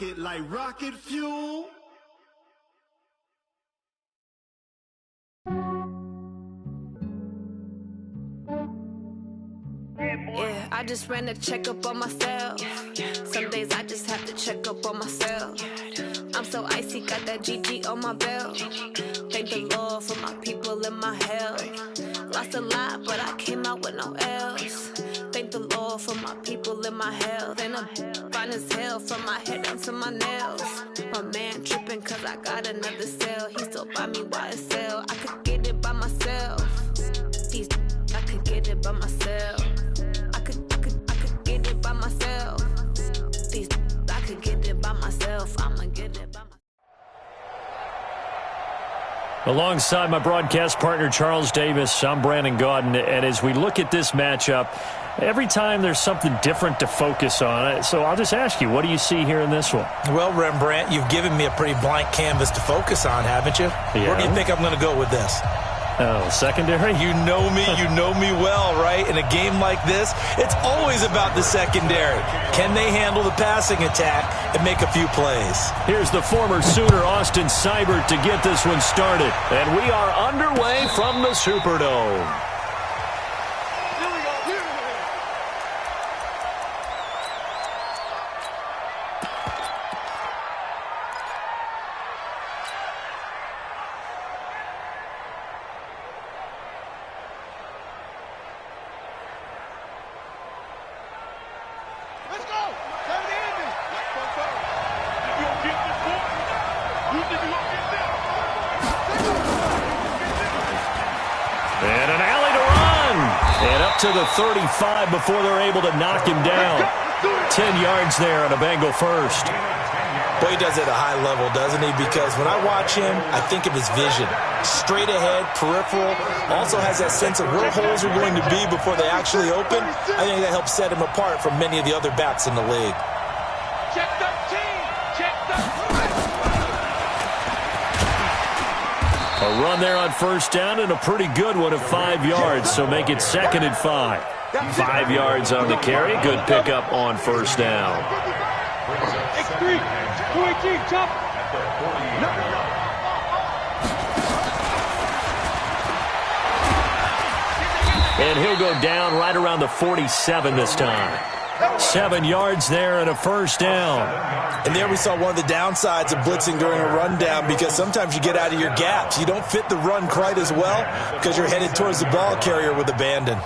rocket like rocket fuel. Yeah, I just ran a checkup on myself. Some days I just have to check up on myself. I'm so icy, got that GG on my belt. Thank the Lord for my people and my health. Lost a lot, but I came out with no L's. Thank the Lord for my people and my health. And I'm fine as hell from my head down to my nails. My man tripping cause I got another cell. He still buy me YSL. I could get it by myself. These I could get it by myself. I could get it by myself. These I could get it by myself. I'ma get it by myself. Alongside my broadcast partner, Charles Davis, I'm Brandon Gaudin, and as we look at this matchup, every time there's something different to focus on. So I'll just ask you, what do you see here in this one? Well, Rembrandt, you've given me a pretty blank canvas to focus on, haven't you? Yeah. Where do you think I'm going to go with this? Oh, secondary? You know me well, right? In a game like this, it's always about the secondary. Can they handle the passing attack and make a few plays? Here's the former Sooner, Austin Seibert, to get this one started. And we are underway from the Superdome. And an alley to run. And up to the 35 before they're able to knock him down. 10 yards there on a Bengal first. Boy, he does it at a high level, doesn't he? Because when I watch him, I think of his vision. Straight ahead, peripheral. Also has that sense of where holes are going to be before they actually open. I think that helps set him apart from many of the other backs in the league. Check 13! Check 13! A run there on first down and a pretty good one of 5 yards, so make it 2nd and 5. 5 yards on the carry. Good pickup on first down. X3! 218, jump! And he'll go down right around the 47 this time. 7 yards there and a first down. And there we saw one of the downsides of blitzing during a rundown, because sometimes you get out of your gaps. You don't fit the run quite as well because you're headed towards the ball carrier with abandon.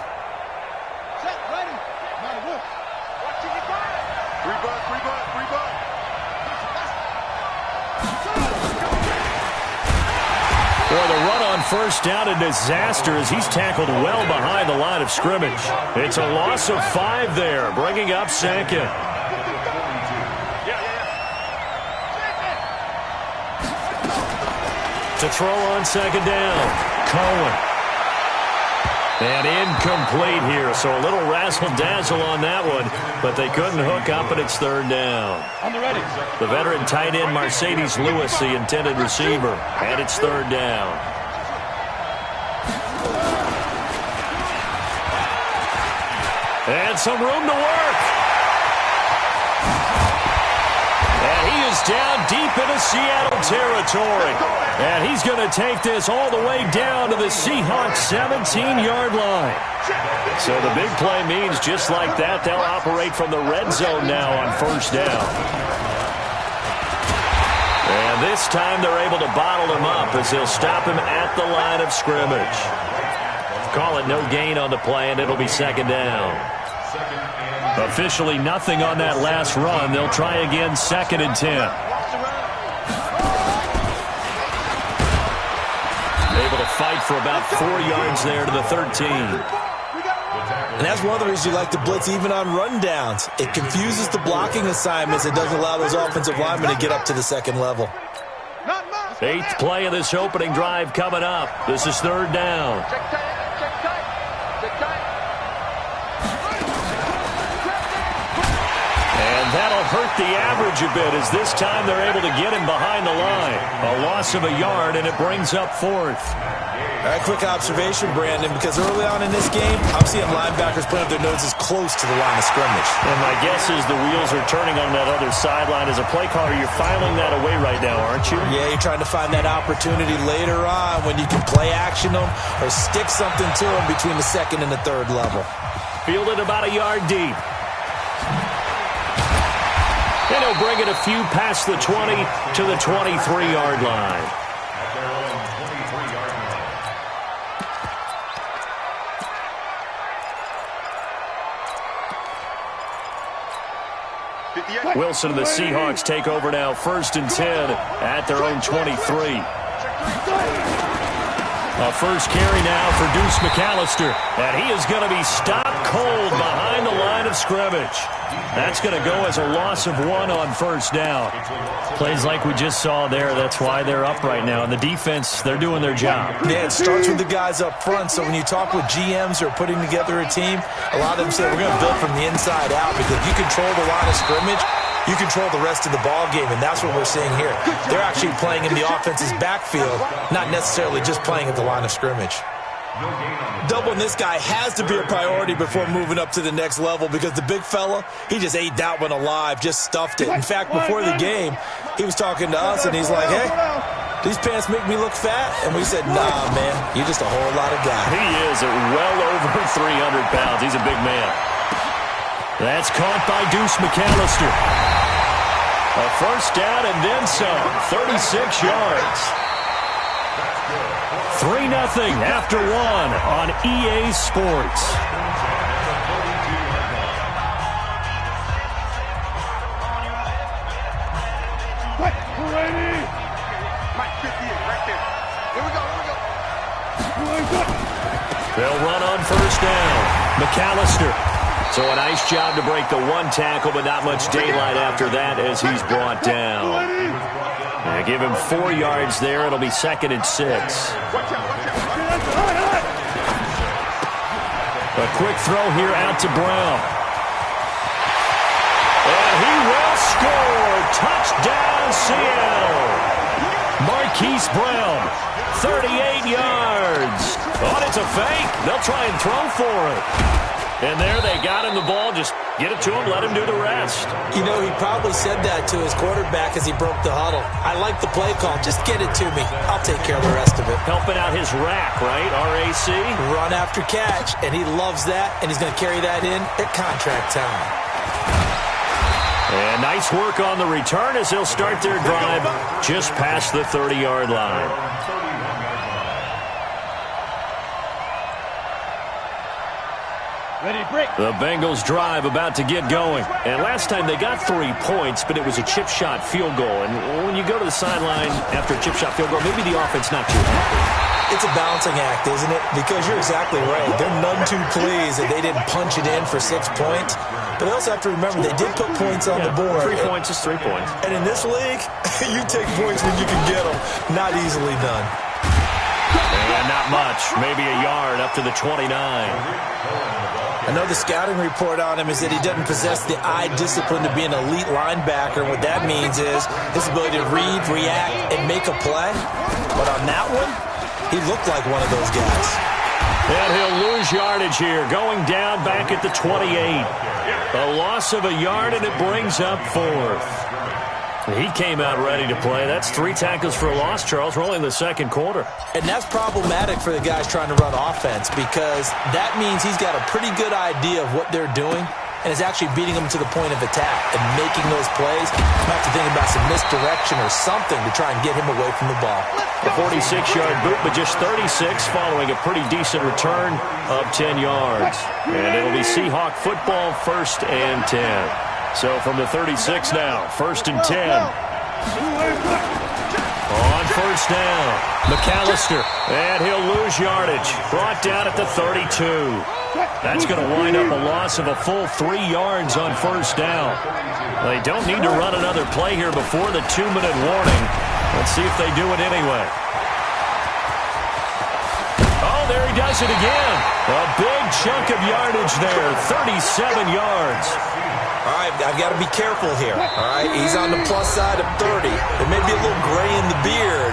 Boy, the run on first down, a disaster as he's tackled well behind the line of scrimmage. It's a loss of 5 there, bringing up 2nd. To throw on 2nd down, Cohen. And incomplete here, so a little razzle-dazzle on that one, but they couldn't hook up, and it's 3rd down. On the ready. The veteran tight end, Mercedes Lewis, the intended receiver, and it's 3rd down. And some room to work. And he is down deep into Seattle territory. And he's going to take this all the way down to the Seahawks 17-yard line. So the big play means just like that, they'll operate from the red zone now on first down. And this time they're able to bottle him up as they'll stop him at the line of scrimmage. Call it no gain on the play, and it'll be 2nd down. Officially nothing on that last run. They'll try again 2nd and 10. Able to fight for about 4 yards there to the 13. And that's one of the reasons you like to blitz even on rundowns. It confuses the blocking assignments. It doesn't allow those offensive linemen to get up to the 2nd level. 8th play of this opening drive coming up. This is 3rd down. Check tight, check tight, check tight. And that'll hurt the average a bit as this time they're able to get him behind the line. A loss of a yard, and it brings up 4th. All right, quick observation, Brandon, because early on in this game, I'm seeing linebackers putting up their noses close to the line of scrimmage. And my guess is the wheels are turning on that other sideline. As a play caller, you're filing that away right now, aren't you? Yeah, you're trying to find that opportunity later on when you can play action them or stick something to them between the 2nd and the 3rd level. Fielded about a yard deep. And he'll bring it a few past the 20 to the 23-yard line. Wilson and the Seahawks take over now, 1st and 10 at their own 23. A first carry now for Deuce McAllister, and he is going to be stopped cold behind the line of scrimmage. That's going to go as a loss of 1 on 1st down. Plays like we just saw there, that's why they're up right now. And the defense, they're doing their job. Yeah, it starts with the guys up front. So when you talk with GMs who are putting together a team, a lot of them say we're going to build from the inside out because if you control the line of scrimmage, you control the rest of the ball game, and that's what we're seeing here. They're actually playing in the offense's backfield, not necessarily just playing at the line of scrimmage. Doubling this guy has to be a priority before moving up to the next level because the big fella, he just ate that one alive, just stuffed it. In fact, before the game, he was talking to us, and he's like, hey, these pants make me look fat? And we said, nah, man, you're just a whole lot of guy. He is at well over 300 pounds. He's a big man. That's caught by Deuce McAllister. A first down and then some, 36 yards. 3-0 after 1 on EA Sports. They'll run on first down. McAllister. So a nice job to break the 1 tackle, but not much daylight after that as he's brought down. And give him 4 yards there. It'll be 2nd and 6. A quick throw here out to Brown. And he will score. Touchdown, Seattle. Marquise Brown, 38 yards. Oh, it's a fake. They'll try and throw for it. And there they got him the ball. Just get it to him, let him do the rest. You know, he probably said that to his quarterback as he broke the huddle. I like the play call. Just get it to me. I'll take care of the rest of it. Helping out his rack, right? RAC? Run after catch, and he loves that, and he's going to carry that in at contract time. And nice work on the return as they'll start their drive just past the 30-yard line. The Bengals drive about to get going. And last time they got 3 points, but it was a chip shot field goal. And when you go to the sideline after a chip shot field goal, maybe the offense not too happy. It's a balancing act, isn't it? Because you're exactly right. They're none too pleased that they didn't punch it in for 6 points. But they also have to remember they did put points on the board. 3 points is 3 points. And in this league, you take points when you can get them. Not easily done. And not much. Maybe a yard up to the 29. I know the scouting report on him is that he doesn't possess the eye discipline to be an elite linebacker. And what that means is his ability to read, react, and make a play. But on that one, he looked like one of those guys. And he'll lose yardage here, going down back at the 28. A loss of a yard, and it brings up 4th. He came out ready to play. That's 3 tackles for a loss, Charles. We're only in the 2nd quarter. And that's problematic for the guys trying to run offense because that means he's got a pretty good idea of what they're doing and is actually beating them to the point of attack and making those plays. You might have to think about some misdirection or something to try and get him away from the ball. A 46-yard boot, but just 36 following a pretty decent return of 10 yards. And it'll be Seahawk football, 1st and 10. So from the 36 now, 1st and 10. On first down, McAllister, and he'll lose yardage. Brought down at the 32. That's going to wind up a loss of a full 3 yards on first down. They don't need to run another play here before the 2-minute warning. Let's see if they do it anyway. Oh, there he does it again. A big chunk of yardage there, 37 yards. All right, I've got to be careful here. All right, he's on the plus side of 30. There may be a little gray in the beard,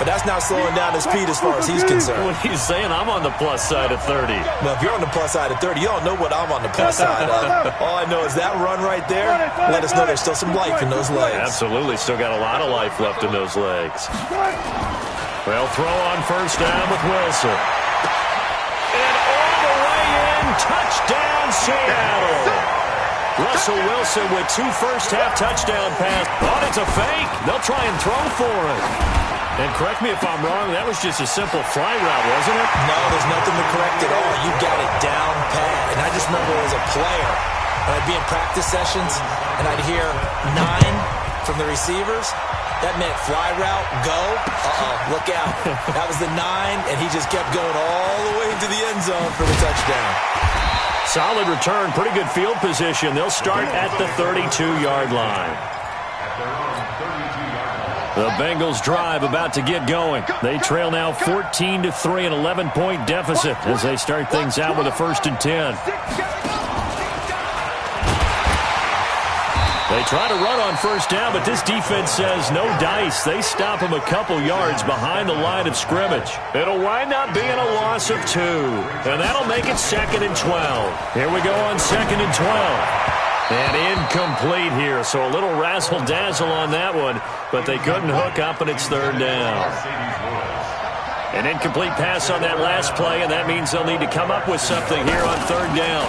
but that's not slowing down his speed as far as he's concerned. What he's saying, I'm on the plus side of 30. Well, if you're on the plus side of 30, you don't know what I'm on the plus side of. All I know is that run right there, let us know there's still some life in those legs. Absolutely, still got a lot of life left in those legs. Well, throw on first down with Wilson. And all the way in, touchdown Seattle. Russell Wilson with 2 first-half touchdown passes. Thought it's a fake. They'll try and throw for it. And correct me if I'm wrong, that was just a simple fly route, wasn't it? No, there's nothing to correct at all. You got it down pat. And I just remember as a player, when I'd be in practice sessions, and I'd hear 9 from the receivers. That meant fly route, go. Look out. That was the 9, and he just kept going all the way into the end zone for the touchdown. Solid return, pretty good field position. They'll start at the 32-yard line. The Bengals drive about to get going. They trail now 14-3, an 11-point deficit as they start things out with a 1st and 10. They try to run on first down, but this defense says no dice. They stop them a couple yards behind the line of scrimmage. It'll wind up being a loss of 2, and that'll make it 2nd and 12. Here we go on 2nd and 12. And incomplete here, so a little razzle-dazzle on that one, but they couldn't hook up, and it's 3rd down. An incomplete pass on that last play, and that means they'll need to come up with something here on 3rd down.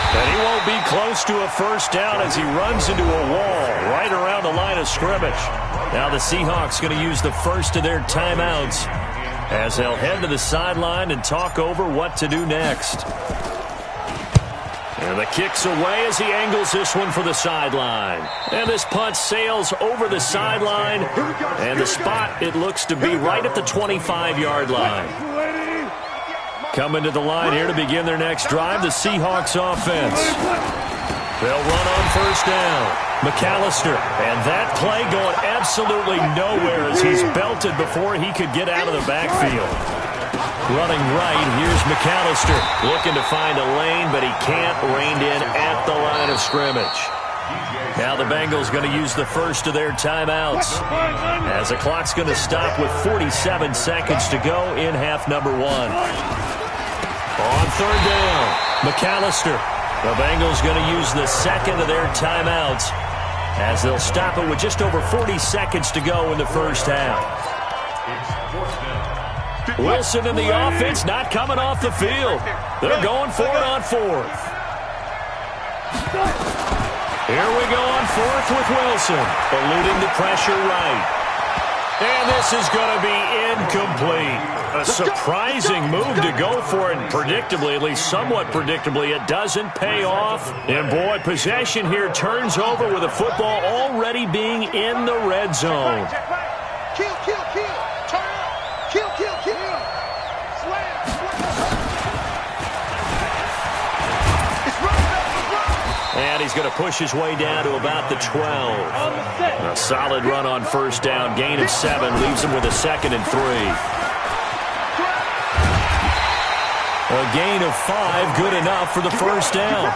And he won't be close to a first down as he runs into a wall right around the line of scrimmage. Now the Seahawks going to use the first of their timeouts as they'll head to the sideline and talk over what to do next. And the kick's away as he angles this one for the sideline. And this punt sails over the sideline. And the spot, it looks to be right at the 25-yard line. Coming to the line here to begin their next drive, the Seahawks offense. They'll run on first down. McAllister, and that play going absolutely nowhere as he's belted before he could get out of the backfield. Running right, here's McAllister. Looking to find a lane, but he can't. Reined in at the line of scrimmage. Now the Bengals going to use the first of their timeouts as the clock's going to stop with 47 seconds to go in half number 1. On 3rd down, McAllister. The Bengals going to use the second of their timeouts as they'll stop it with just over 40 seconds to go in the first half. Wilson and the offense not coming off the field. They're going for it on 4th. Here we go on 4th with Wilson, eluding the pressure right. And this is going to be incomplete. A surprising move to go for it, and predictably, at least somewhat predictably, it doesn't pay off. And boy, possession here turns over with the football already being in the red zone. Kill, kill, kill. Turn up. Kill, kill, kill. Slam. And he's going to push his way down to about the 12. A solid run on first down. Gain of 7 leaves him with a 2nd and 3. A gain of 5, good enough for the first down.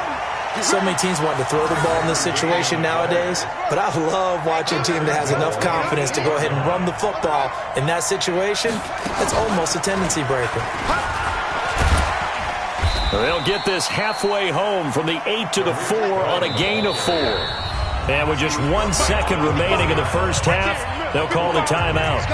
So many teams want to throw the ball in this situation nowadays, but I love watching a team that has enough confidence to go ahead and run the football. In that situation, that's almost a tendency breaker. They'll get this halfway home from the 8 to the 4 on a gain of 4. And with just 1 second remaining in the first half, they'll call the timeout.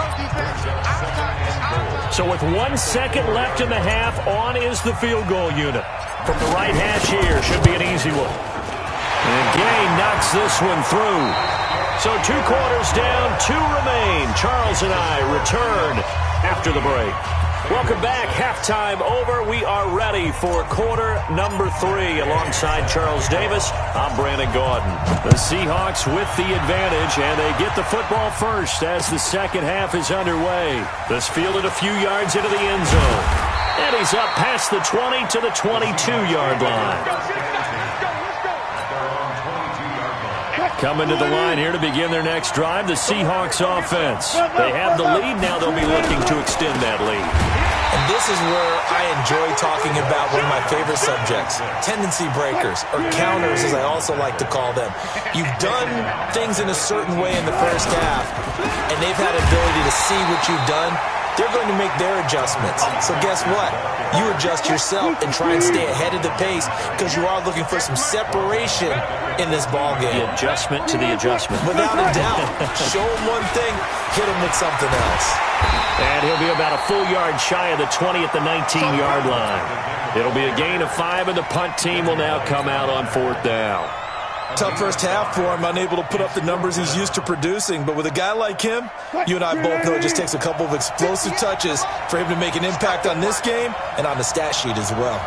So with 1 second left in the half, on is the field goal unit. From the right hash here, should be an easy one. And Gay knocks this one through. So 2 quarters down, 2 remain. Charles and I return after the break. Welcome back. Halftime over. We are ready for quarter number 3. Alongside Charles Davis, I'm Brandon Gaudin. The Seahawks with the advantage, and they get the football first as the second half is underway. This fielded a few yards into the end zone. And he's up past the 20 to the 22-yard line. Coming to the line here to begin their next drive, the Seahawks offense. They have the lead. Now they'll be looking to extend that lead. And this is where I enjoy talking about one of my favorite subjects, tendency breakers, or counters as I also like to call them. You've done things in a certain way in the first half, and they've had ability to see what you've done. They're going to make their adjustments. So guess what? You adjust yourself and try and stay ahead of the pace because you are looking for some separation in this ballgame. The adjustment to the adjustment. Without a doubt. Show him one thing, hit him with something else. And he'll be about a full yard shy of the 20 at the 19-yard line. It'll be a gain of 5, and the punt team will now come out on 4th down. Tough first half for him, unable to put up the numbers he's used to producing. But with a guy like him, you and I both know it just takes a couple of explosive touches for him to make an impact on this game and on the stat sheet as well.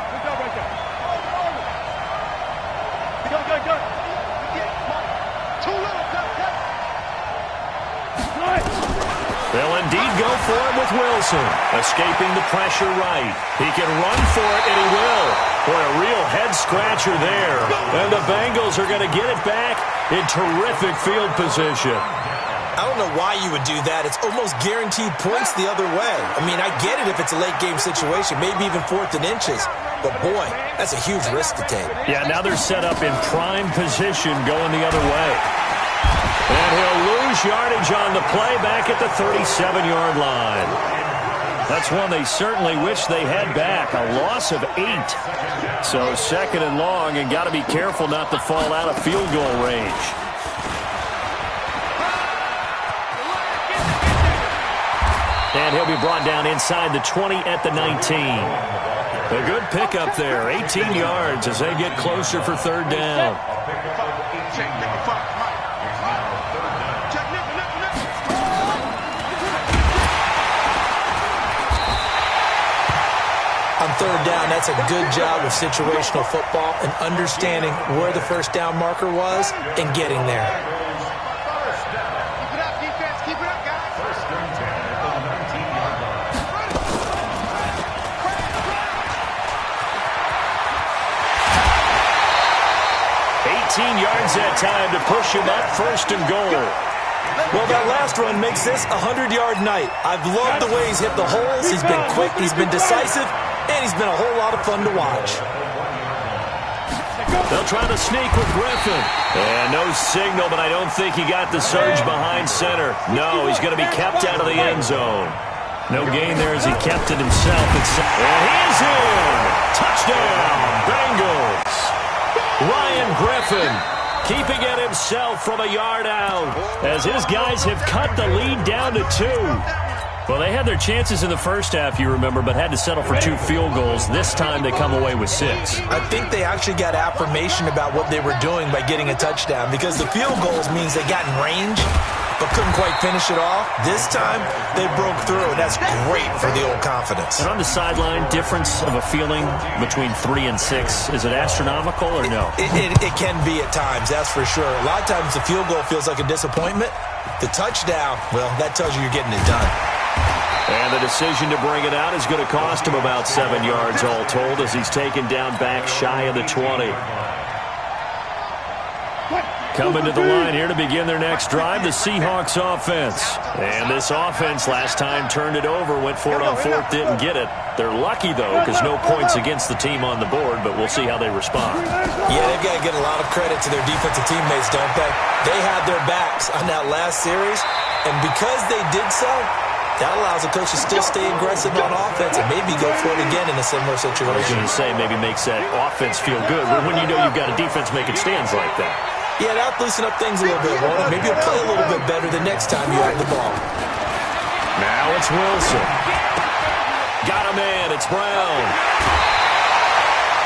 They'll indeed go for it with Wilson, escaping the pressure right. He can run for it, and he will. Boy, a real head-scratcher there. And the Bengals are going to get it back in terrific field position. I don't know why you would do that. It's almost guaranteed points the other way. I mean, I get it if it's a late-game situation, maybe even 4th and inches. But, boy, that's a huge risk to take. Yeah, now they're set up in prime position going the other way. And he'll lose yardage on the play back at the 37-yard line. That's one they certainly wish they had back, a loss of 8. So 2nd and long, and got to be careful not to fall out of field goal range. And he'll be brought down inside the 20 at the 19. A good pickup there, 18 yards as they get closer for 3rd down. On 3rd down, that's a good job of situational football and understanding where the first down marker was and getting there. Keep it up, defense. Keep it up, guys. 18 yards that time to push him up 1st and goal. Well, that last run makes this a 100-yard night. I've loved the way he's hit the holes. He's been quick. He's been decisive. And he's been a whole lot of fun to watch. They'll try to sneak with Griffin. And no signal, but I don't think he got the surge behind center. No, he's going to be kept out of the end zone. No gain there as he kept it himself. And he's in. Touchdown, Bengals. Ryan Griffin keeping it himself from a yard out as his guys have cut the lead down to 2. Well, they had their chances in the first half, you remember, but had to settle for 2 field goals. This time they come away with 6. I think they actually got affirmation about what they were doing by getting a touchdown because the field goals means they got in range but couldn't quite finish it off. This time they broke through, and that's great for the old confidence. And on the sideline, difference of a feeling between 3 and 6, is it astronomical or no? It can be at times, that's for sure. A lot of times the field goal feels like a disappointment. The touchdown, well, that tells you you're getting it done. And the decision to bring it out is going to cost him about 7 yards all told as he's taken down back shy of the 20. Coming to the line here to begin their next drive, the Seahawks offense. And this offense last time turned it over, went for it on 4th, didn't get it. They're lucky, though, because no points against the team on the board, but we'll see how they respond. Yeah, they've got to get a lot of credit to their defensive teammates, don't they? They had their backs on that last series, and because they did so, that allows the coach to still stay aggressive on offense and maybe go for it again in a similar situation. I was going to say maybe makes that offense feel good when you know you've got a defense making stands like that. Yeah, that'll loosen up things a little bit, won't it? Maybe you'll play a little bit better the next time you have the ball. Now it's Wilson. Got a man. It's Brown.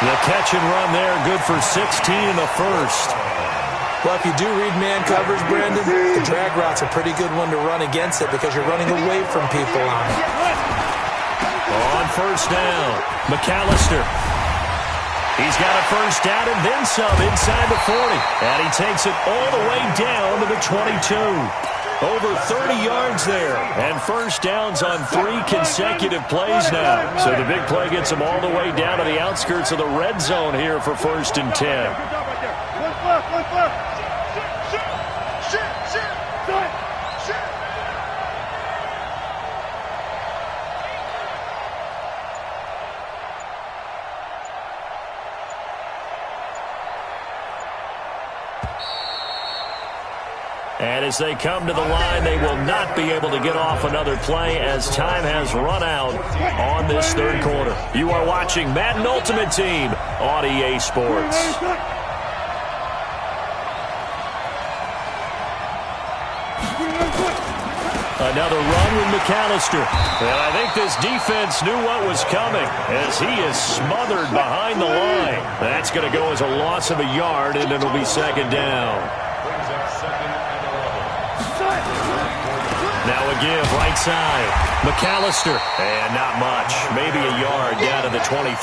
The catch and run there, good for 16 in the first. Well, if you do read man coverage, Brandon, the drag route's a pretty good one to run against it because you're running away from people on it. On 1st down, McAllister. He's got a first down and then some inside the 40. And he takes it all the way down to the 22. Over 30 yards there. And first downs on 3 consecutive plays now. So the big play gets him all the way down to the outskirts of the red zone here for 1st and 10. And as they come to the line, they will not be able to get off another play as time has run out on this third quarter. You are watching Madden Ultimate Team on EA Sports. Another run with McAllister. And I think this defense knew what was coming as he is smothered behind the line. That's going to go as a loss of a yard, and it'll be second down. Now a give, right side. McAllister. And not much. Maybe a yard down to the 23.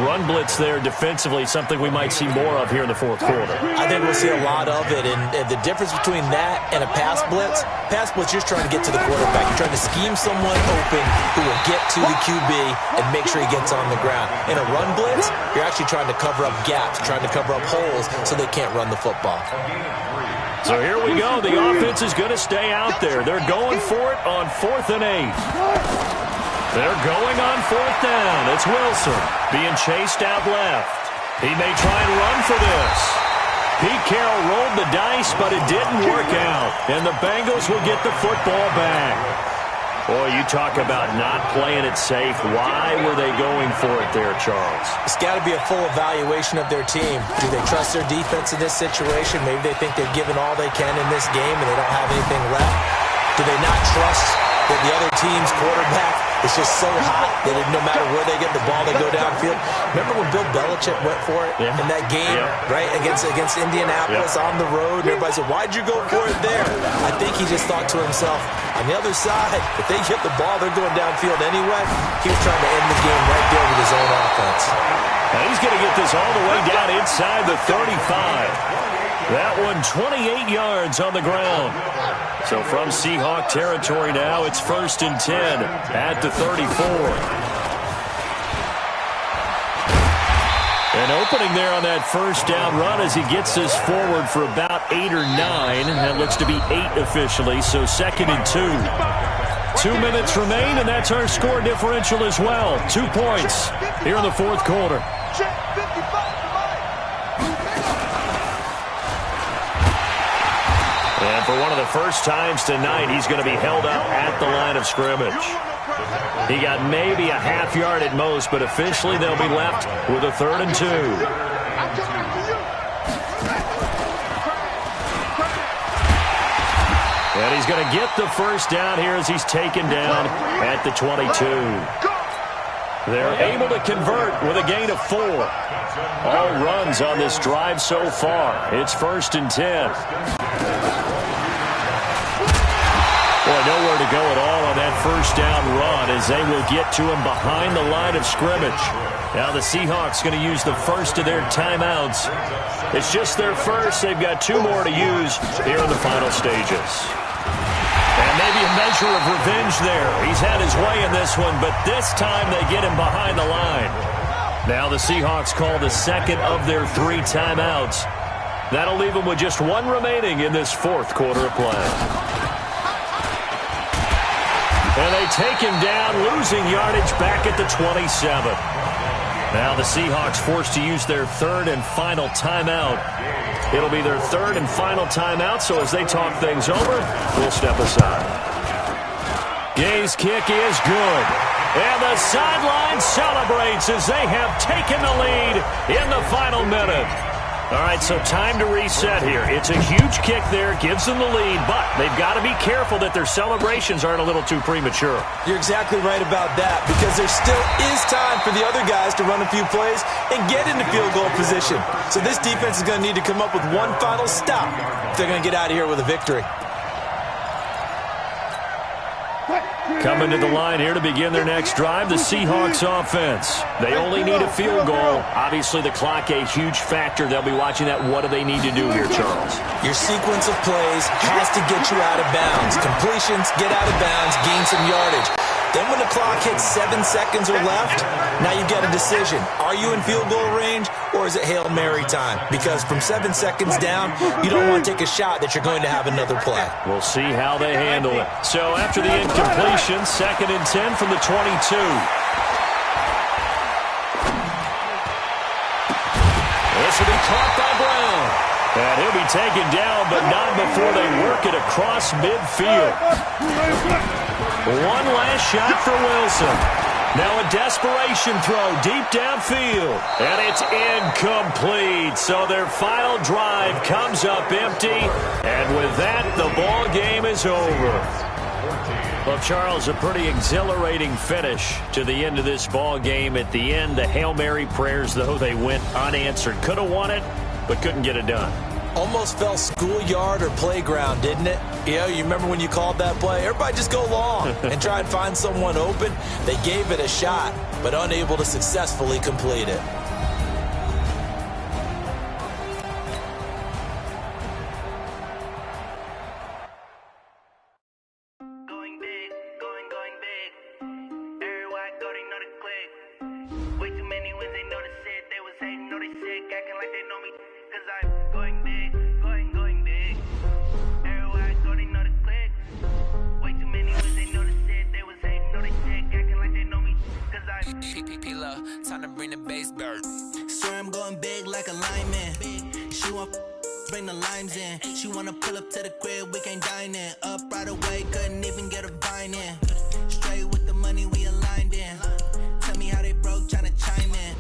Run blitz there defensively, something we might see more of here in the fourth quarter. I think we'll see a lot of it, and the difference between that and a pass blitz, you're trying to get to the quarterback. You're trying to scheme someone open who will get to the QB and make sure he gets on the ground. In a run blitz, you're actually trying to cover up gaps, trying to cover up holes so they can't run the football. So here we go. The offense is going to stay out there. They're going for it on 4th and 8. They're going on 4th down. It's Wilson being chased out left. He may try and run for this. Pete Carroll rolled the dice, but it didn't work out. And the Bengals will get the football back. Boy, you talk about not playing it safe. Why were they going for it there, Charles? It's got to be a full evaluation of their team. Do they trust their defense in this situation? Maybe they think they've given all they can in this game and they don't have anything left. Do they not trust that the other team's quarterback is just so hot that no matter where they get the ball, they go downfield? Remember when Bill Belichick went for it in that game, right, against Indianapolis on the road? And everybody said, why'd you go for it there? I think he just thought to himself, on the other side, if they get the ball, they're going downfield anyway. He was trying to end the game right there with his own offense. Now he's going to get this all the way down inside the 35. That one 28 yards on the ground. So from Seahawk territory now, it's 1st and 10 at the 34. An opening there on that first down run as he gets this forward for about 8 or 9. And that looks to be 8 officially, so 2nd and 2. 2 minutes remain, and that's our score differential as well. 2 points here in the fourth quarter. And for one of the first times tonight, he's going to be held up at the line of scrimmage. He got maybe a half yard at most, but officially they'll be left with a 3rd and 2. And he's going to get the first down here as he's taken down at the 22. They're able to convert with a gain of 4. All runs on this drive so far. It's 1st and 10. Boy, nowhere to go at all on that first down run as they will get to him behind the line of scrimmage. Now the Seahawks going to use the first of their timeouts. It's just their first. They've got 2 more to use here in the final stages. And maybe a measure of revenge there. He's had his way in this one, but this time they get him behind the line. Now the Seahawks call the second of their 3 timeouts. That'll leave them with just 1 remaining in this fourth quarter of play. And they take him down, losing yardage back at the 27. Now the Seahawks forced to use their 3rd and final timeout. It'll be their 3rd and final timeout, so as they talk things over, we'll step aside. Gay's kick is good. And the sideline celebrates as they have taken the lead in the final minute. All right, so time to reset here. It's a huge kick there, gives them the lead, but they've got to be careful that their celebrations aren't a little too premature. You're exactly right about that, because there still is time for the other guys to run a few plays and get into field goal position. So this defense is going to need to come up with one final stop if they're going to get out of here with a victory. Coming to the line here to begin their next drive, the Seahawks offense. They only need a field goal. Obviously, the clock a huge factor. They'll be watching that. What do they need to do here, Charles? Your sequence of plays has to get you out of bounds. Completions, get out of bounds, gain some yardage. Then when the clock hits 7 seconds or left, now you get a decision. Are you in field goal range, or is it Hail Mary time? Because from 7 seconds down, you don't want to take a shot that you're going to have another play. We'll see how they handle it. So after the incompletion, 2nd and 10 from the 22. This will be caught by Brown. And he'll be taken down, but not before they work it across midfield. One last shot for Wilson. Now a desperation throw deep downfield. And it's incomplete. So their final drive comes up empty. And with that, the ball game is over. Well, Charles, a pretty exhilarating finish to the end of this ball game. At the end, the Hail Mary prayers, though, they went unanswered. Could have won it, but couldn't get it done. Almost felt schoolyard or playground, didn't it? You remember when you called that play? Everybody just go long and try and find someone open. They gave it a shot, but unable to successfully complete it. Time to bring the bass bird. Swear I'm going big like a lineman. She want bring the limes in. She wanna pull up to the crib, we can't dine in. Up right away, couldn't even get a vine in. Straight with the money we aligned in. Tell me how they broke, tryna chime in.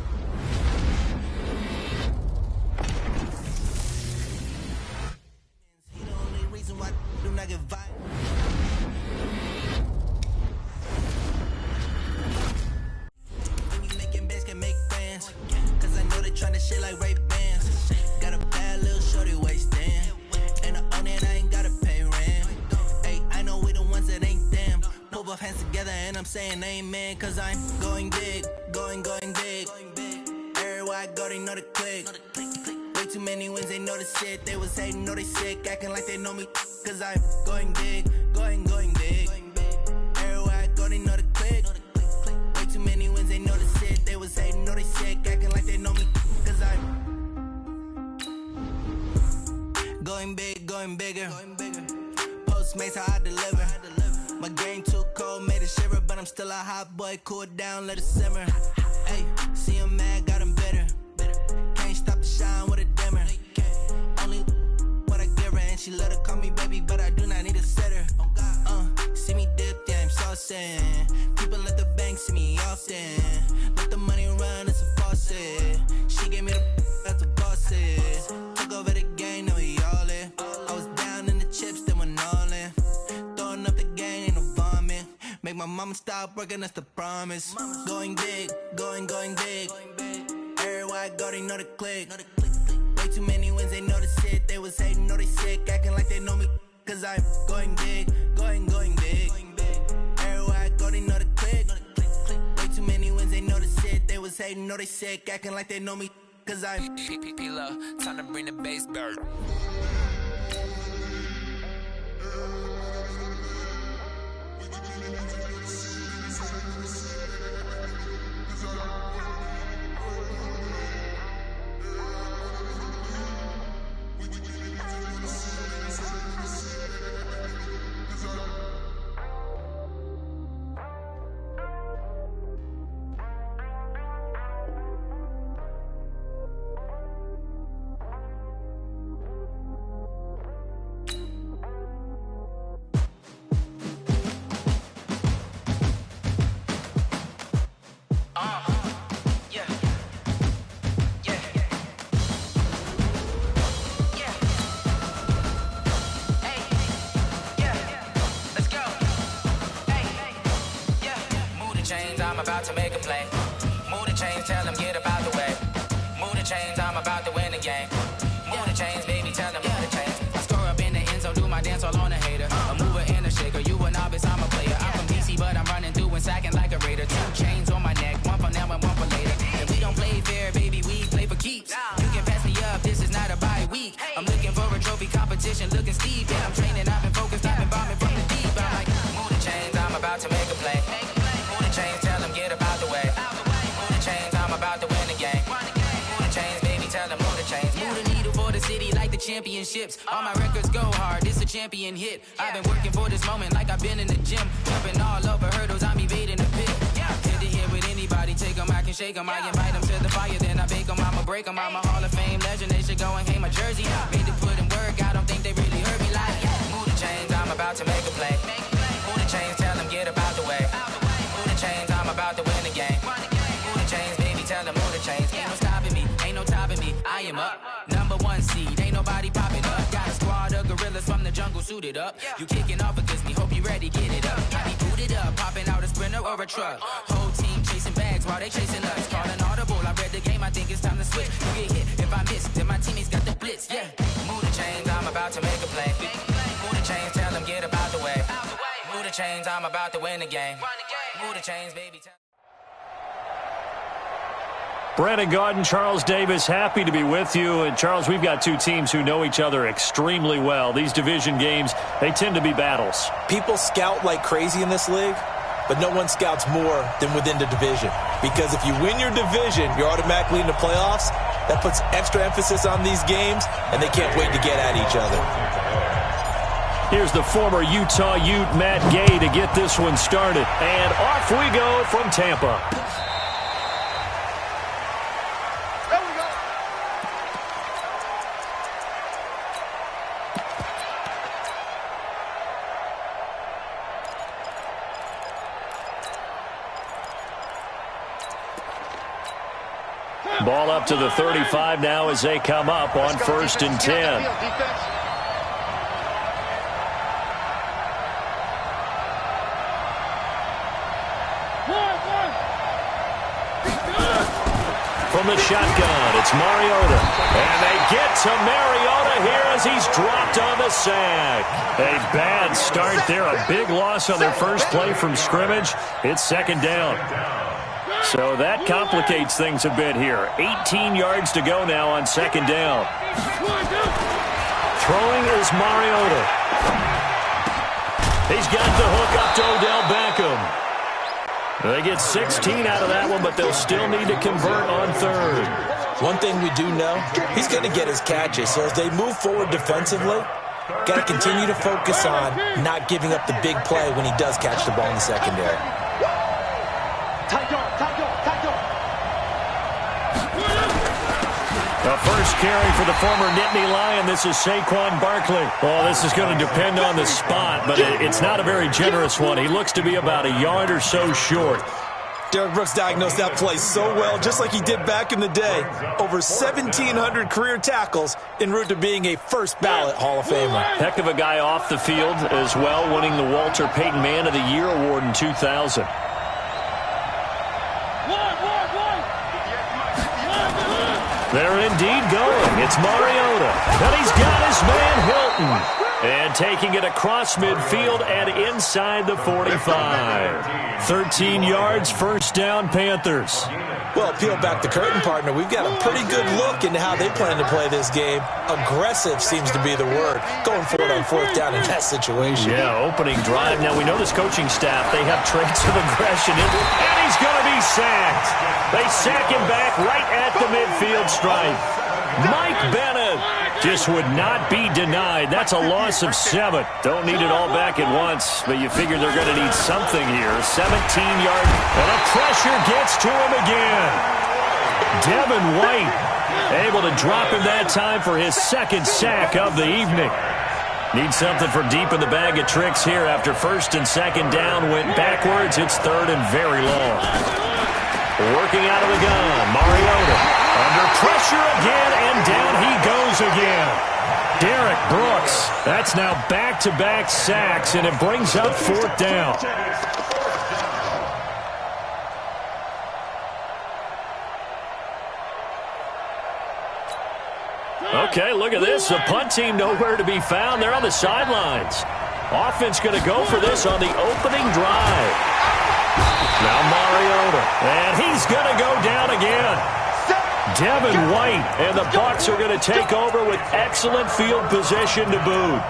He the only reason why I do not get violent. Tryna shit like Ray-Bans. Got a bad little shorty waist-in. And I own it, I ain't gotta pay rent. Hey, I know we the ones that ain't them. Pull both hands together and I'm saying amen. Cause I'm going big, going big. Everywhere I go, they know the click. Way too many wins, they know the shit. They was hating, know they sick, acting like they know me. Cause I'm going big, going big. Everywhere I go, they know the click. Way too many wins, they know the shit. They was hating, know they sick, acting like they know me. Going bigger. Postmates how I deliver. My game too cold, made it shiver, but I'm still a hot boy. Cool it down, let it simmer. Hey, see him mad, got him bitter. Can't stop the shine with a dimmer. Only what I give her, and she let her call me baby, but I do not need a sitter. See me dip, yeah, I'm saucing. People at the bank see me often. Let the money run, it's a faucet. She gave me the that's a boss is. Took over the game, now we all in. I was down in the chips, then went all in. Throwing up the game, ain't no vomit. Make my mama stop working, that's the promise. Going big, going big. Everywhere I go, they know the click. Way too many wins, they know the shit. They was hating, know they sick, acting like they know me. Cause I'm going big, going big. Everywhere I go, they know the click. Way too many wins, they know the shit. They was hating, know they sick, acting like they know me. Cause I'm P-P-P-Lo, time to bring the bass bird. I'm about to make a play. Move the chains, tell them get about the way. Move the chains, I'm about to win the game. Move the chains, baby, tell them move the chains. I score up in the end zone, do my dance all on a hater. A mover and a shaker, you a novice, I'm a player. I'm from DC, but I'm running through and sacking like a raider. 2 chains on my neck, one for now and one for later. And we don't play fair, baby, we play for keeps. You can pass me up, this is not a bye week. I'm looking for a trophy competition, looking steep. Yeah, I'm training, I've been focused, I've been bombing from the deep. I'm like, move the chains, I'm about to make a play. Move the chains, tell them get about the way. Move the chains, I'm about to win the game. Move the chains, baby, tell them move the chains. Move the needle for the city like the championships. All my records go hard, this a champion hit. I've been working for this moment like I've been in the gym. Jumping all over hurdles, I'm evading the pit. Hit to hit with anybody, take them, I can shake them. I invite them to the fire, then I bake them. I'm a break them. I'm a Hall of Fame legend. They should go and hang my jersey. Made to put in work. I don't think they really heard me like, move the chains, I'm about to make a play. Move the chains, tell them get up out the way. Move the chains, I'm about to win the game. Move the chains, baby, tell them move the chains. Ain't no stopping me, ain't no topping me. I am up, #1 seed. Ain't nobody popping up. Got a squad of gorillas from the jungle suited up. You kicking off against me, hope you ready, get it up. I be booted up, popping out a Sprinter or a truck. Whole team chasing bags while they chasing us. Calling audible, I read the game, I think it's time to switch. You get hit if I miss, then my teammates got the blitz, yeah. Move the chains, I'm about to make a play. Move the chains, tell them get up out the way. Move the chains, I'm about to win the game. Move the chains, baby. Brandon Gaudin, Charles Davis, happy to be with you. And, Charles, we've got two teams who know each other extremely well. These division games, they tend to be battles. People scout like crazy in this league, but no one scouts more than within the division. Because if you win your division, you're automatically in the playoffs. That puts extra emphasis on these games, and they can't wait to get at each other. Here's the former Utah Ute, Matt Gay, to get this one started. And off we go from Tampa. Ball up to the 35 now as they come up on 1st and 10. From the shotgun, it's Mariota. And they get to Mariota here as he's dropped on the sack. A bad start there, a big loss on their first play from scrimmage. It's 2nd down. So that complicates things a bit here. 18 yards to go now on 2nd down. Throwing is Mariota. He's got the hook up to Odell Beckham. They get 16 out of that one, but they'll still need to convert on 3rd. One thing we do know, he's going to get his catches. So as they move forward defensively, got to continue to focus on not giving up the big play when he does catch the ball in the secondary. The first carry for the former Nittany Lion. This is Saquon Barkley. Well, this is going to depend on the spot, but it's not a very generous one. He looks to be about a yard or so short. Derek Brooks diagnosed that play so well, just like he did back in the day. Over 1,700 career tackles en route to being a first-ballot Hall of Famer. Heck of a guy off the field as well, winning the Walter Payton Man of the Year award in 2000. They're indeed going. It's Mariota. And he's got his man Hilton. And taking it across midfield and inside the 45. 13 yards, 1st down, Panthers. Well, peel back the curtain, partner. We've got a pretty good look into how they plan to play this game. Aggressive seems to be the word. Going forward on 4th down in that situation. Yeah, opening drive. Now, we know this coaching staff, they have traits of aggression. And he's going to be sacked. They sack him back right at the midfield stripe. Mike Bennett just would not be denied. That's a loss of 7. Don't need it all back at once, but you figure they're going to need something here. 17-yard, and a pressure gets to him again. Devin White able to drop him that time for his 2nd sack of the evening. Need something for deep in the bag of tricks here after 1st and 2nd down went backwards. It's 3rd and very long. Working out of the gun, Mariota. Under pressure again, and down he goes again. Derek Brooks. That's now back-to-back sacks, and it brings up 4th down. Okay, look at this. The punt team nowhere to be found. They're on the sidelines. Offense going to go for this on the opening drive. Now Mariota, and he's going to go down again. Devin White, and the Bucs are going to take over with excellent field position to boot.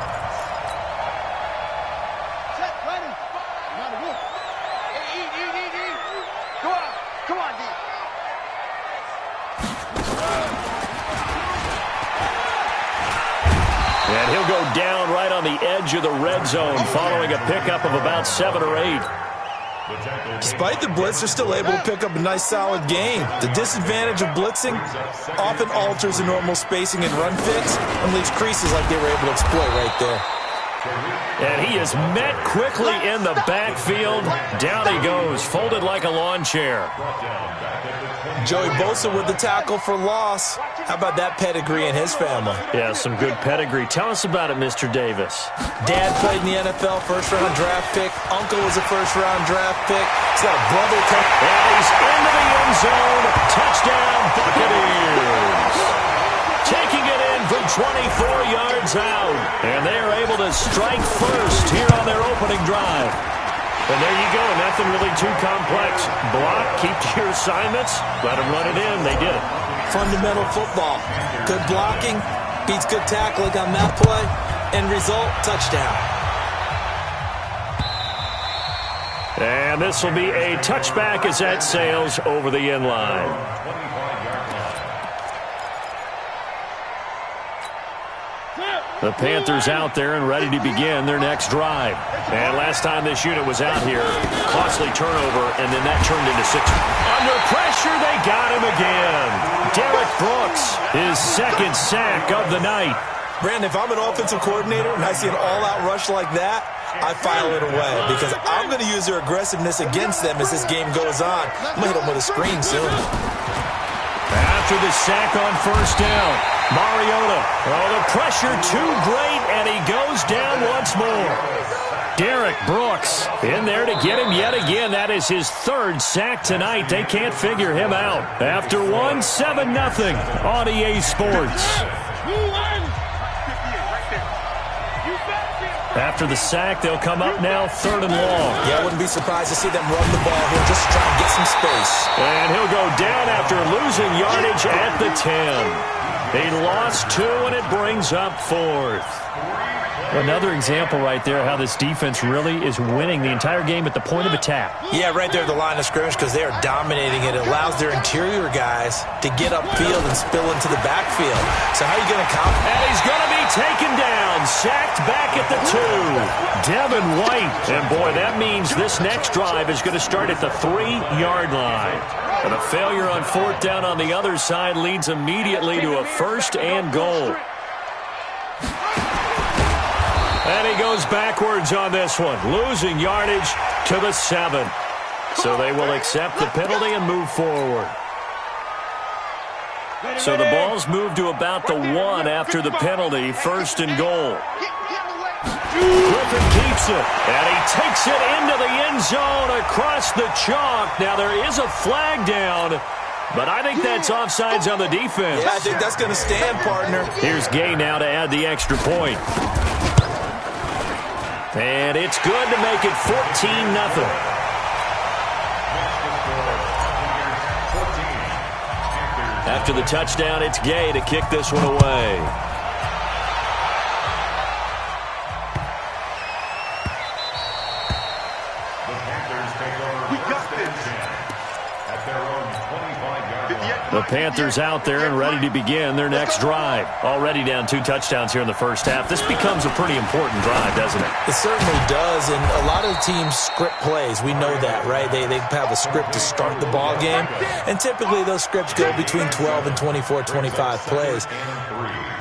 Come on, D. And he'll go down right on the edge of the red zone following a pickup of about 7 or 8. Despite the blitz, they're still able to pick up a nice, solid gain. The disadvantage of blitzing often alters the normal spacing and run fits and leaves creases like they were able to exploit right there. And he is met quickly in the backfield. Down he goes, folded like a lawn chair. Joey Bosa with the tackle for loss. How about that pedigree in his family? Yeah, some good pedigree. Tell us about it, Mr. Davis. Dad played in the NFL, first-round draft pick. Uncle was a first-round draft pick. He's got a brother. And he's into the end zone. Touchdown, Buccaneers. Taking it in from 24 yards out. And they are able to strike first here on their opening drive. And there you go. Nothing really too complex. Block, keep to your assignments, let them run it in. They did it. Fundamental football. Good blocking beats good tackling on that play. End result, touchdown. And this will be a touchback as that sails over the end line. The Panthers out there and ready to begin their next drive. And last time this unit was out here, costly turnover, and then that turned into 6. Under pressure, they got him again. Derek Brooks, his second sack of the night. Brandon, if I'm an offensive coordinator and I see an all-out rush like that, I file it away because I'm going to use their aggressiveness against them as this game goes on. I'm going to hit them with a screen soon. After the sack on first down, Mariota. Oh, the pressure too great, and he goes down once more. Derek Brooks in there to get him yet again. That is his third sack tonight. They can't figure him out. After one, 7-0 on EA Sports. After the sack, they'll come up now 3rd and long. Yeah, I wouldn't be surprised to see them run the ball here just to try and get some space. And he'll go down after losing yardage at the 10. He lost 2, and it brings up 4th. Another example right there how this defense really is winning the entire game at the point of attack. Yeah, right there at the line of scrimmage because they are dominating it. It allows their interior guys to get upfield and spill into the backfield. So how are you going to combat? And he's going to be taken down, sacked back at the 2. Devin White. And boy, that means this next drive is going to start at the 3-yard line. And a failure on 4th down on the other side leads immediately to a 1st and goal. And he goes backwards on this one, losing yardage to the 7. So they will accept the penalty and move forward. So the ball's moved to about the 1 after the penalty, 1st and goal. Griffin keeps it, and he takes it into the end zone across the chalk. Now there is a flag down, but I think that's offsides on the defense. Yeah, I think that's going to stand, partner. Here's Gay now to add the extra point. And it's good to make it 14-0. After the touchdown, it's Gay to kick this one away. The Panthers out there and ready to begin their next drive. Already down 2 touchdowns here in the first half. This becomes a pretty important drive, doesn't it? It certainly does, and a lot of teams script plays. We know that, right? They have a script to start the ball game, and typically those scripts go between 12 and 24, 25 plays.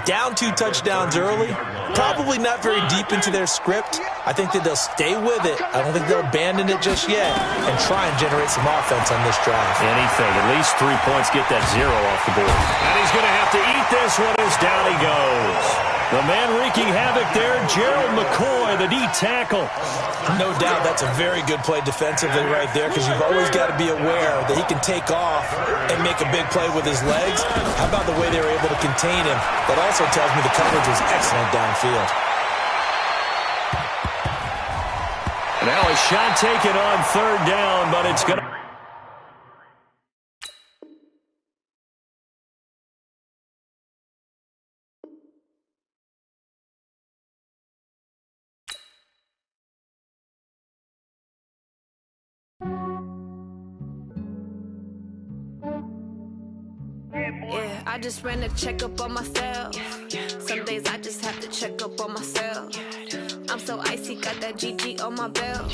Down 2 touchdowns early, probably not very deep into their script. I think that they'll stay with it. I don't think they'll abandon it just yet and try and generate some offense on this drive. Anything. At least 3 points, get that 0 off the board. And he's going to have to eat this one as down he goes. The man wreaking havoc there, Gerald McCoy, the D tackle. No doubt that's a very good play defensively right there because you've always got to be aware that he can take off and make a big play with his legs. How about the way they were able to contain him? That also tells me the coverage was excellent downfield. Now a shot taken on 3rd down, but it's going to... Yeah. I just ran a checkup on myself. Some days I just have to check up on myself. I'm so icy, got that GG on my belt.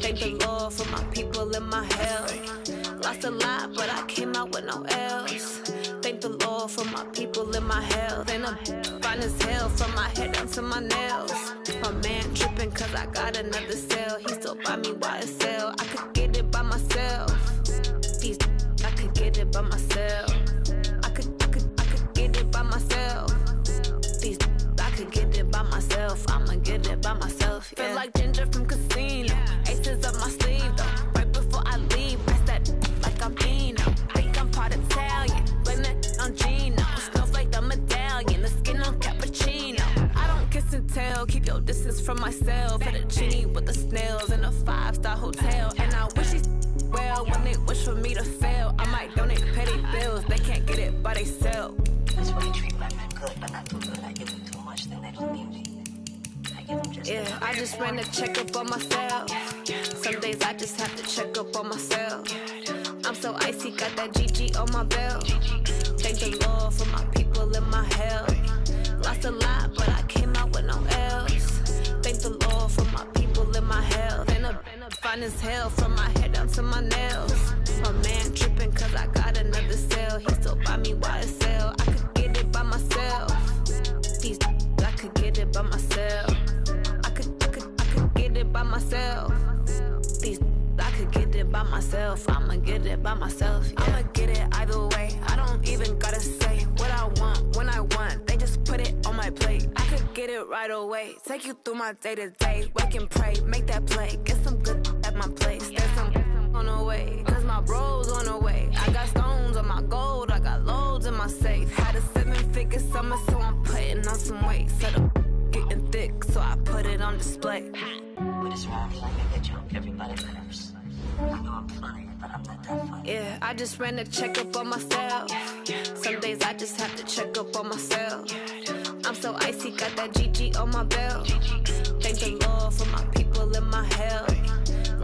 Thank the Lord for my people in my health. Lost a lot, but I came out with no L's. Thank the Lord for my people in my health. And I'm fine as hell from my head down to my nails. My man tripping cause I got another cell. He still buy me YSL. I could get it by myself. I could get it by myself. I could get it by myself. I could get it by myself. I'ma get it by myself. Yeah. Feel like Ginger from Casino. Aces up my sleeve though. Right before I leave, rest that like I'm Pino. Think I'm part Italian. Blame that on Gino. Smells like the medallion. The skin on cappuccino. I don't kiss and tell. Keep your distance from myself. Fettuccine with the snails in a 5-star hotel. And I wish he's well when they wish for me to fail. I might donate petty bills. They can't get it by themselves. That's why I treat my men good, but not too good. I give them too much, then they don't need me. I give them just yeah, I just ran a checkup on myself. Some days I just have to check up on myself. I'm so icy, got that GG on my belt. Thank the Lord for my people in my health. Lost a lot, but I came out with no L's. Thank the Lord for my people in my health. And I'm fine as hell from my head down to my nails. My man tripping cause I got another cell. He still buy me YSL. I could get it by myself. I could get it by myself. I could get it by myself. I could get it by myself. I'ma get it by myself. Yeah. I'ma get it either way. I don't even gotta say what I want when I want. They just put it on my plate. I could get it right away. Take you through my day to day. Wake and pray, make that play. Get some good at my place. There's some on the way, cause my bro's on the way. I got stones on my gold. I got loads in my safe. Had a 7-figure summer, so I'm putting on some weight. Set up getting thick, so I put it on display. With this rhyme, like I get you on everybody's nerves. I know I'm funny, but I'm not that funny. Yeah, I just ran a checkup on myself. Some days I just have to check up on myself. I'm so icy, got that GG on my belt. Thank the Lord for my people in my health.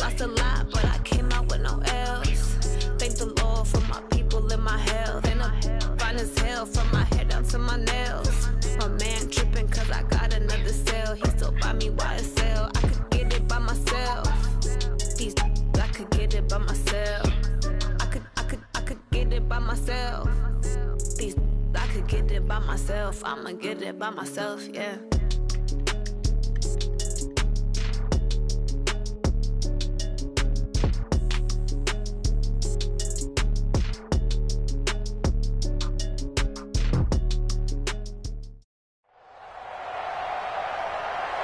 Lost a lot, but I came out with no L's. Thank the Lord for my people in my health. And I'm fine as hell from my head down to my nails. My man tripping cause I got another cell. He still buy me YSL. I could get it by myself. I could get it by myself. I could get it by myself. I could get it by myself. I'ma get it by myself, yeah.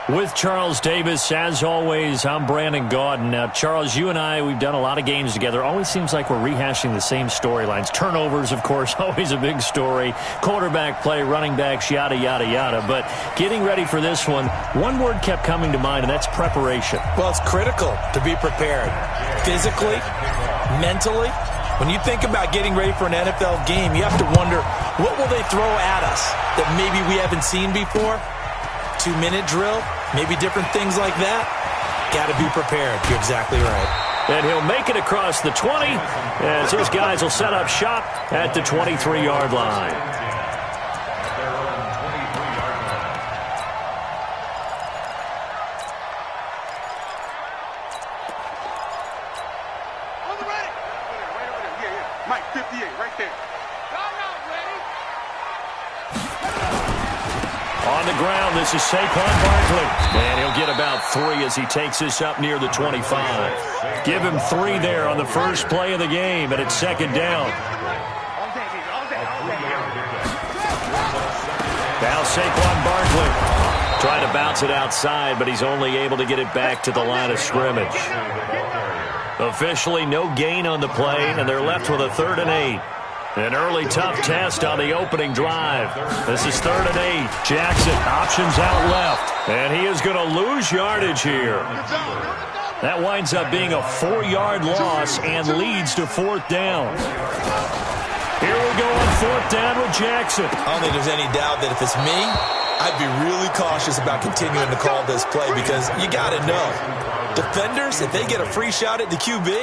With Charles Davis, as always, I'm Brandon Gaudin. Now, Charles, you and I, we've done a lot of games together. Always seems like we're rehashing the same storylines. Turnovers, of course, always a big story. Quarterback play, running backs, yada, yada, yada. But getting ready for this one word kept coming to mind, and that's preparation. Well, it's critical to be prepared. Physically, mentally. When you think about getting ready for an NFL game, you have to wonder, what will they throw at us that maybe we haven't seen before? 2-minute drill, maybe different things like that. Got to be prepared. You're exactly right. And he'll make it across the 20 as his guys will set up shop at the 23-yard line. On the ready. Right over there. Yeah. Mike, 58, right there. On the ground, this is Saquon Barkley. And he'll get about 3 as he takes this up near the 25. Give him 3 there on the first play of the game, and it's second down. Now Saquon Barkley trying to bounce it outside, but he's only able to get it back to the line of scrimmage. Officially no gain on the play, and they're left with a 3rd and 8. An early tough test on the opening drive. This is 3rd and 8. Jackson options out left. And he is going to lose yardage here. That winds up being a 4-yard loss and leads to 4th down. Here we go on 4th down with Jackson. I don't think there's any doubt that if it's me, I'd be really cautious about continuing to call this play because you got to know. Defenders, if they get a free shot at the QB,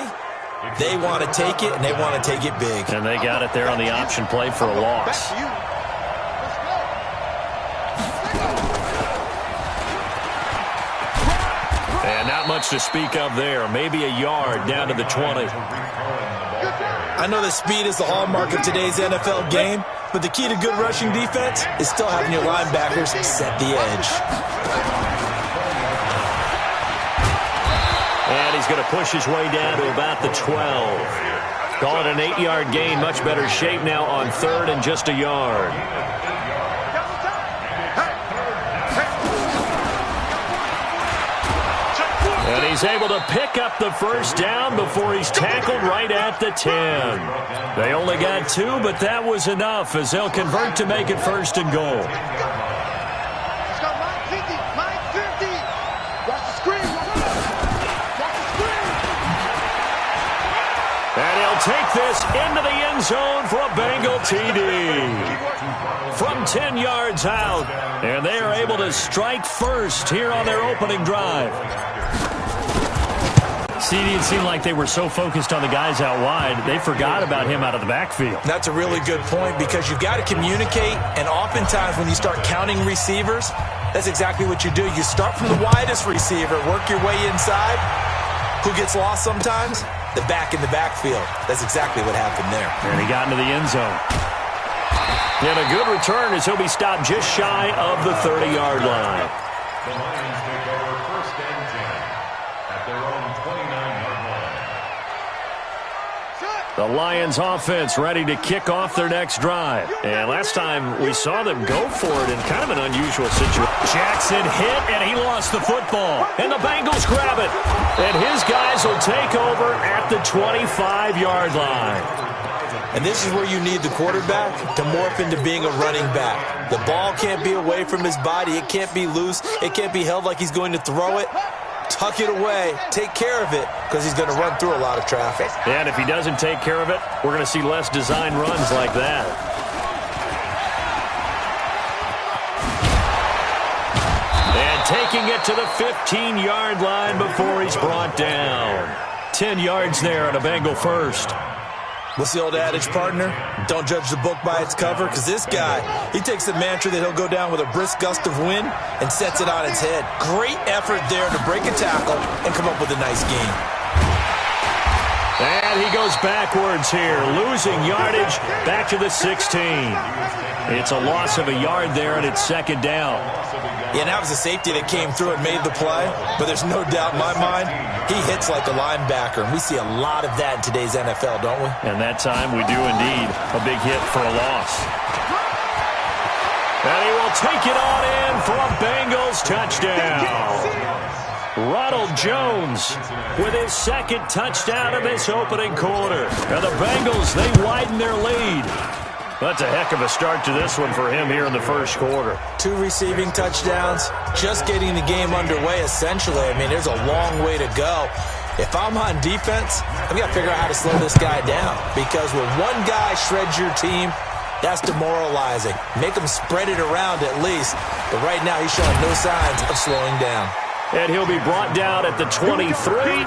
They want to take it, and they want to take it big. And they got it there on the option play for a loss. And not much to speak of there. Maybe a yard down to the 20. I know that speed is the hallmark of today's NFL game, but the key to good rushing defense is still having your linebackers set the edge. And he's going to push his way down to about the 12. Call it an 8-yard gain. Much better shape now on 3rd and just a yard. And he's able to pick up the first down before he's tackled right at the 10. They only got 2, but that was enough as they'll convert to make it 1st and goal. And he'll take this into the end zone for a Bengal TD. From 10 yards out. And they are able to strike first here on their opening drive. CD, it seemed like they were so focused on the guys out wide, they forgot about him out of the backfield. That's a really good point because you've got to communicate, and oftentimes when you start counting receivers, that's exactly what you do. You start from the widest receiver, work your way inside. Who gets lost sometimes? The back in the backfield. That's exactly what happened there. And he got into the end zone. And a good return as he'll be stopped just shy of the 30-yard line. The Lions take over 1st and 10 at their own 29-yard line. The Lions offense ready to kick off their next drive. And last time we saw them go for it in kind of an unusual situation. Jackson hit, and he lost the football. And the Bengals grab it. And his guys will take over at the 25-yard line. And this is where you need the quarterback to morph into being a running back. The ball can't be away from his body. It can't be loose. It can't be held like he's going to throw it. Tuck it away. Take care of it because he's going to run through a lot of traffic. And if he doesn't take care of it, we're going to see less design runs like that. And taking it to the 15-yard line before he's brought down. 10 yards there on a Bengal first. What's the old adage, partner? Don't judge the book by its cover, because this guy, he takes the mantra that he'll go down with a brisk gust of wind and sets it on its head. Great effort there to break a tackle and come up with a nice gain. And he goes backwards here, losing yardage back to the 16. It's a loss of a yard there, and it's 2nd down. Yeah, and that was a safety that came through and made the play, but there's no doubt in my mind, he hits like a linebacker, and we see a lot of that in today's NFL, don't we? And that time we do indeed. A big hit for a loss. And he will take it on in for a Bengals touchdown. Ronald Jones with his 2nd touchdown of this opening quarter. And the Bengals, they widen their lead. That's a heck of a start to this one for him here in the 1st quarter. 2 receiving touchdowns, just getting the game underway essentially. I mean, there's a long way to go. If I'm on defense, I've got to figure out how to slow this guy down because when one guy shreds your team, that's demoralizing. Make him spread it around at least. But right now, he's showing no signs of slowing down. And he'll be brought down at the 23,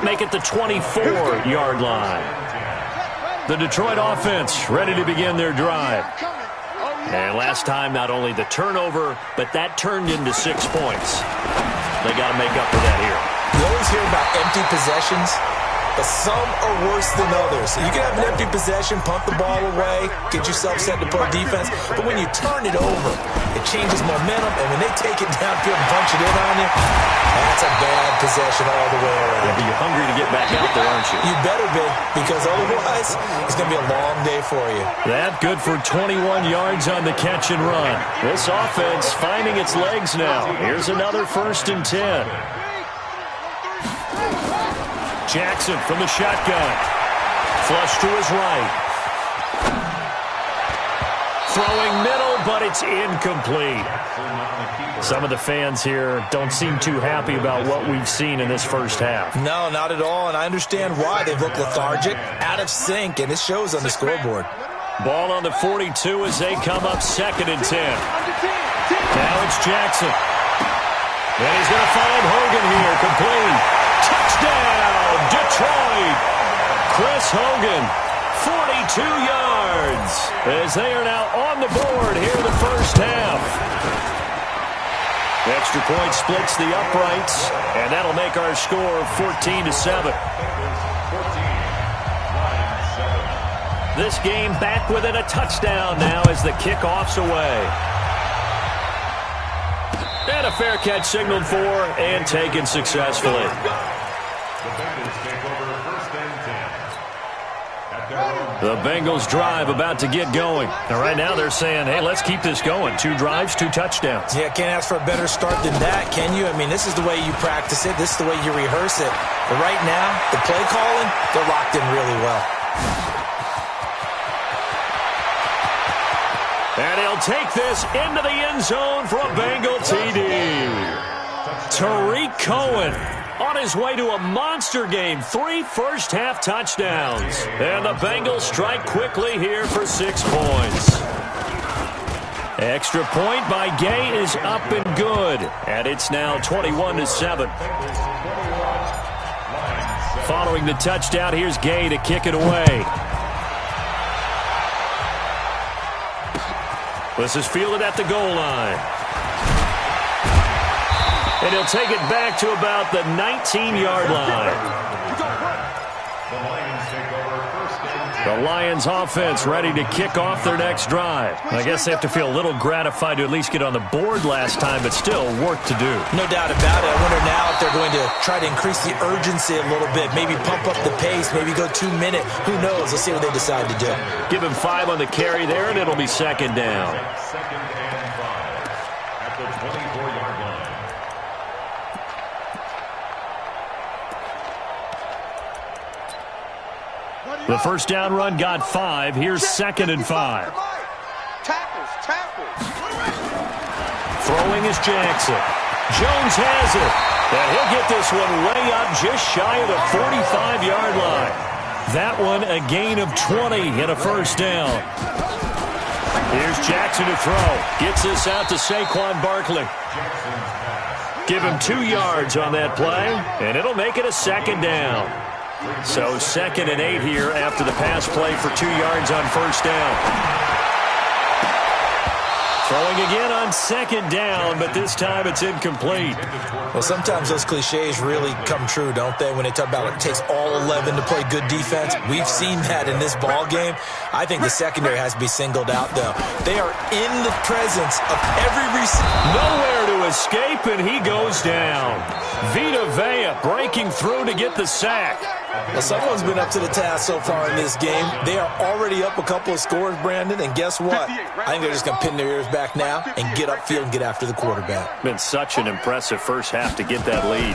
make it the 24-yard line. The Detroit offense ready to begin their drive. And last time, not only the turnover, but that turned into 6 points. They got to make up for that here. You always hear about empty possessions, but some are worse than others. You can have an empty possession, punt the ball away, get yourself set to play defense, but when you turn it over, it changes momentum, and when they take it downfield and punch it in on you, that's a bad possession all the way around. Yeah, but you're hungry to get back out there, aren't you? You better be, because otherwise, it's going to be a long day for you. That good for 21 yards on the catch and run. This offense finding its legs now. Here's another 1st and 10. Jackson from the shotgun. Flush to his right. Throwing middle, but it's incomplete. Some of the fans here don't seem too happy about what we've seen in this 1st half. No, not at all, and I understand why. They look lethargic, out of sync, and it shows on the scoreboard. Ball on the 42 as they come up 2nd and 10. Now it's Jackson. And he's going to find Hogan here, complete. Touchdown, Detroit. Chris Hogan. 42 yards as they are now on the board here in the first half. Extra point splits the uprights, and that'll make our score 14-7. This game back within a touchdown now as the kickoff's away. And a fair catch signaled for and taken successfully. The Bengals drive about to get going. And right now they're saying, hey, let's keep this going. 2 drives, 2 touchdowns. Yeah, can't ask for a better start than that, can you? I mean, this is the way you practice it. This is the way you rehearse it. But right now, the play calling, they're locked in really well. And he'll take this into the end zone for a Bengal TD. Tariq Cohen on his way to a monster game. 3 first-half touchdowns. And the Bengals strike quickly here for 6 points. Extra point by Gay is up and good. And it's now 21-7. Following the touchdown, here's Gay to kick it away. This is fielded at the goal line. And he'll take it back to about the 19-yard line. The Lions offense ready to kick off their next drive. I guess they have to feel a little gratified to at least get on the board last time, but still work to do. No doubt about it. I wonder now if they're going to try to increase the urgency a little bit, maybe pump up the pace, maybe go 2 minute. Who knows? Let's see what they decide to do. Give him 5 on the carry there, and it'll be second down. Second and 5 at the 24-yard line. The first down run got 5. Here's second and 5. Tackles. Throwing is Jackson. Jones has it. And he'll get this one way up just shy of the 45-yard line. That one a gain of 20 and a first down. Here's Jackson to throw. Gets this out to Saquon Barkley. Give him 2 yards on that play, and it'll make it a second down. So 2nd and 8 here after the pass play for 2 yards on first down. Throwing again on second down, but this time it's incomplete. Well, sometimes those cliches really come true, don't they? When they talk about it takes all 11 to play good defense. We've seen that in this ball game. I think the secondary has to be singled out, though. They are in the presence of every receiver. Nowhere to escape, and he goes down. Vita Vea breaking through to get the sack. Well, someone's been up to the task so far in this game. They are already up a couple of scores, Brandon, and guess what? I think they're just going to pin their ears back now and get upfield and get after the quarterback. Been such an impressive first half to get that lead.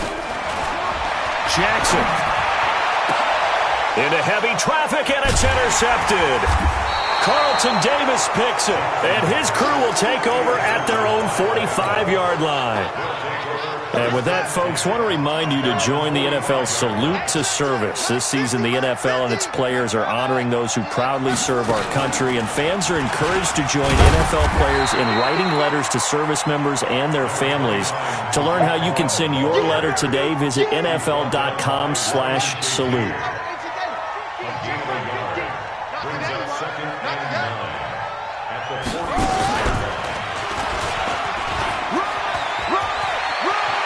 Jackson. Into heavy traffic, and it's intercepted. Carlton Davis picks it, and his crew will take over at their own 45-yard line. And with that, folks, I want to remind you to join the NFL Salute to Service. This season, the NFL and its players are honoring those who proudly serve our country, and fans are encouraged to join NFL players in writing letters to service members and their families. To learn how you can send your letter today, visit NFL.com/salute.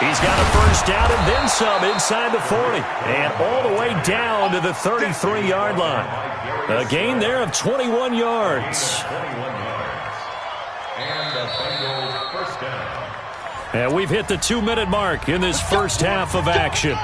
He's got a first down and then some inside the 40. And all the way down to the 33-yard line. A gain there of 21 yards. And we've hit the 2-minute mark in this first half of action.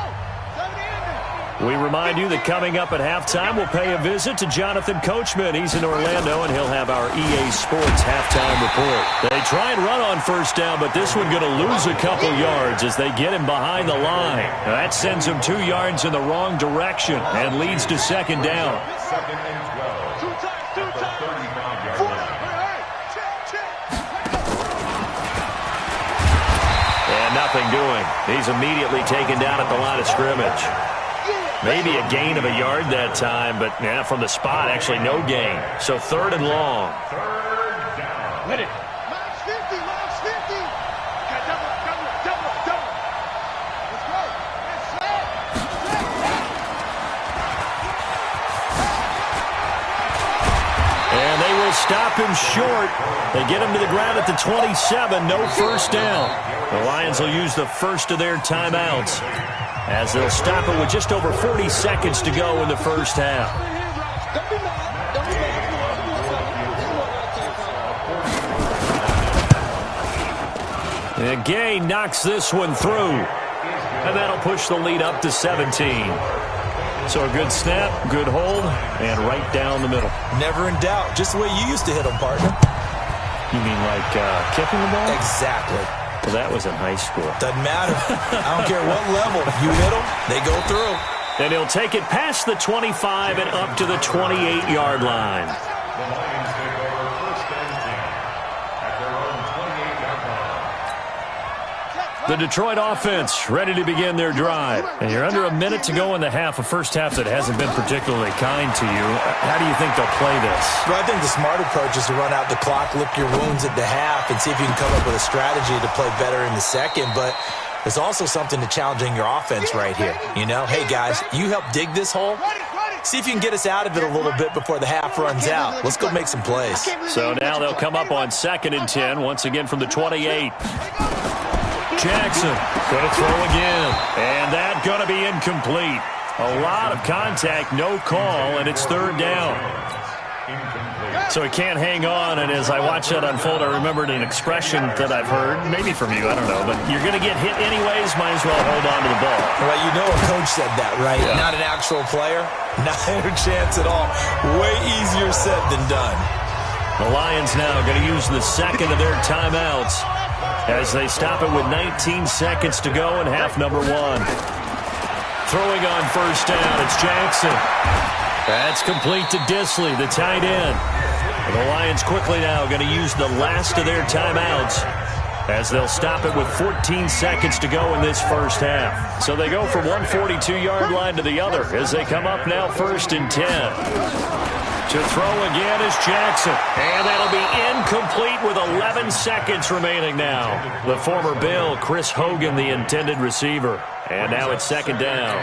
We remind you that coming up at halftime, we'll pay a visit to Jonathan Coachman. He's in Orlando, and he'll have our EA Sports halftime report. They try and run on first down, but this one going to lose a couple yards as they get him behind the line. That sends him 2 yards in the wrong direction and leads to second down. Second and 12 at the 35-yard line. And nothing doing. He's immediately taken down at the line of scrimmage. Maybe a gain of a yard that time, but yeah, from the spot, actually no gain. So 3rd and long. Third down. Let it. Last 50. Got double. Let's go. they'll stop him short. They get him to the ground at the 27. No first down. The Lions will use the first of their timeouts as they'll stop it with just over 40 seconds to go in the first half. And Gay knocks this one through. And that'll push the lead up to 17. So a good snap, good hold, and right down the middle. Never in doubt. Just the way you used to hit them, partner. You mean like kicking the ball? Exactly. Well, that was in high school. Doesn't matter. I don't care what level. You hit them, they go through. And he'll take it past the 25 and up to the 28-yard line. The Lions take over first and 10 at their own 28-yard line. The Detroit offense ready to begin their drive. And you're under a minute to go in the half, a first half that hasn't been particularly kind to you. How do you think they'll play this? Well, I think the smart approach is to run out the clock, lick your wounds at the half, and see if you can come up with a strategy to play better in the second. But there's also something to challenging your offense right here. You know, hey, guys, you help dig this hole. See if you can get us out of it a little bit before the half runs out. Let's go make some plays. So now they'll come up on 2nd and 10, once again from the 28. Jackson going to throw again. And that going to be incomplete. A lot of contact, no call, and it's 3rd down. So he can't hang on, and as I watch that unfold, I remembered an expression that I've heard, maybe from you, I don't know, but you're going to get hit anyways, might as well hold on to the ball. Well, you know a coach said that, right? Yeah. Not an actual player. Not a chance at all. Way easier said than done. The Lions now going to use the second of their timeouts as they stop it with 19 seconds to go in half number 1. Throwing on first down, it's Jackson. That's complete to Disley, the tight end. And the Lions quickly now going to use the last of their timeouts as they'll stop it with 14 seconds to go in this first half. So they go from one 42-yard line to the other as they come up now 1st and 10. To throw again is Jackson. And that'll be incomplete with 11 seconds remaining now. The former Bill, Chris Hogan, the intended receiver. And now it's 2nd down.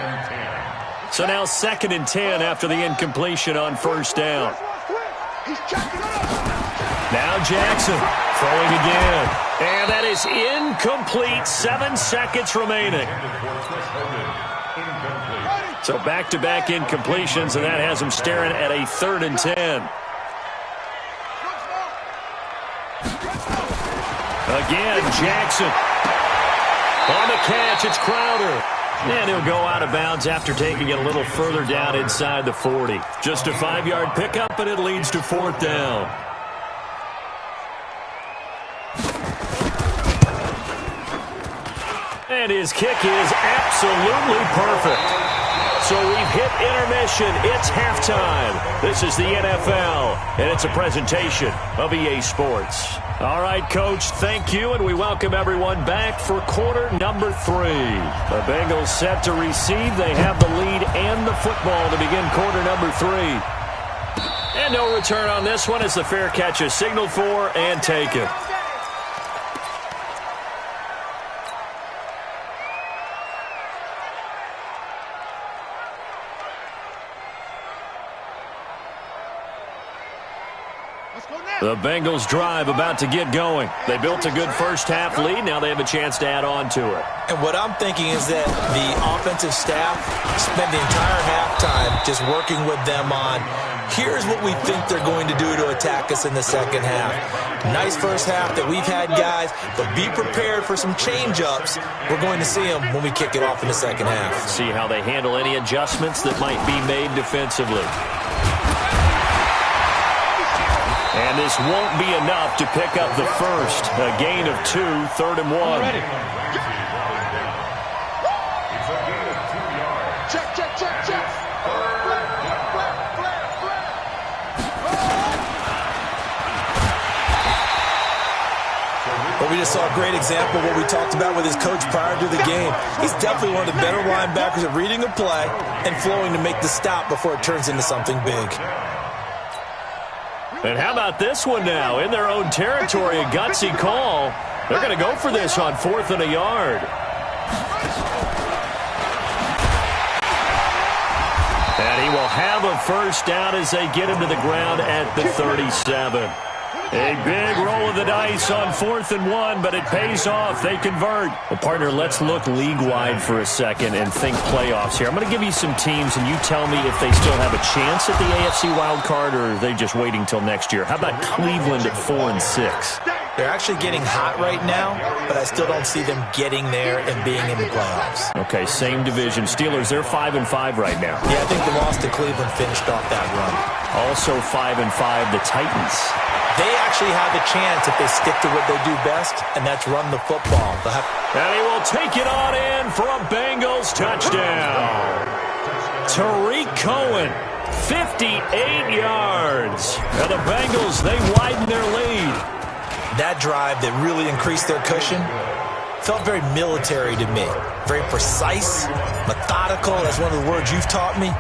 So now 2nd and 10 after the incompletion on first down. Now Jackson throwing again. And that is incomplete. 7 seconds remaining. So back-to-back incompletions, and that has him staring at a 3rd and 10. Again, Jackson. On the catch, it's Crowder. And he'll go out of bounds after taking it a little further down inside the 40. Just a 5-yard pickup, and it leads to 4th down. And his kick is absolutely perfect. So we've hit intermission. It's halftime. This is the NFL, and it's a presentation of EA Sports. All right, Coach, thank you, and we welcome everyone back for quarter number 3. The Bengals set to receive. They have the lead and the football to begin quarter number 3. And no return on this one as the fair catch is signaled for and taken. The Bengals drive about to get going. They built a good first half lead. Now they have a chance to add on to it. And what I'm thinking is that the offensive staff spent the entire halftime just working with them on, here's what we think they're going to do to attack us in the second half. Nice first half that we've had, guys, but be prepared for some change-ups. We're going to see them when we kick it off in the second half. See how they handle any adjustments that might be made defensively. And this won't be enough to pick up the first. A gain of 2, 3rd and 1. It's a gain of 2 yards. Check. But we just saw a great example of what we talked about with his coach prior to the game. He's definitely one of the better linebackers at reading a play and flowing to make the stop before it turns into something big. And how about this one now? In their own territory, a gutsy call. They're going to go for this on 4th and a yard. And he will have a first down as they get him to the ground at the 37. A big roll of the dice on 4th and 1, but it pays off. They convert. Well, partner, let's look league-wide for a second and think playoffs here. I'm going to give you some teams, and you tell me if they still have a chance at the AFC wildcard, or are they just waiting till next year? How about Cleveland at 4 and 6? They're actually getting hot right now, but I still don't see them getting there and being in the playoffs. Okay, same division. Steelers, they're 5 and 5 right now. Yeah, I think the loss to Cleveland finished off that run. Also 5 and 5, the Titans. They actually have a chance if they stick to what they do best, and that's run the football. And he will take it on in for a Bengals touchdown. Tariq Cohen, 58 yards. And the Bengals, they widen their lead. That drive that really increased their cushion felt very military to me. Very precise, methodical. That's one of the words you've taught me.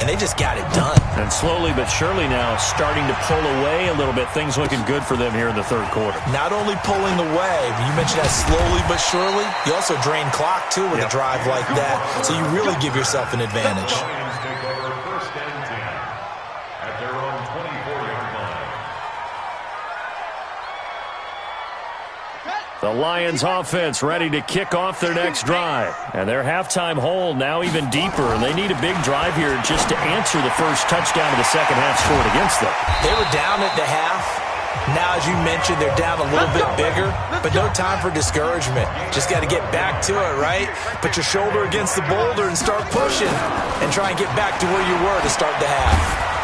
And they just got it done. And slowly but surely now starting to pull away a little bit. Things looking good for them here in the third quarter. Not only pulling away, but you mentioned that slowly but surely. You also drain clock, too, with a drive like that. So you really give yourself an advantage. Lions take over 1st and 10 at their own 24-yard line. The Lions offense ready to kick off their next drive. And their halftime hole now even deeper. And they need a big drive here just to answer the first touchdown of the second half scored against them. They were down at the half. Now, as you mentioned, they're down a little bit bigger. But no time for discouragement. Just got to get back to it, right? Put your shoulder against the boulder and start pushing. And try and get back to where you were to start the half.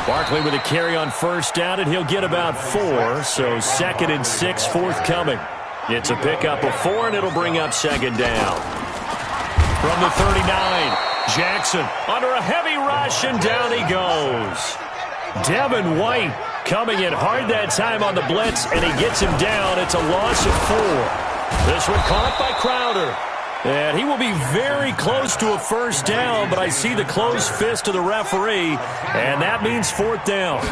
Barkley with a carry on first down, and he'll get about 4. So 2nd and 6 forthcoming. It's a pickup of 4, and it'll bring up 2nd down. From the 39, Jackson under a heavy rush, and down he goes. Devin White coming in hard that time on the blitz, and he gets him down. It's a loss of 4. This one caught by Crowder. And he will be very close to a first down, but I see the closed fist of the referee, and that means 4th down.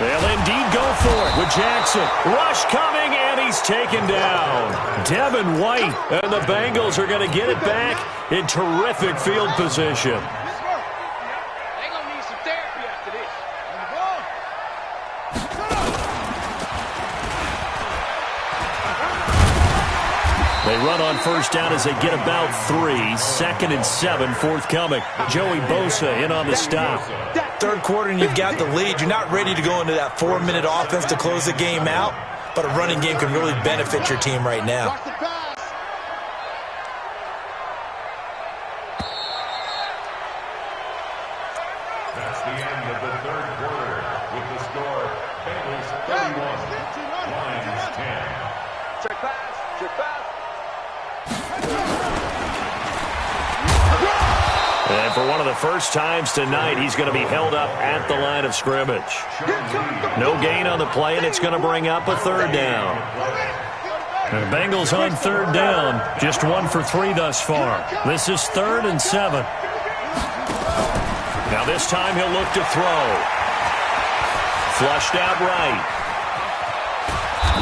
They'll indeed go for it with Jackson. Rush coming, and he's taken down. Devin White, and the Bengals are going to get it back in terrific field position. They run on first down as they get about 3. 2nd and 7 forthcoming. Joey Bosa in on the stop. Third quarter and you've got the lead. You're not ready to go into that 4-minute offense to close the game out, but a running game can really benefit your team right now. That's the end of the third quarter with the score Bengals 31, Lions 10. Check pass, check pass. And for one of the first times tonight, he's going to be held up at the line of scrimmage. No gain on the play, and it's going to bring up a 3rd down. And the Bengals on 3rd down, just 1 for 3 thus far. This is 3rd and 7. Now this time he'll look to throw. Flushed out right.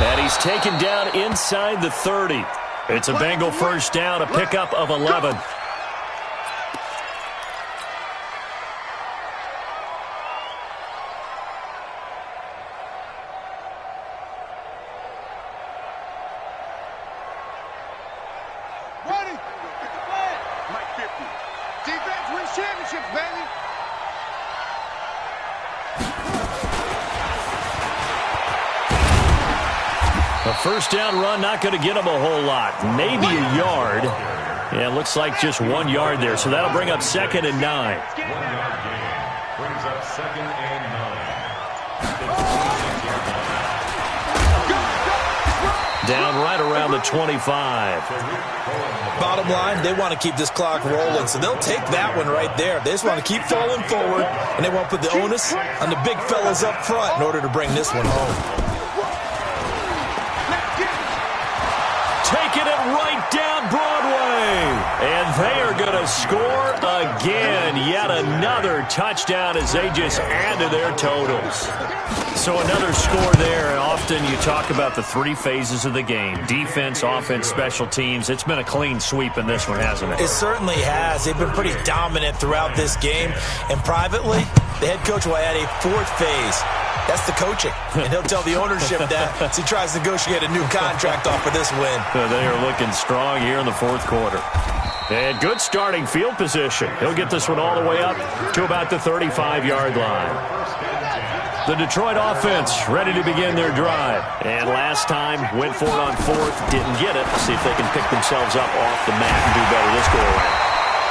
And he's taken down inside the 30. It's a Bengal first down, a pickup of 11. A first down run, not going to get him a whole lot. Maybe a yard. Yeah, it looks like just 1 yard there. So that'll bring up 2nd and 9. 1-yard gain brings up 2nd and 9. Down right around the 25. Bottom line, they want to keep this clock rolling, so they'll take that one right there. They just want to keep falling forward, and they want to put the onus on the big fellas up front in order to bring this one home. Taking it right down Broadway. away. And they are going to score again. Yet another touchdown as they just add to their totals. So another score there. And often you talk about the three phases of the game. Defense, offense, special teams. It's been a clean sweep in this one, hasn't it? It certainly has. They've been pretty dominant throughout this game. And privately, the head coach will add a fourth phase. That's the coaching. And he'll tell the ownership that as he tries to negotiate a new contract off for this win. They are looking strong here in the fourth quarter. And good starting field position. He'll get this one all the way up to about the 35-yard line. The Detroit offense ready to begin their drive. And last time, went for it on fourth, didn't get it. See if they can pick themselves up off the mat and do better this go-around.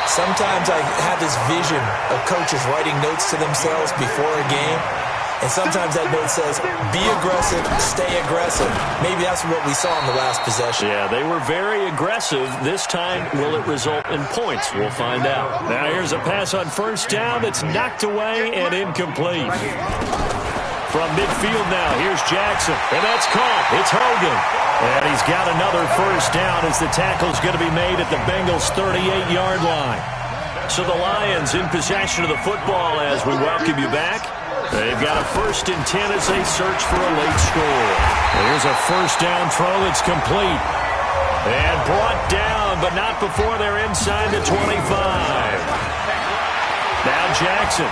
Sometimes I have this vision of coaches writing notes to themselves before a game. And sometimes that note says, be aggressive, stay aggressive. Maybe that's what we saw in the last possession. Yeah, they were very aggressive. This time, will it result in points? We'll find out. Now here's a pass on first down that's knocked away and incomplete. From midfield now, here's Jackson. And that's caught. It's Hogan. And he's got another first down as the tackle's going to be made at the Bengals' 38-yard line. So the Lions in possession of the football as we welcome you back. They've got a 1st and 10 as they search for a late score. Here's a first down throw that's complete. And brought down, but not before they're inside the 25. Now Jackson.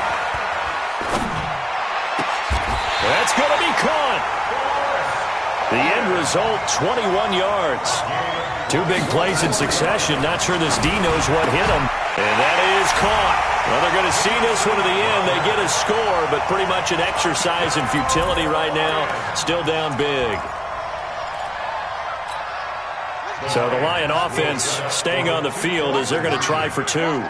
That's going to be caught. The end result, 21 yards. Two big plays in succession. Not sure this D knows what hit him. And that is caught. Well, they're going to see this one to the end. They get a score, but pretty much an exercise in futility right now. Still down big. So the Lion offense staying on the field as they're going to try for two.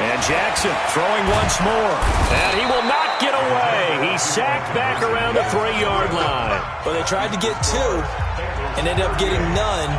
And Jackson throwing once more. And he will not get away. He's sacked back around the 3-yard line. Well, they tried to get two and ended up getting none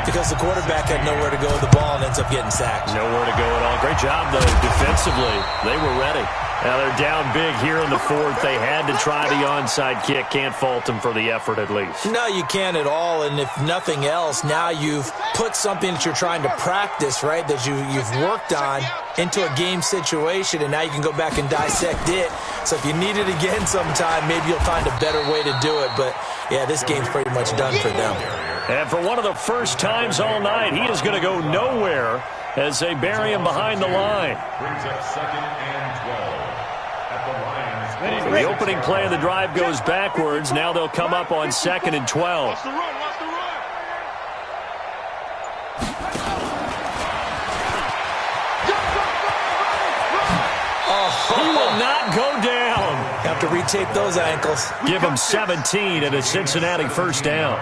because the quarterback had nowhere to go with the ball and ends up getting sacked. Nowhere to go at all. Great job, though, defensively. They were ready. Now they're down big here in the fourth. They had to try the onside kick. Can't fault them for the effort at least. No, you can't at all. And if nothing else, now you've put something that you're trying to practice, right, that you've worked on into a game situation, and now you can go back and dissect it. So if you need it again sometime, maybe you'll find a better way to do it. But, yeah, this game's pretty much done for them. And for one of the first times all night, he is going to go nowhere as they bury him behind the line. Brings up 2nd and 12 at the Lions. The opening play of the drive goes backwards. Now they'll come up on 2nd and 12. He will not go down. Have to retape those ankles. Give him 17 and a Cincinnati first down.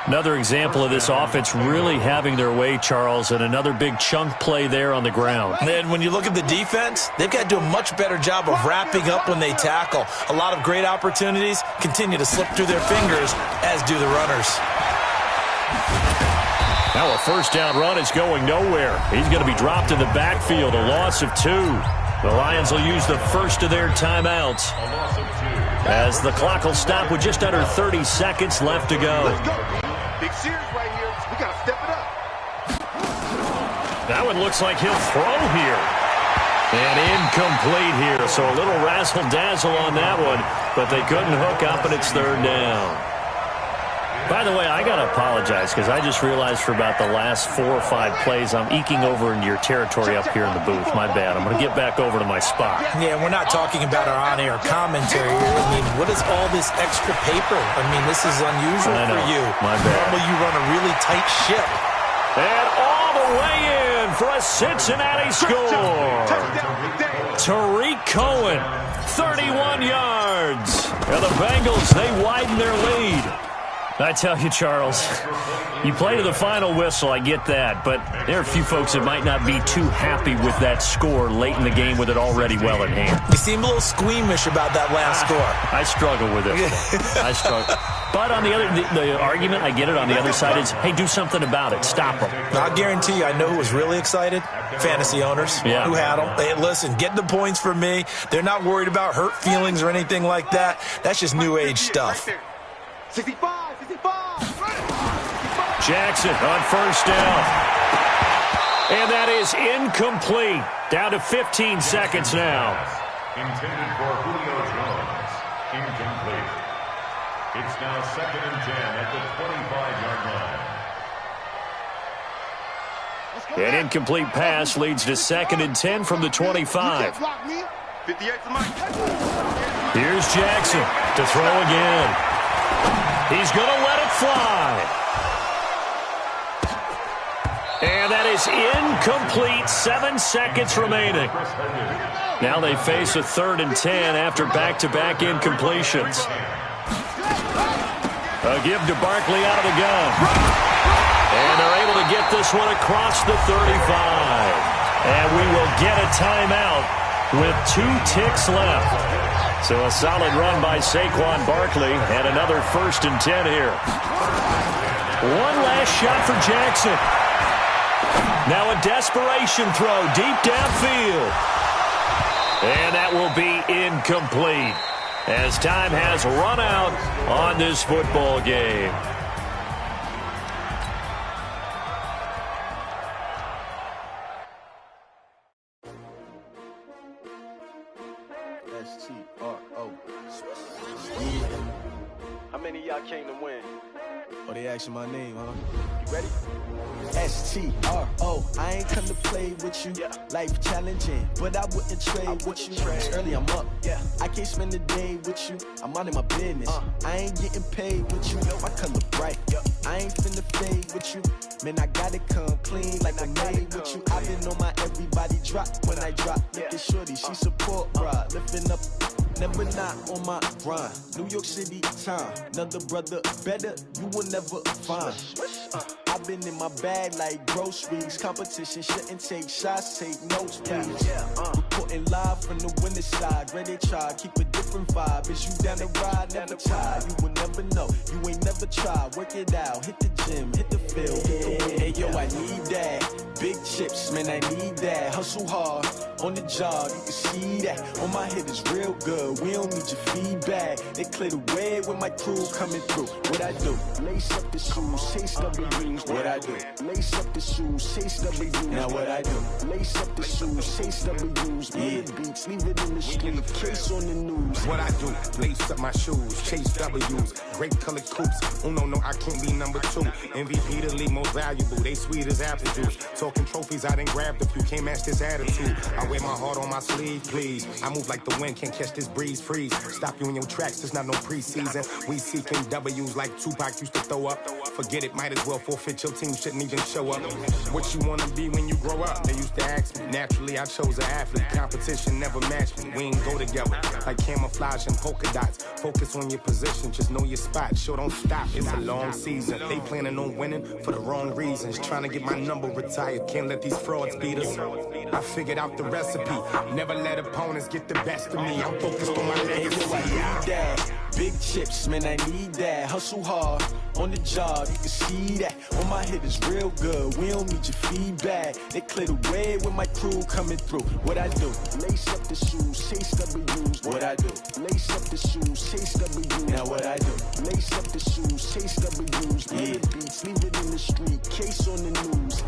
Another example of this offense really having their way, Charles, and another big chunk play there on the ground. And when you look at the defense, they've got to do a much better job of wrapping up when they tackle. A lot of great opportunities continue to slip through their fingers, as do the runners. Now a first down run is going nowhere. He's going to be dropped in the backfield, a loss of 2. The Lions will use the first of their timeouts as the clock will stop with just under 30 seconds left to go. Big series right here. We got to step it up. That one looks like he'll throw here. And incomplete here. So a little razzle-dazzle on that one, but they couldn't hook up, and it's 3rd down. By the way, I got to apologize because I just realized for about the last 4 or 5 plays I'm eking over into your territory up here in the booth. My bad. I'm going to get back over to my spot. Yeah, we're not talking about our on-air commentary here. I mean, what is all this extra paper? I mean, this is unusual for you. My bad. Normally you run a really tight ship. And all the way in for a Cincinnati score. Tariq Cohen, 31 yards. And the Bengals, they widen their lead. I tell you, Charles, you play to the final whistle, I get that, but there are a few folks that might not be too happy with that score late in the game with it already well in hand. You seem a little squeamish about that last score. I struggle with it. I struggle. But on the other, the argument, I get it, on the other side is, hey, do something about it. Stop them. I'll guarantee you, I know who was really excited. Fantasy owners who had them. Hey, listen, get the points for me. They're not worried about hurt feelings or anything like that. That's just new age stuff. 65. Jackson on first down. And that is incomplete. Down to 15 seconds now. Intended for Julio Jones. Incomplete. It's now 2nd and 10 at the 25-yard line. An incomplete pass leads to 2nd and 10 from the 25. Here's Jackson to throw again. He's going to let it fly. And that is incomplete. 7 seconds remaining. Now they face a 3rd and 10 after back-to-back incompletions. A give to Barkley out of the gun. And they're able to get this one across the 35. And we will get a timeout with 2 ticks left. So a solid run by Saquon Barkley and another 1st and 10 here. One last shot for Jackson. Now a desperation throw deep downfield. And that will be incomplete as time has run out on this football game. S-T-R-O. How many of y'all came to win? Oh, they asking my name, huh? You ready? S-T-R-O. I ain't come to play with you. Life challenging, but I wouldn't trade with you. It's early, I'm up. I can't spend the day with you. I'm out of my business. I ain't getting paid with you. My color bright. I ain't finna fade with you. Man, I gotta come clean like I made with you. I've been on my everybody drop when I drop. Look at shorty, she support, bro. Lifting up. Never not on my grind. New York City time. Another brother better, you will never find. I've been in my bag like groceries. Competition shouldn't take shots, take notes, please. Reporting live from the winning side. Ready to try, keep a different vibe. Is you down the ride, never try. You will never know, you ain't never tried. Work it out, hit the gym, hit the field. Hey yo, I need that. Big chips, man, I need that. Hustle hard, on the job, you can see that. On my head is real good, we don't need your feedback. They clear the way with my crew coming through. What I do? Lace up the shoes, chase W's. What I do? Lace up the shoes, chase W's. Now what I do? Lace up the shoes, chase W's. Big beats, leave it in the street, case on the news. What I do? Lace up my shoes, chase W's. Great colored coops. Oh no, I can't be number 2. MVP the league most valuable. They sweet as apple juice. Talking trophies, I done grabbed a few. Can't match this attitude. I wear my heart on my sleeve, please. I move like the wind, can't catch this breeze. Freeze. Stop you in your tracks. There's not no preseason. We seeking W's like Tupac used to throw up. Forget it, might as well forfeit. Your team shouldn't even show up. What you wanna be when you grow up? They used to ask me. Naturally, I chose an athlete. Competition never matched me. We ain't go together like camouflage and polka dots. Focus on your position, just know your spot. Sure, don't stop. It's a long season. They planning on winning for the wrong reasons. Trying to get my number retired. Can't let these frauds beat us. I figured out the recipe. Never let opponents get the best of me. I'm focused on my legacy. I need that. Big chips, man, I need that. Hustle hard, on the job, you can see that. On my head is real good, we don't need your feedback. They clear the way with my crew coming through. What I do? Lace up the shoes, chase W's. What I do? Lace up the shoes, chase W's. Now what I do? Lace up the shoes, chase W's. Big beats, leave it in the street, case on the news.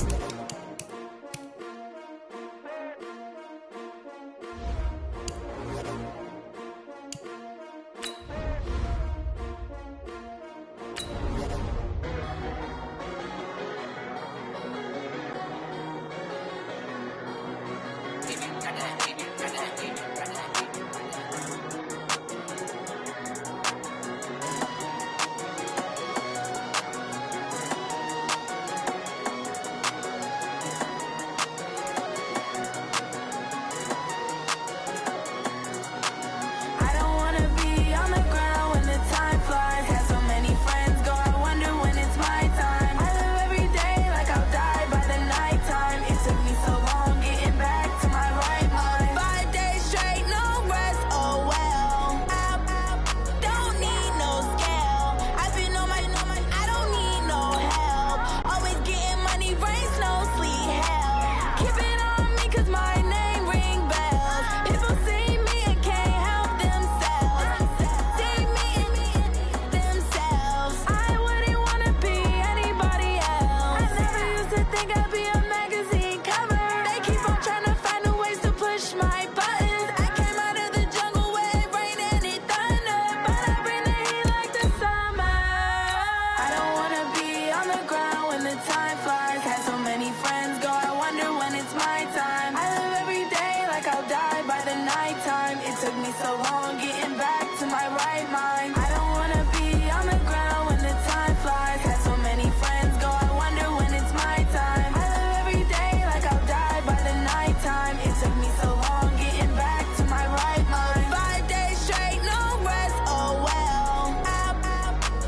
so long getting back to my right mind. I don't wanna be on the ground when the time flies. Had so many friends go, I wonder when it's my time. I live every day like I'll die by the nighttime. It took me so long getting back to my right mind. 5 days straight, no rest, oh well. I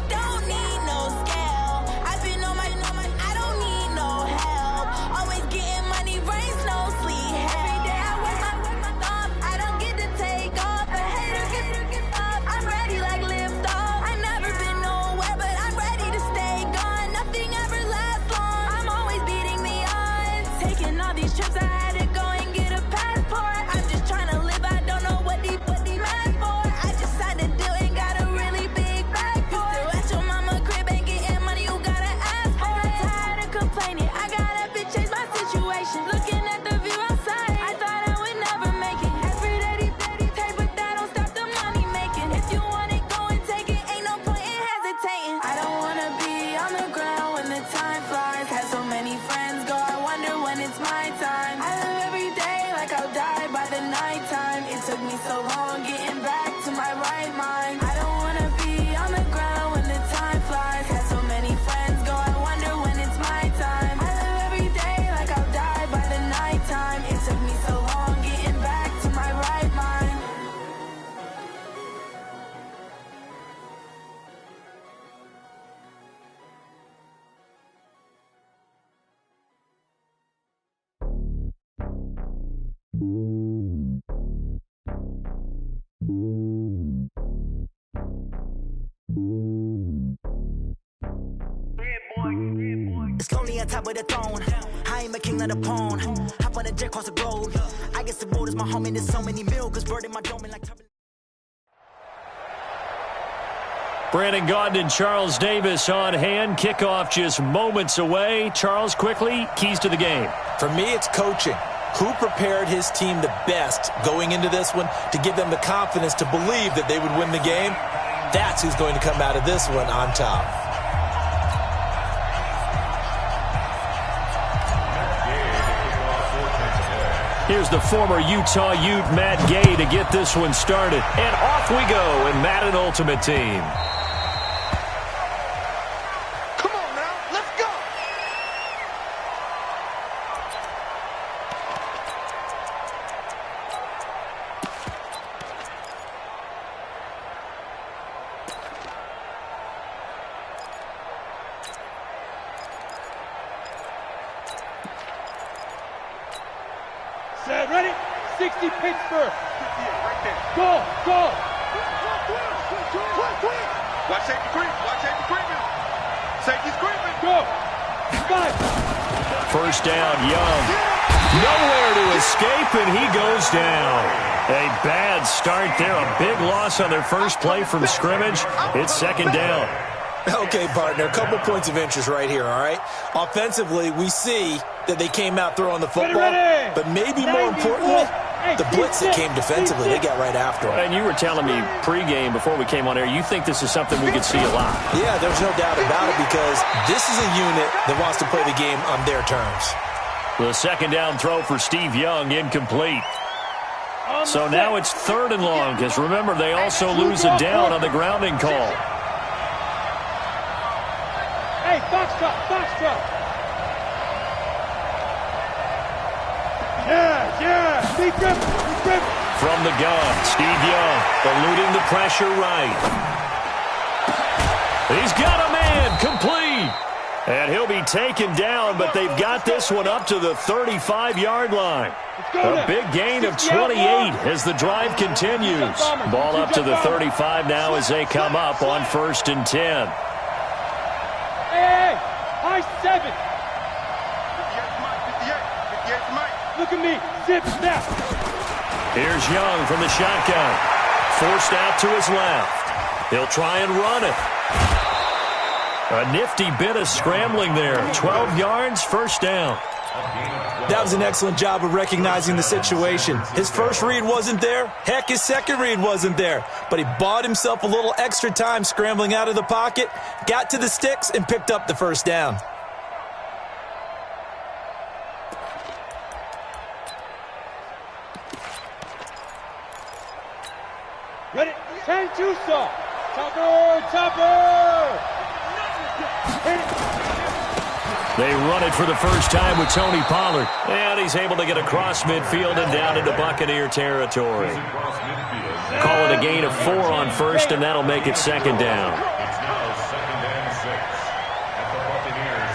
don't need no scale. I've been on my, I don't need no help. Always getting money, rains, no sleep. Every day I work my thumb. I don't get to take off. The haters get up. I'm ready like lift off. I never been nowhere, but I'm ready to stay gone. Nothing ever lasts long. I'm always beating the odds. Taking all these trips, I had to go and get a passport. I'm just trying to live. I don't know what the mad for. I just signed a deal and got a really big bag for it. Still at your mama crib and getting money, you gotta ask for it. I'm tired of complaining. I gotta bitch change my situation. Looking at the view outside, I thought I would never make it. Every day they take, but that don't stop the money making. If you want it, go and take it. Ain't no point in hesitating. I don't wanna be on the ground when the time flies. Had so many friends go, I wonder when it's my time. I live every day like I'll die by the nighttime. It took me so long getting back to my right mind. I don't wanna be on the ground when the time flies. Had so many friends go, I wonder when it's my time. I live every day like I'll die by the nighttime. It took me so long getting back to my right mind. It's lonely on top of the throne. I am a king of the pawn. Hop on a jet across the globe. I guess the road is my home and there's so many milkers burning my dome like turbulence. Brandon Gaudin and Charles Davis on hand. Kickoff just moments away. Charles, quickly, keys to the game. For me, it's coaching. Who prepared his team the best going into this one to give them the confidence to believe that they would win the game? That's who's going to come out of this one on top. Here's the former Utah Ute, Matt Gay, to get this one started. And off we go in Madden Ultimate Team. Come on now, let's go. Set, ready? 60 Pittsburgh. Right there. Go, go. Quick. Watch safety creep. Watch safety creeping. Safety's creeping. Go. 5. First down, Young. Nowhere to escape, and he goes down. A bad start there. A big loss on their first play from scrimmage. It's second down. Okay, partner, a couple points of interest right here, all right? Offensively, we see that they came out throwing the football, but maybe more importantly, the blitz that came defensively, they got right after it. And you were telling me pregame before we came on air, you think this is something we could see a lot. Yeah, there's no doubt about it because this is a unit that wants to play the game on their terms. The second down throw for Steve Young, incomplete. So now it's 3rd and long, because remember, they also lose a down on the grounding call. Hey, Foxtrot. Yeah. Deep grip. From the gun, Steve Young eluding the pressure right. He's got a man, complete. And he'll be taken down, but they've got this one up to the 35-yard line. A big gain of 28 as the drive continues. Ball up to the 35 now as they come up on 1st and 10. Hey, high 7. 58, Mike. Look at me. Zip, snap. Here's Young from the shotgun. Forced out to his left. He'll try and run it. A nifty bit of scrambling there. 12 yards, first down. That was an excellent job of recognizing the situation. His first read wasn't there. Heck, his second read wasn't there. But he bought himself a little extra time scrambling out of the pocket, got to the sticks, and picked up the first down. Ready? 10-2 saw. Topper. Hit it. They run it for the first time with Tony Pollard. And he's able to get across midfield and down into Buccaneer territory. Call it a gain of 4 on first, and that'll make it second down. It's now 2nd and 6 at the Buccaneers.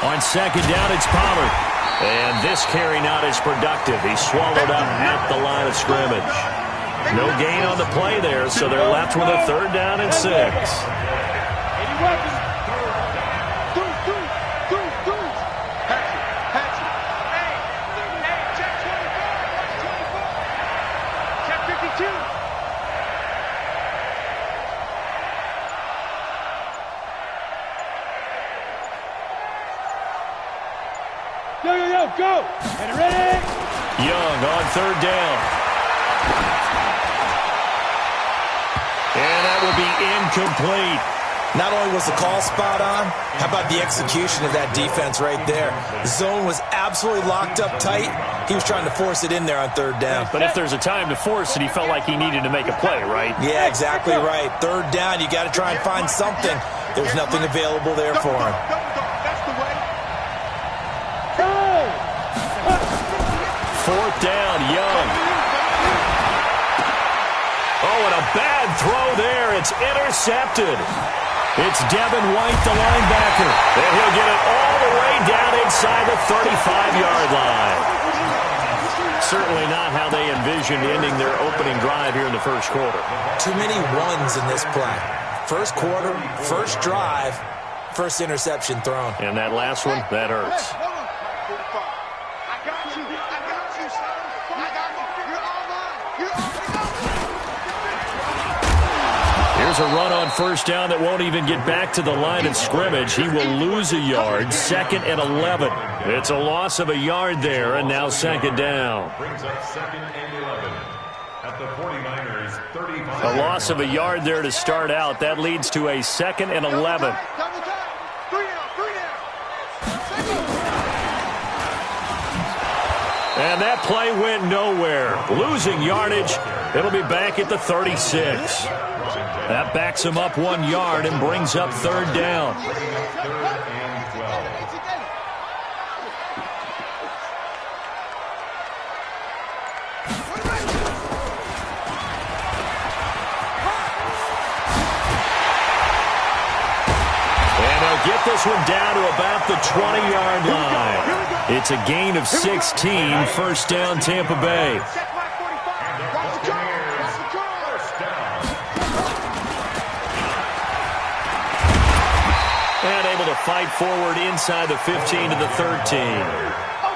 On second down, it's Pollard. And this carry not as productive. He's swallowed up at the line of scrimmage. No gain on the play there, so they're left with a 3rd down and 6. Go! And ready? Young on 3rd down. And that will be incomplete. Not only was the call spot on, how about the execution of that defense right there? The zone was absolutely locked up tight. He was trying to force it in there on 3rd down. But if there's a time to force it, he felt like he needed to make a play, right? Yeah, exactly right. 3rd down, you got to try and find something. There's nothing available there for him. Fourth down, Young. Oh, and a bad throw there. It's intercepted. It's Devin White, the linebacker. And he'll get it all the way down inside the 35-yard line. Certainly not how they envisioned ending their opening drive here in the first quarter. Too many runs in this play. First quarter, first drive, first interception thrown. And that last one, that hurts. Here's a run on first down that won't even get back to the line of scrimmage. He will lose a yard, 2nd and 11. It's a loss of a yard there, and now 2nd down. Brings up 2nd and 11 at the 49ers 35. A loss of a yard there to start out. That leads to a 2nd and 11. And that play went nowhere. Losing yardage. It'll be back at the 36. That backs him up 1 yard and brings up 3rd down. And they'll get this one down to about the 20-yard line. It's a gain of 16, 1st down Tampa Bay. And able to fight forward inside the 15 to the 13.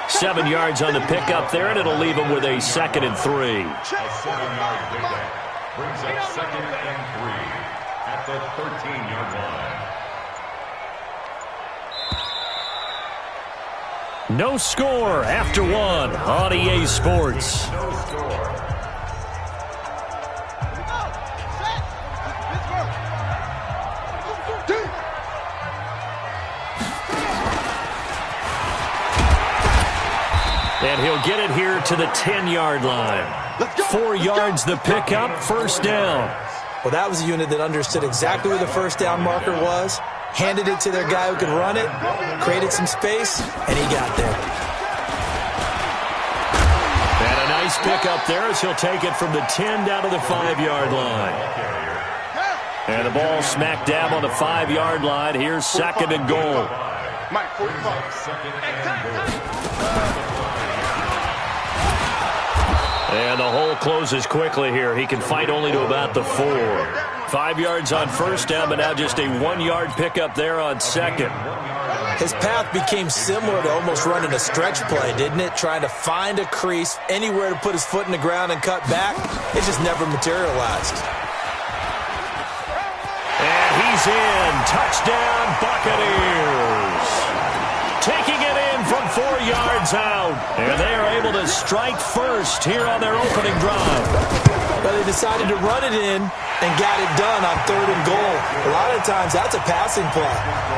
7 yards on the pickup there, and it'll leave him with a 2nd and 3. A 7-yard pickup brings up 2nd and 3 at the 13-yard line. No score after 1 on EA Sports. No score. And he'll get it here to the 10-yard line. 4 yards the pickup, 1st down. Well, that was a unit that understood exactly where the 1st down marker was, handed it to their guy who could run it, created some space, and he got there. And a nice pickup there as he'll take it from the 10 down to the 5-yard line. And the ball smack dab on the 5-yard line. Here's 2nd and goal. Mike, 45. And the hole closes quickly here. He can fight only to about the 4. 5 yards on 1st down, but now just a 1-yard pickup there on 2nd. His path became similar to almost running a stretch play, didn't it? Trying to find a crease, anywhere to put his foot in the ground and cut back. It just never materialized. And he's in. Touchdown, Buccaneers. Taking it in from 4 yards out. And they are able to strike first here on their opening drive. But they decided to run it in and got it done on 3rd and goal. A lot of times, that's a passing play.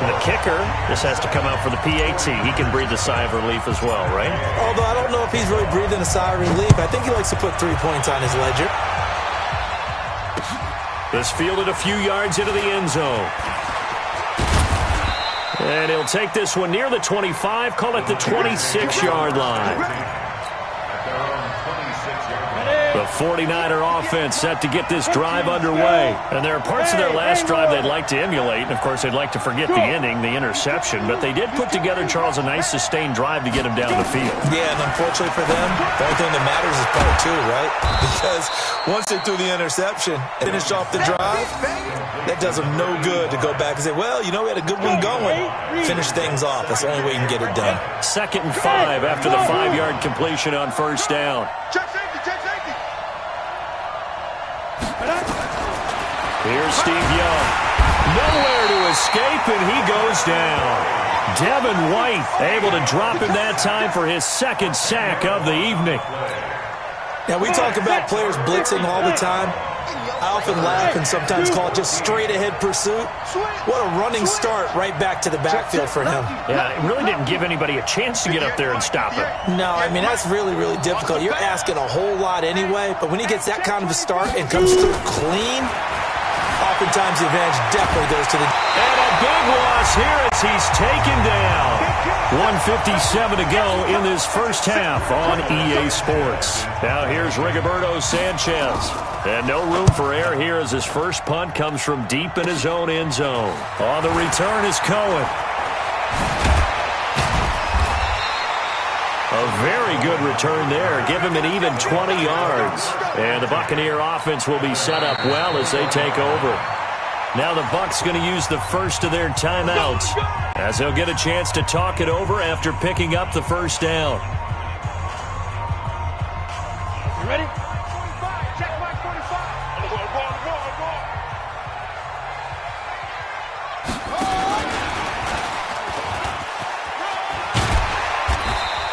The kicker just has to come out for the PAT. He can breathe a sigh of relief as well, right? Although I don't know if he's really breathing a sigh of relief. I think he likes to put 3 points on his ledger. This fielded a few yards into the end zone. And he'll take this one near the 25, call it the 26-yard line. The 49er offense set to get this drive underway. And there are parts of their last drive they'd like to emulate. And, of course, they'd like to forget the ending, the interception. But they did put together, Charles, a nice sustained drive to get him down the field. Yeah, and unfortunately for them, the only thing that matters is part 2, right? Because once they threw the interception, finish off the drive, that does them no good to go back and say, well, you know, we had a good one going. Finish things off. That's the only way you can get it done. 2nd and 5 after the 5-yard completion on 1st down. Here's Steve Young. Nowhere to escape, and he goes down. Devin White able to drop him that time for his 2nd sack of the evening. Now, we talk about players blitzing all the time. I often laugh and sometimes call it just straight-ahead pursuit. What a running start right back to the backfield for him. Yeah, it really didn't give anybody a chance to get up there and stop it. No, I mean, that's really, really difficult. You're asking a whole lot anyway, but when he gets that kind of a start and comes through clean, oftentimes the advantage definitely goes to the... And a big loss here as he's taken down. 1:57 to go in this first half on EA Sports. Now here's Rigoberto Sanchez. And no room for error here as his first punt comes from deep in his own end zone. On the return is Cohen. A very good return there. Give him an even 20 yards. And the Buccaneer offense will be set up well as they take over. Now the Bucs going to use the first of their timeouts as they'll get a chance to talk it over after picking up the first down. You ready?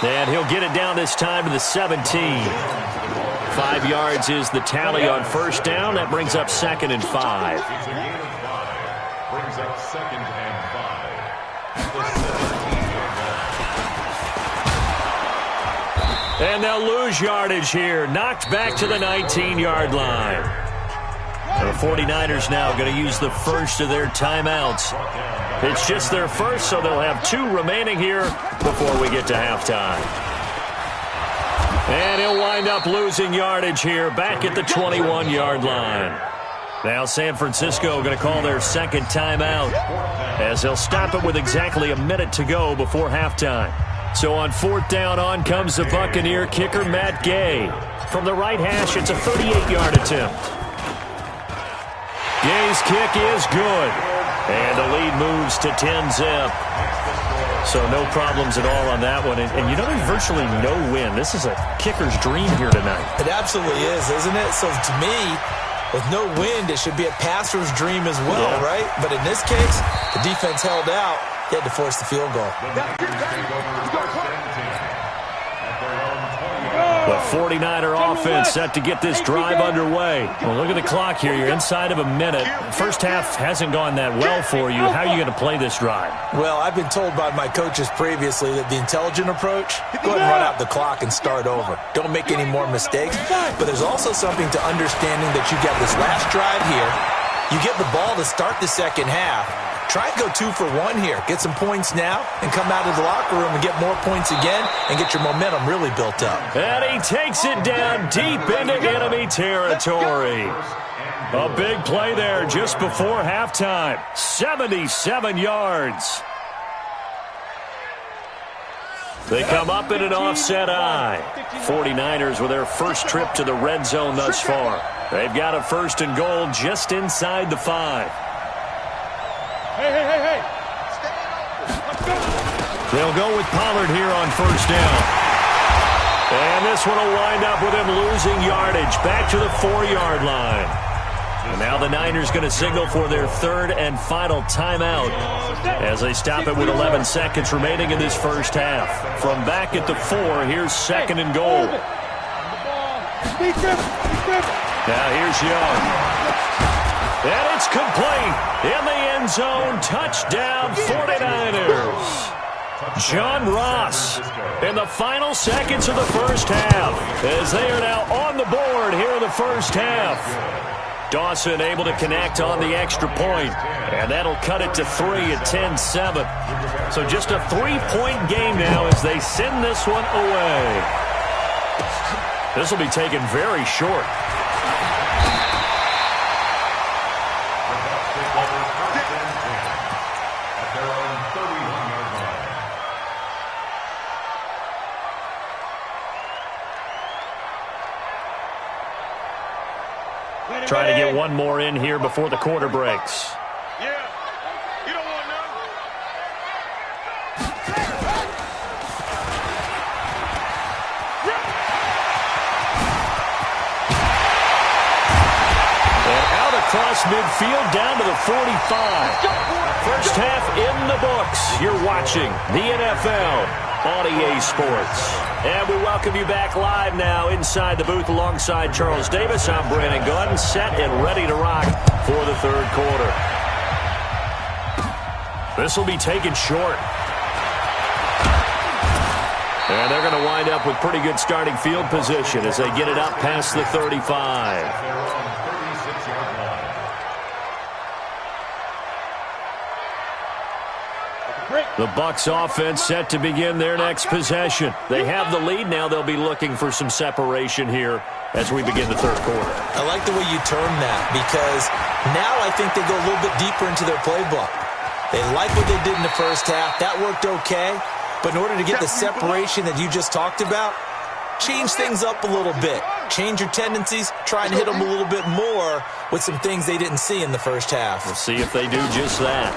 And he'll get it down this time to the 17. 5 yards is the tally on 1st down. That brings up 2nd and 5. Brings up 2nd and 5. And they'll lose yardage here. Knocked back to the 19-yard line. The 49ers now going to use the first of their timeouts. It's just their first, so they'll have 2 remaining here before we get to halftime. And he'll wind up losing yardage here back at the 21-yard line. Now San Francisco going to call their 2nd timeout as they'll stop it with exactly a minute to go before halftime. So on 4th down, on comes the Buccaneer kicker, Matt Gay. From the right hash, it's a 38-yard attempt. Gay's kick is good. And the lead moves to 10-zip. So no problems at all on that one. And you know, there's virtually no win. This is a kicker's dream here tonight. It absolutely is, isn't it? So to me, with no wind, it should be a passer's dream as well, right? But in this case, the defense held out. He had to force the field goal. The 49er offense set to get this drive underway. Well, look at the clock here. You're inside of a minute. First half hasn't gone that well for you. How are you going to play this drive? Well, I've been told by my coaches previously that the intelligent approach, go ahead and run out the clock and start over. Don't make any more mistakes. But there's also something to understanding that you get this last drive here. You get the ball to start the second half. Try and go 2 for 1 here. Get some points now and come out of the locker room and get more points again and get your momentum really built up. And he takes it down deep into enemy territory. A big play there just before halftime. 77 yards. They come up in an offset eye. 49ers with their first trip to the red zone thus far. They've got a 1st and goal just inside the 5. Hey. They'll go with Pollard here on 1st down. And this one will wind up with him losing yardage back to the 4-yard line. And now the Niners going to signal for their third and final timeout as they stop it with 11 seconds remaining in this first half. From back at the 4, here's second and goal. Now here's Young. And it's complete. In the end zone, touchdown 49ers. John Ross in the final seconds of the first half as they are now on the board here in the first half. Dawson able to connect on the extra point, and that'll cut it to 3 at 10-7. So just a 3-point game now as they send this one away. This will be taken very short. Trying to get one more in here before the quarter breaks. Yeah, you don't want none. And out across midfield down to the 45. First half in the books. You're watching the NFL on EA Sports. And we welcome you back live now inside the booth alongside Charles Davis. I'm Brandon Gunn, set and ready to rock for the third quarter. This will be taken short. And they're going to wind up with pretty good starting field position as they get it up past the 35. The Bucs offense set to begin their next possession. They have the lead now. They'll be looking for some separation here as we begin the third quarter. I like the way you term that because now I think they go a little bit deeper into their playbook. They like what they did in the first half. That worked okay. But in order to get the separation that you just talked about, change things up a little bit. Change your tendencies. Try and hit them a little bit more with some things they didn't see in the first half. We'll see if they do just that.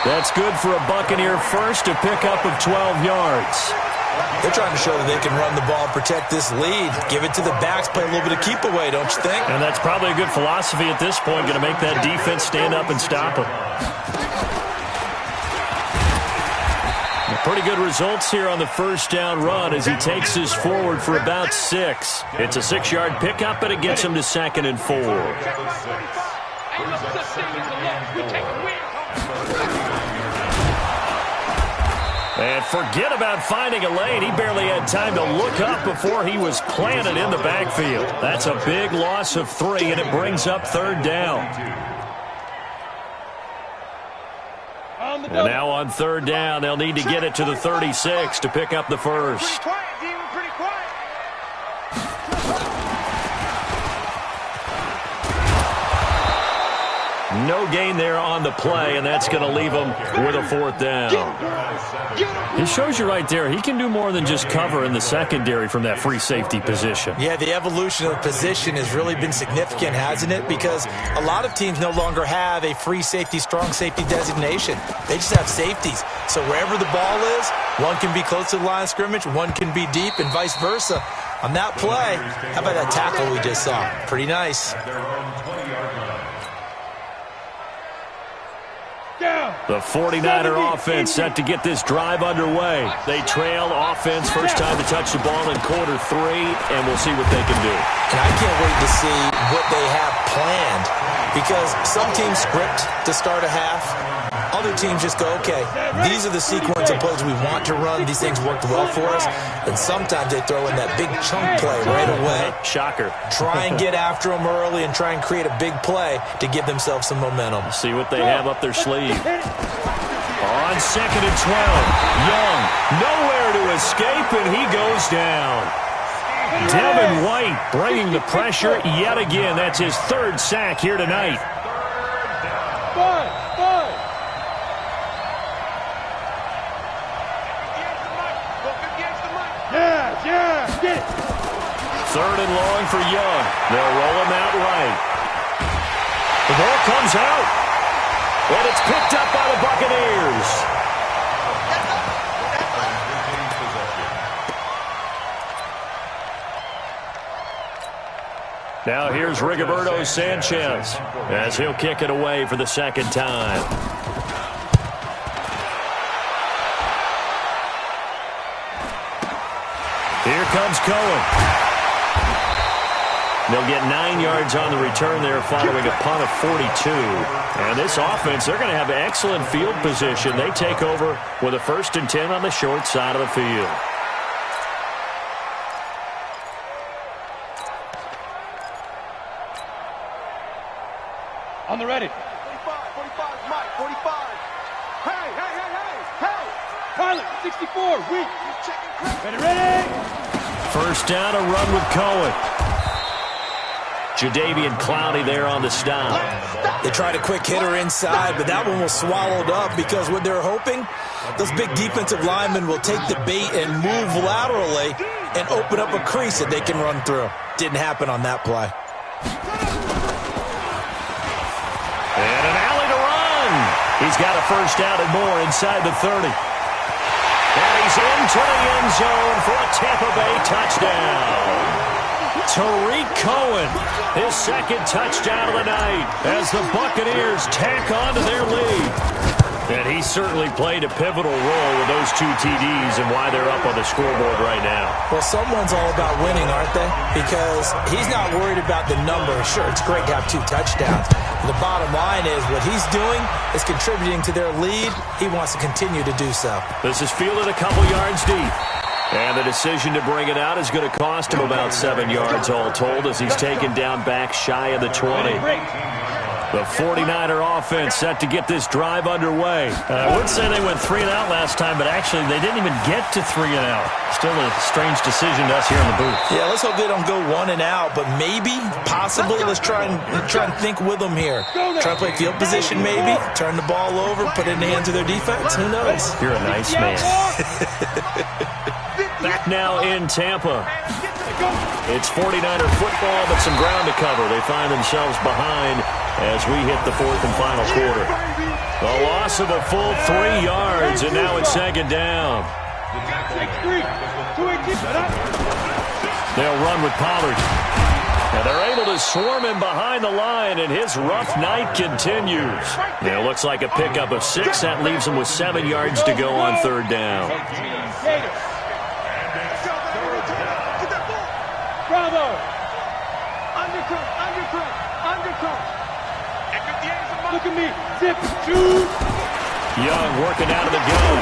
That's good for a Buccaneer first, a pickup of 12 yards. They're trying to show that they can run the ball and protect this lead. Give it to the backs, play a little bit of keep away, don't you think? And that's probably a good philosophy at this point, going to make that defense stand up and stop them. Pretty good results here on the first down run as he takes this forward for about 6. It's a 6-yard pickup, and it gets him to 2nd and 4. And forget about finding a lane. He barely had time to look up before he was planted in the backfield. That's a big loss of 3, and it brings up 3rd down. And now on 3rd down, they'll need to get it to the 36 to pick up the first. No gain there on the play, and that's going to leave him with a 4th down. He shows you right there, he can do more than just cover in the secondary from that free safety position. Yeah, the evolution of the position has really been significant, hasn't it? Because a lot of teams no longer have a free safety, strong safety designation. They just have safeties. So wherever the ball is, one can be close to the line of scrimmage, one can be deep, and vice versa. On that play, how about that tackle we just saw? Pretty nice. The 49er offense set to get this drive underway. They trail offense, first time to touch the ball in quarter 3, and we'll see what they can do. And I can't wait to see what they have planned because some teams script to start a half. Other teams just go, okay, these are the sequence of plays we want to run. These things worked well for us. And sometimes they throw in that big chunk play right away. Shocker. Try and get after them early and try and create a big play to give themselves some momentum. See what they have up their sleeve. On 2nd and 12, Young nowhere to escape, and he goes down. Devin White bringing the pressure yet again. That's his 3rd sack here tonight. Yeah, get it. 3rd and long for Young. They'll roll him out right. The ball comes out, and it's picked up by the Buccaneers. Now here's Rigoberto Sanchez as he'll kick it away for the second time. Here comes Cohen. They'll get 9 yards on the return there following a punt of 42. And this offense, they're going to have excellent field position. They take over with a 1st and 10 on the short side of the field. On the ready. 45, Mike, 45. Hey. Pilot, 64, weak. Ready. First down, a run with Cohen. Jadeveon Clowney there on the stop. They tried a quick hitter inside, but that one was swallowed up because what they're hoping, those big defensive linemen will take the bait and move laterally and open up a crease that they can run through. Didn't happen on that play. And an alley to run. He's got a first down and more inside the 30. And he's into the end zone for a Tampa Bay touchdown. Tariq Cohen, his second touchdown of the night as the Buccaneers tack on to their lead. And he certainly played a pivotal role with those 2 TDs and why they're up on the scoreboard right now. Well, someone's all about winning, aren't they? Because he's not worried about the number. Sure, it's great to have 2 touchdowns. The bottom line is what he's doing is contributing to their lead. He wants to continue to do so. This is fielded a couple yards deep. And the decision to bring it out is going to cost him about 7 yards all told as he's taken down back shy of the 20. The 49er offense set to get this drive underway. I would say they went 3 and out last time, but actually they didn't even get to 3 and out. Still a strange decision to us here in the booth. Yeah, let's hope they don't go 1 and out, but maybe, possibly, let's try and think with them here. Try to play field position maybe, turn the ball over, put it in the hands of their defense. Who knows? You're a nice man. Back now in Tampa. It's 49er football, but some ground to cover. They find themselves behind as we hit the 4th and final quarter. A loss of a full 3 yards, and now it's second down. They'll run with Pollard. And they're able to swarm him behind the line, and his rough night continues. Now, it looks like a pickup of 6. That leaves him with 7 yards to go on 3rd down. Bravo! Undercut! Look at me! Zip! Shoot! Young working out of the gun.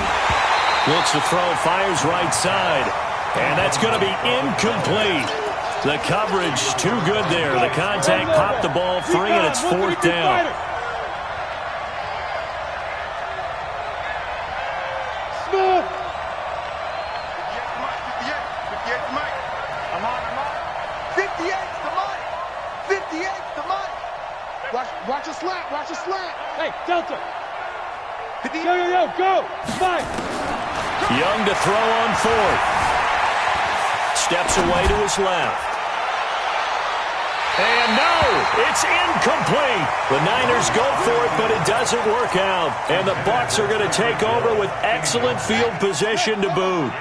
Looks to throw, fires right side. And that's going to be incomplete. The coverage too good there. The contact popped the ball free, and it's 4th down. Smooth! 58's the Mike. Watch a slant. Hey, Delta. Yo, go. Mike. Young to throw on 4th. Steps away to his left. And no, it's incomplete. The Niners go for it, but it doesn't work out. And the Bucs are going to take over with excellent field position to boot.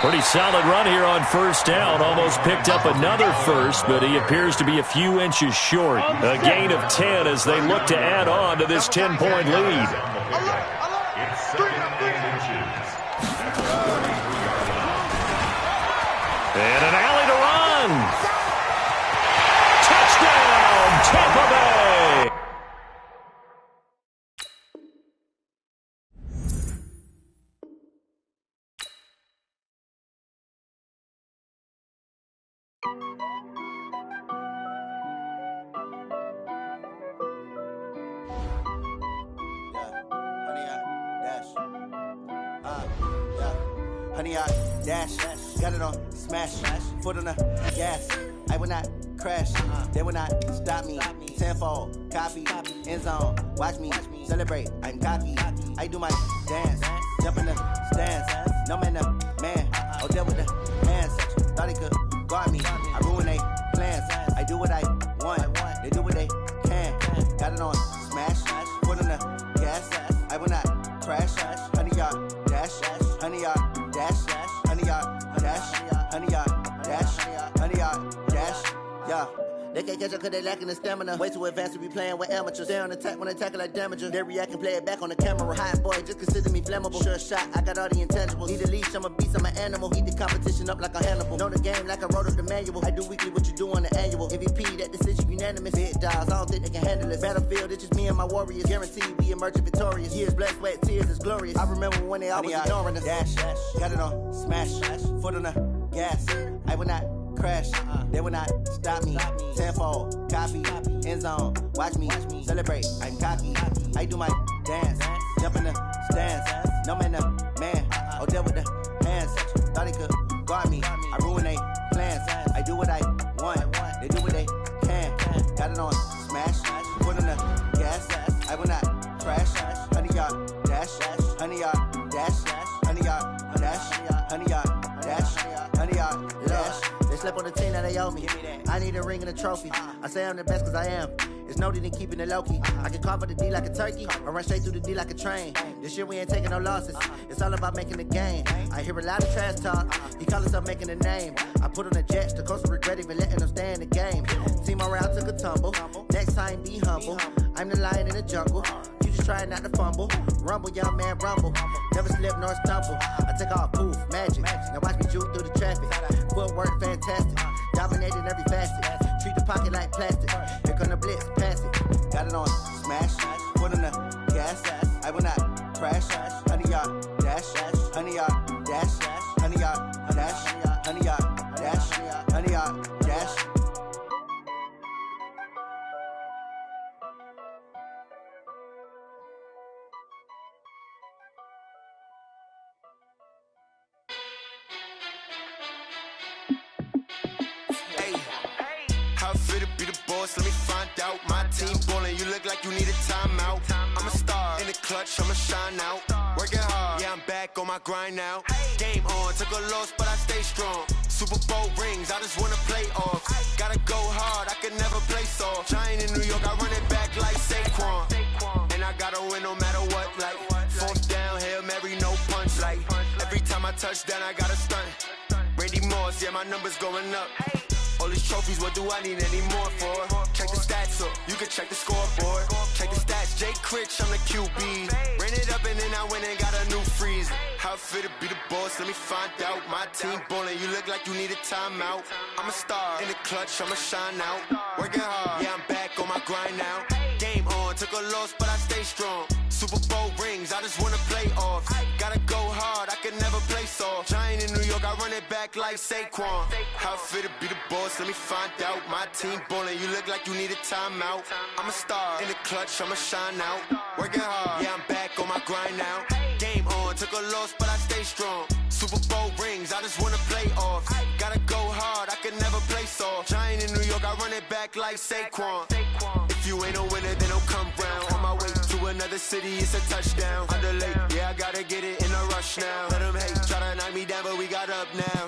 Pretty solid run here on 1st down. Almost picked up another first, but he appears to be a few inches short. A gain of 10 as they look to add on to this 10-point lead. And an alley to run. Touchdown, Tampa Bay. Honey, I dash, got it on smash, foot on the gas. I will not crash, they will not stop me. Tenfold, copy, end zone, watch me celebrate. I'm cocky, I do my dance, jump in the stands. No man, oh, deal with the hands. Thought he could guard me, I ruin they plans. I do what I want, they do what they can. Got it on smash, foot on the gas. I will not Yeah. They can't catch up cause they lacking the stamina. Way too advanced to be playing with amateurs. Stay on attack when they tackle like damager. They react and play it back on the camera. Hot boy, just consider me flammable. Sure shot, I got all the intangibles. Need a leash, I'm a beast, I'm an animal. Heat the competition up like a Hannibal. Know the game like I wrote up the manual. I do weekly what you do on the annual. MVP, that decision unanimous. Big dogs, I don't think they can handle it. Battlefield, it's just me and my warriors. Guaranteed we emerging victorious. Years, blood, sweat, tears, is glorious. I remember when they always ignoring us. Dash, got it on, smash, foot on the gas. I will not crash, they will not stop me. Tenfold, copy, end zone, watch me celebrate. I'm cocky, I do my dance, jump in the stands. No man, man, oh there with the hands. Thought he could guard me, I ruin they plans. I do what I want, they do what they can. Got it on smash, foot on the gas. I will not crash, 100-yard dash, 100-yard dash, 100-yard dash, 100-yard dash, 100-yard dash. They slept on the team that they owe me. I need a ring and a trophy. I say I'm the best cause I am. It's noted in keeping it low-key. I can carve up the D like a turkey or run straight through the D like a train. This year we ain't taking no losses. It's all about making the game. I hear a lot of trash talk. He call himself making a name. I put on the Jets. The coach regret even letting them stay in the game. Team morale took a tumble. Next time be humble. I'm the lion in the jungle. You just trying not to fumble. Rumble, young man, rumble. Never slip nor stumble. I take off, poof, magic. Now watch me juke through the traffic. Footwork fantastic. Dominating every facet. Treat the pocket like plastic. Here come the blitz, pass it. Got it on smash. Foot on the gas. I will not crash. 100-yard dash. 100-yard dash. 100-yard dash. 100-yard dash. 100-yard dash. Let me find out. My team ballin', you look like you need a timeout. I'm a star in the clutch, I'ma shine out. Working hard, yeah, I'm back on my grind now. Game on, took a loss, but I stay strong. Super Bowl rings, I just wanna play off. Gotta go hard, I can never play soft. Giant in New York, I run it back like Saquon. And I gotta win no matter what, like fourth down, Hail Mary, no punch. Like every time I touch down, I gotta stunt. Randy Moss, yeah, my numbers going up. All these trophies, what do I need any more for? Check the stats up, you can check the scoreboard. Check the stats, Jay Critch, I'm the QB. Ran it up and then I went and got a new freeze. How it feel to be the boss, let me find out. My team ballin', you look like you need a timeout. I'm a star in the clutch, I'ma shine out. Working hard, yeah, I'm back on my grind now. Game on, took a loss, but I stay strong. Super Bowl rings, I just wanna play off. Gotta go hard, I can never play soft. Giant in New York, I run it back like Saquon. How it feel to be the boss, let me find out. My team ballin', you look like you need a timeout. I'm a star in the clutch, I'ma shine out. Working hard, yeah, I'm back on my grind now. Game on, took a loss, but I stay strong. Super Bowl rings, I just wanna play off. Gotta go hard, I can never play soft. Giant in New York, I run it back like Saquon. If you ain't a winner, then don't come round. On my way to another city, it's a touchdown. Underlay, yeah, I gotta get it in a rush now. Let them hate, try to knock me down, but we got up now.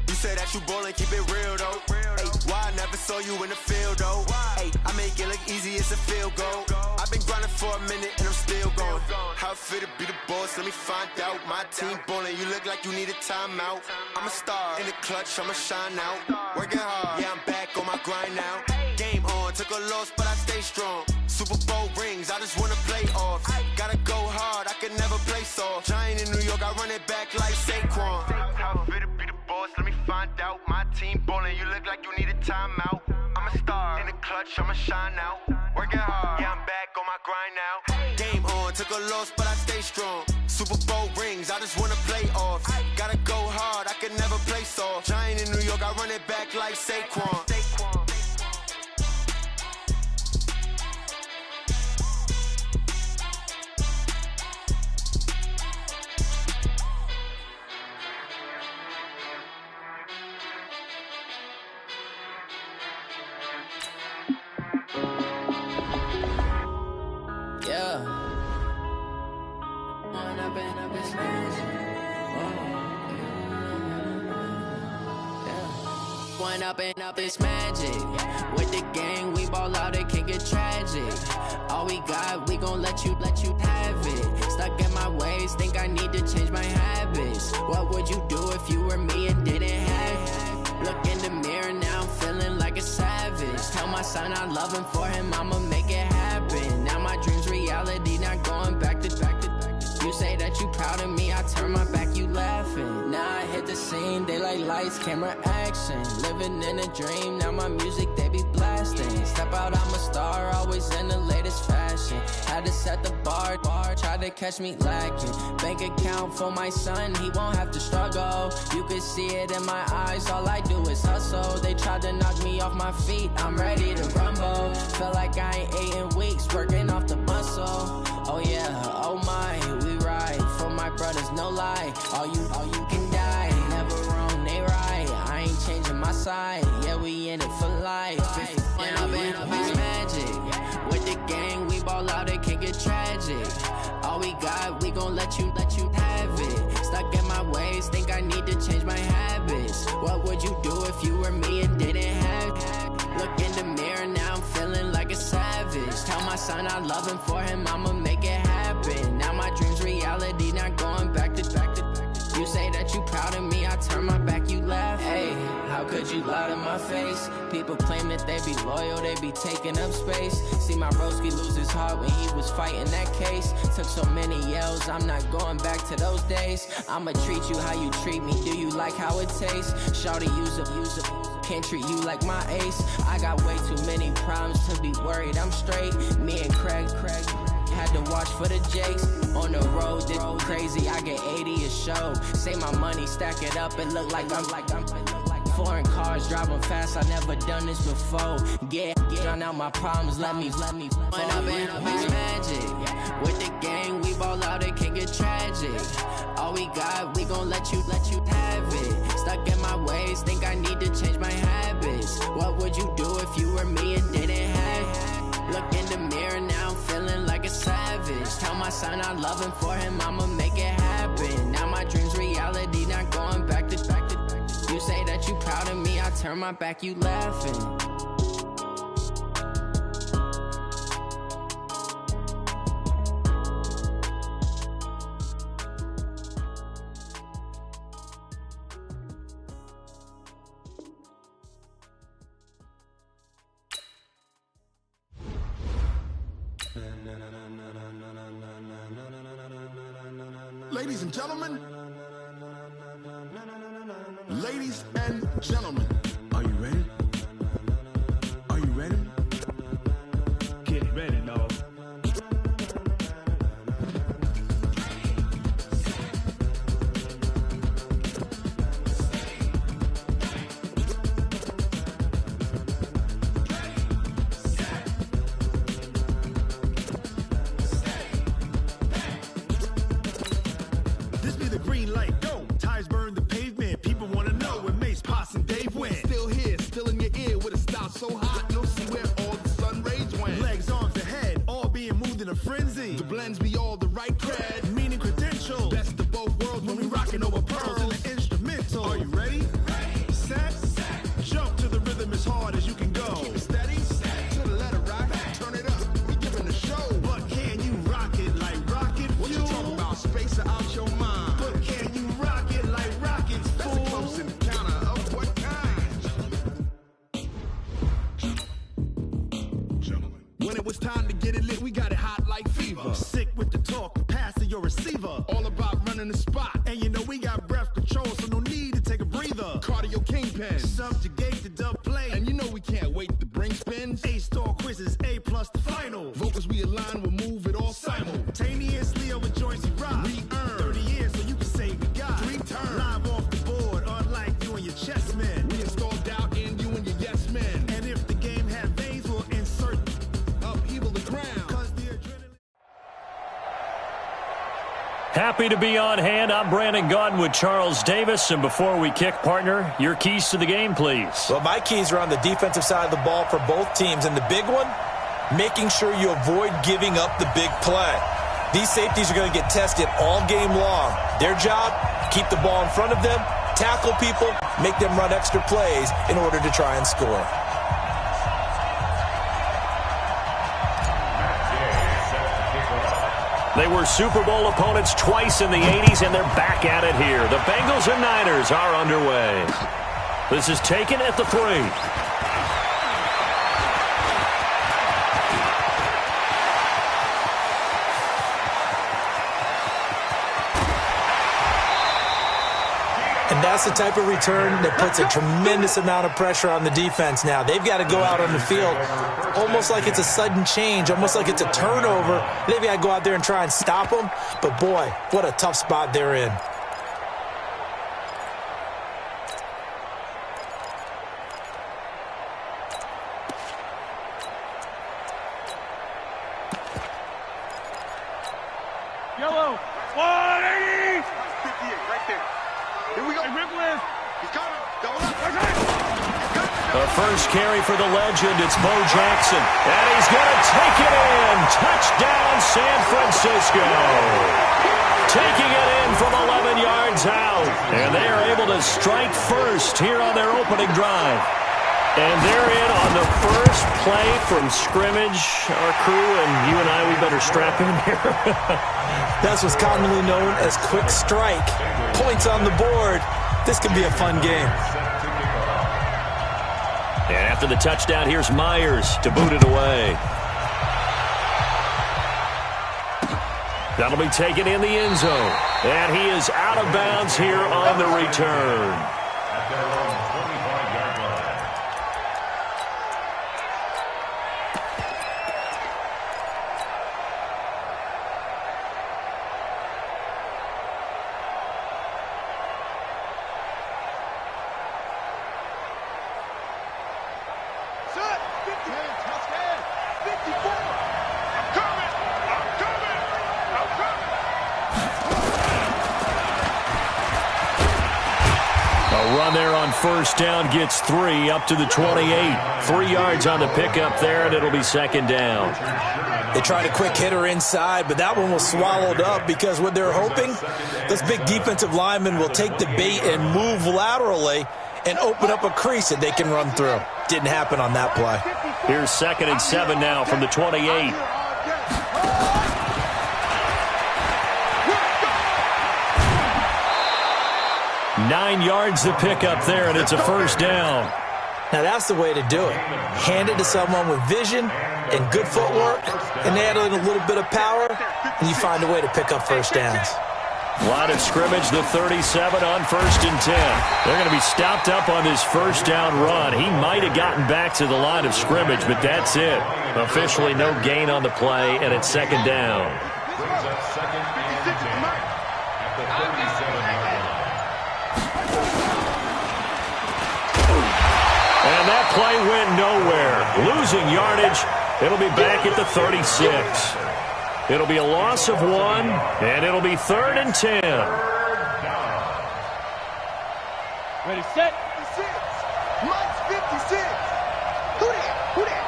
You say that you ballin', keep it real though. Hey, why I never saw you in the field though? Hey, I make it look easy, it's a field goal. I've been grinding for a minute and I'm still going. How it feel to be the boss, let me find out. My team ballin', you look like you need a timeout. I'm a star in the clutch, I'ma shine out. Working hard, yeah, I'm back on my grind now. Game on, took a loss, but I stay strong. Super Bowl rings, I just wanna play off. Gotta go hard, I can never play soft. Giant in New York, I run it back like Saquon. How it feel to be the boss, let me find out. My team ballin', you look like you need a timeout. I'm a star in the clutch, I'ma shine out. Working hard, yeah, I'm back on my grind now. Game on, took a loss, but I stay strong. Super Bowl rings, I just wanna play off. Gotta go hard, I can never play soft. Giant in New York, I run it back like Saquon. One up and up, it's magic. With the gang, we ball out, it can get tragic. All we got, we gon' let you have it. Stuck in my ways, think I need to change my habits. What would you do if you were me and didn't have it? Look in the mirror now, I'm feeling like a savage. my son I love him, for him I'ma make it happen. Now my dream's reality, not going back to. You say that you proud of me, I turn my back, you laughing. Now I hit the scene, they like lights, camera, action. Living in a dream, now my music they be blasting. Step out, I'm a star, always in the latest fashion. Had to set the bar, try to catch me lacking. Bank account for my son, he won't have to struggle. You can see it in my eyes, all I do is hustle. They tried to knock me off my feet, I'm ready to rumble. Feel like I ain't ate in weeks, working off the muscle. Oh yeah, oh my, we ride for my brothers, no lie. All you can die, never wrong, they right. I ain't changing my side, yeah, we in it for life. And I've been magic. With the gang, we ball out, it can get tragic. All we got, we gon' let you have it. Stuck in my ways, think I need to change my habits. What would you do if you were me and didn't have it? Look in the mirror, now I'm feeling like a savage. Tell my son I love him, for him I'ma make it happen. Now my dream's reality, not going back to. You say that you proud of me, I turn my back, you laugh. Hey, how could you lie to my face? People claim that they be loyal, they be taking up space. See my broski lose his heart when he was fighting that case. Took so many yells, I'm not going back to those days. I'ma treat you how you treat me, do you like how it tastes? Shawty, use up, can't treat you like my ace. I got way too many problems to be worried, I'm straight. Me and Craig had to watch for the Jakes. On the road, this crazy, I get 80 a show. Say my money, stack it up, it look like I'm foreign cars, driving fast, I never done this before. Drown out my problems, let me When I've been magic. With the gang, we ball out, it can get tragic. All we got, we gon' let you have it. Stuck in my ways, think I need to change my habits. What would you do if you were me and didn't have it? Look in the mirror, now I'm feeling like a savage. Tell my son I love him, for him I'ma make it happen. Now my dream's reality, not going back to. You say that you proud of me, I turn my back, you laughing. Ladies and gentlemen, ladies and gentlemen, are you ready? Are you ready? Get ready, dog. This be the green light, go! Tires burn the pavement, people wanna know where Mace, Potts, and Dave went. Still here, still in your ear, with a style so hot, no see where all the sun rays went. Legs, arms, and head, all being moved in a frenzy. The blends be all the right cred, meaning credentials. Best of both worlds when we rockin' over pearls in the instrumental. Are you ready? Ready. Set. Jump to the rhythm as hard as you can go. Keep it steady. To the letter rock. Turn it up. We giving the show. But can you rock it like rocket fuel? What you talking about? Space or out your mind? But can you rock it like rockets, fool? That's a close encounter of what kind? Gentlemen. When it was time to get it lit, we got it hot like fever. Sick with the talk, pass to your receiver. All about running the spot. And you know we got breath control, so no need to take a breather. Cardio kingpin, subjugate the dub play. And you know we can't wait to bring spins. A-star quizzes, A+ the final. Vocals we align, we'll move it all simultaneously over joints we rock. We earn 30 years, so you can say we got 3 turns. Live off the board, unlike you and your chess men. We install doubt in you and your yes men. And if the game had veins, we'll insert upheaval the ground. Cause the adrenaline. Happy to be on hand. I'm Brandon Gaudin with Charles Davis. And before we kick, partner, your keys to the game, please. Well, my keys are on the defensive side of the ball for both teams. And the big one, making sure you avoid giving up the big play. These safeties are going to get tested all game long. Their job, keep the ball in front of them, tackle people, make them run extra plays in order to try and score. They were Super Bowl opponents twice in the 80s, and they're back at it here. The Bengals and Niners are underway. This is taken at the 3. That's the type of return that puts a tremendous amount of pressure on the defense now. They've got to go out on the field almost like it's a sudden change, almost like it's a turnover. They've got to go out there and try and stop them. But, boy, what a tough spot they're in. Yellow. 180. 58 right there. Here we go. Hey, Ripland. He's got him. Double up. The first carry for the legend, it's Bo Jackson. And he's going to take it in. Touchdown, San Francisco. Taking it in from 11 yards out. And they are able to strike first here on their opening drive. And they're in on the first play from scrimmage. Our crew and you and I, we better strap in here. That's what's commonly known as quick strike. Points on the board. This could be a fun game. And after the touchdown, here's Myers to boot it away. That'll be taken in the end zone. And he is out of bounds here on the return. At their own 25-yard line. Set. 50. Touchdown. 54. I'm coming. I'm coming. I'm coming. A run there on first down gets 3 up to the 28. 3 yards on the pickup there, and it'll be second down. They tried a quick hitter inside, but that one was swallowed up because what they're hoping, those big defensive linemen will take the bait and move laterally and open up a crease that they can run through. Didn't happen on that play. Here's 2nd and 7 now from the 28. Nine yards to pick up there, and it's a first down. Now that's the way to do it. Hand it to someone with vision and good footwork, and add in a little bit of power, and you find a way to pick up first downs. Line of scrimmage, the 37 on 1st and 10. They're going to be stopped up on this first down run. He might have gotten back to the line of scrimmage, but that's it. Officially no gain on the play, and it's second down. Brings up 2nd and 10 at the 37-yard line. And that play went nowhere. Losing yardage. It'll be back at the 36. It'll be a loss of 1, and it'll be 3rd and 10. Ready, set. 56. Mike's 56. Who that? Who that?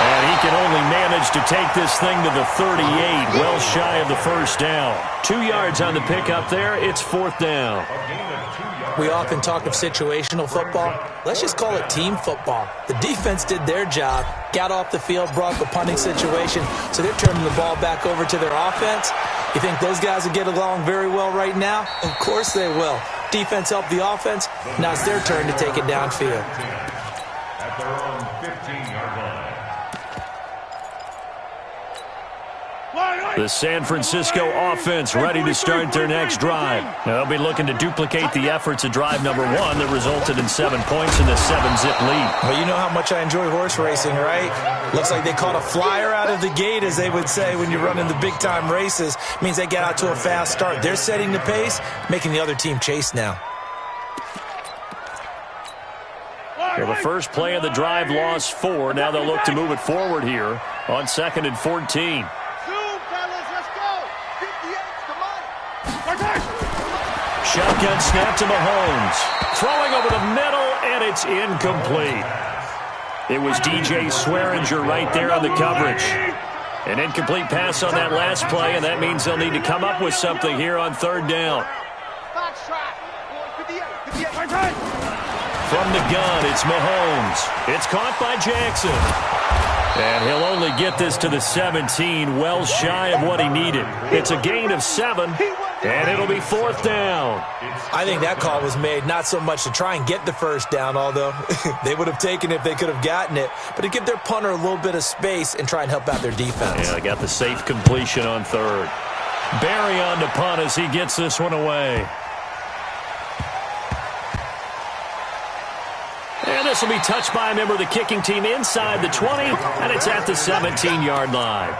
And he can only manage to take this thing to the 38, well shy of the first down. 2 yards on the pickup there. It's 4th down. We often talk of situational football. Let's just call it team football. The defense did their job, got off the field, brought the punting situation, so they're turning the ball back over to their offense. You think those guys will get along very well right now? Of course they will. Defense helped the offense. Now it's their turn to take it downfield. At their own 15-yard line. The San Francisco offense ready to start their next drive. They'll be looking to duplicate the efforts of drive number 1 that resulted in 7 points in the 7-zip lead. Well, you know how much I enjoy horse racing, right? Looks like they caught a flyer out of the gate, as they would say when you're running the big-time races. Means they get out to a fast start. They're setting the pace, making the other team chase now. Well, the first play of the drive lost 4. Now they'll look to move it forward here on 2nd and 14. Shotgun snap to Mahomes. Throwing over the middle, and it's incomplete. It was DJ Swearinger right there on the coverage. An incomplete pass on that last play, and that means they'll need to come up with something here on 3rd down. From the gun, it's Mahomes. It's caught by Jackson. And he'll only get this to the 17, well shy of what he needed. It's a gain of 7, and it'll be 4th down. I think that call was made not so much to try and get the first down, although they would have taken it if they could have gotten it, but to give their punter a little bit of space and try and help out their defense. Yeah, they got the safe completion on 3rd. Barry on to punt as he gets this one away. And this will be touched by a member of the kicking team inside the 20, and it's at the 17-yard line.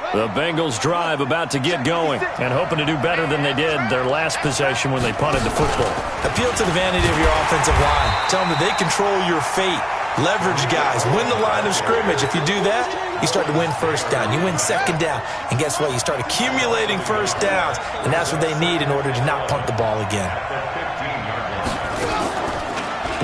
The Bengals drive about to get going and hoping to do better than they did their last possession when they punted the football. Appeal to the vanity of your offensive line. Tell them that they control your fate. Leverage guys. Win the line of scrimmage. If you do that, you start to win first down. You win second down. And guess what? You start accumulating first downs. And that's what they need in order to not punt the ball again.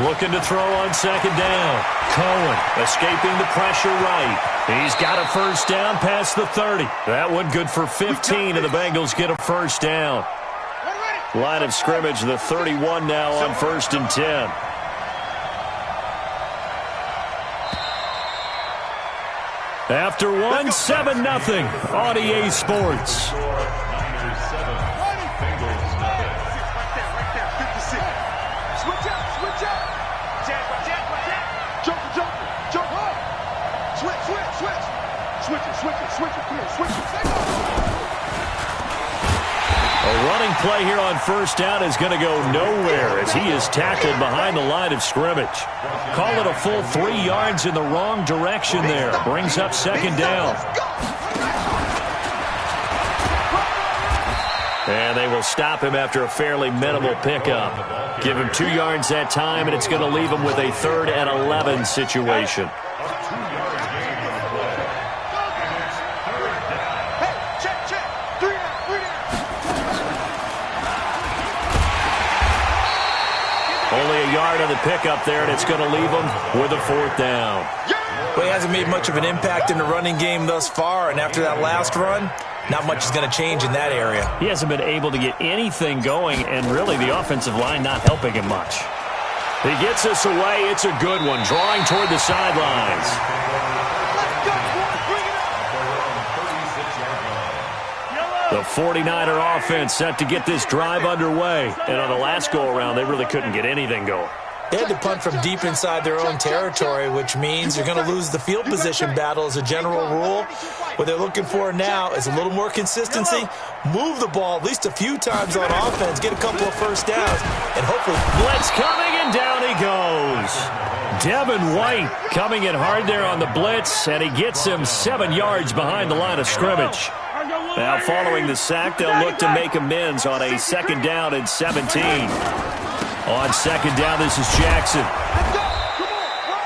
Looking to throw on second down. Cohen escaping the pressure right. He's got a first down past the 30. That one good for 15, and the Bengals get a first down. Line of scrimmage, the 31 now on 1st and 10. After 1, 7-0. RDA Sports. A running play here on first down is going to go nowhere as he is tackled behind the line of scrimmage. Call it a full 3 yards in the wrong direction there. Brings up second down. And they will stop him after a fairly minimal pickup. Give him 2 yards that time, and it's going to leave him with a 3rd and 11 situation. Only a yard on the pickup there, and it's going to leave him with a 4th down. Well, he hasn't made much of an impact in the running game thus far, and after that last run, not much is going to change in that area. He hasn't been able to get anything going, and really the offensive line not helping him much. He gets this away. It's a good one, drawing toward the sidelines. The 49er offense set to get this drive underway. And on the last go-around, they really couldn't get anything going. They had to punt from deep inside their own territory, which means you're going to lose the field position battle as a general rule. What they're looking for now is a little more consistency, move the ball at least a few times on offense, get a couple of first downs, and hopefully... Blitz coming, and down he goes. Devin White coming in hard there on the blitz, and he gets him 7 yards behind the line of scrimmage. Now following the sack, they'll look to make amends on a 2nd down and 17. On 2nd down, this is Jackson.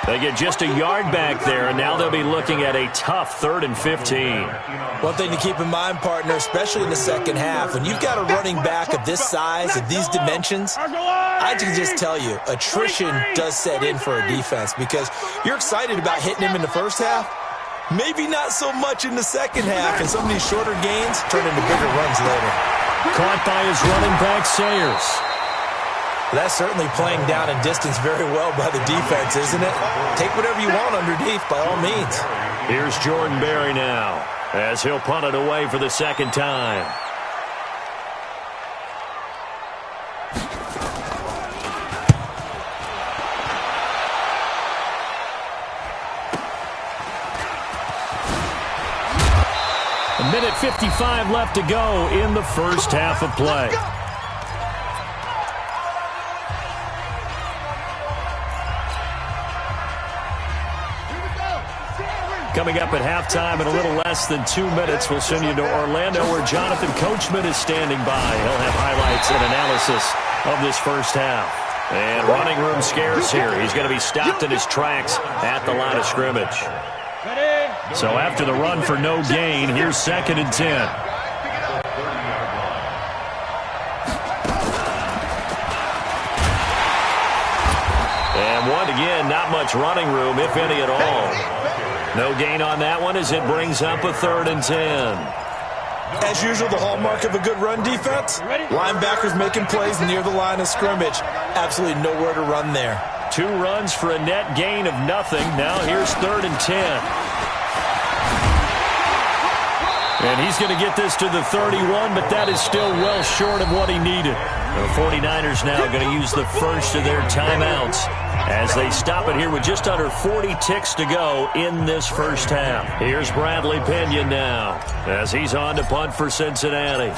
They get just a yard back there, and now they'll be looking at a tough 3rd and 15. One thing to keep in mind, partner, especially in the second half, when you've got a running back of this size, of these dimensions, I can just tell you, attrition does set in for a defense because you're excited about hitting him in the first half. Maybe not so much in the second half, and some of these shorter gains turn into bigger runs later. Caught by his running back, Sayers. That's certainly playing down in distance very well by the defense, isn't it? Take whatever you want underneath, by all means. Here's Jordan Berry now, as he'll punt it away for the 2nd time. A minute 55 left to go in the first half of play. Coming up at halftime in a little less than 2 minutes, we'll send you to Orlando where Jonathan Coachman is standing by. He'll have highlights and analysis of this first half. And running room scarce here. He's going to be stopped in his tracks at the line of scrimmage. So after the run for no gain, here's 2nd and 10. 1. Again, not much running room, if any at all. No gain on that one as it brings up a 3rd and 10. As usual, the hallmark of a good run defense, linebackers making plays near the line of scrimmage. Absolutely nowhere to run there. 2 runs for a net gain of nothing. Now here's 3rd and 10. And he's going to get this to the 31, but that is still well short of what he needed. The 49ers now going to use the first of their timeouts as they stop it here with just under 40 ticks to go in this first half. Here's Bradley Pinion now as he's on to punt for Cincinnati.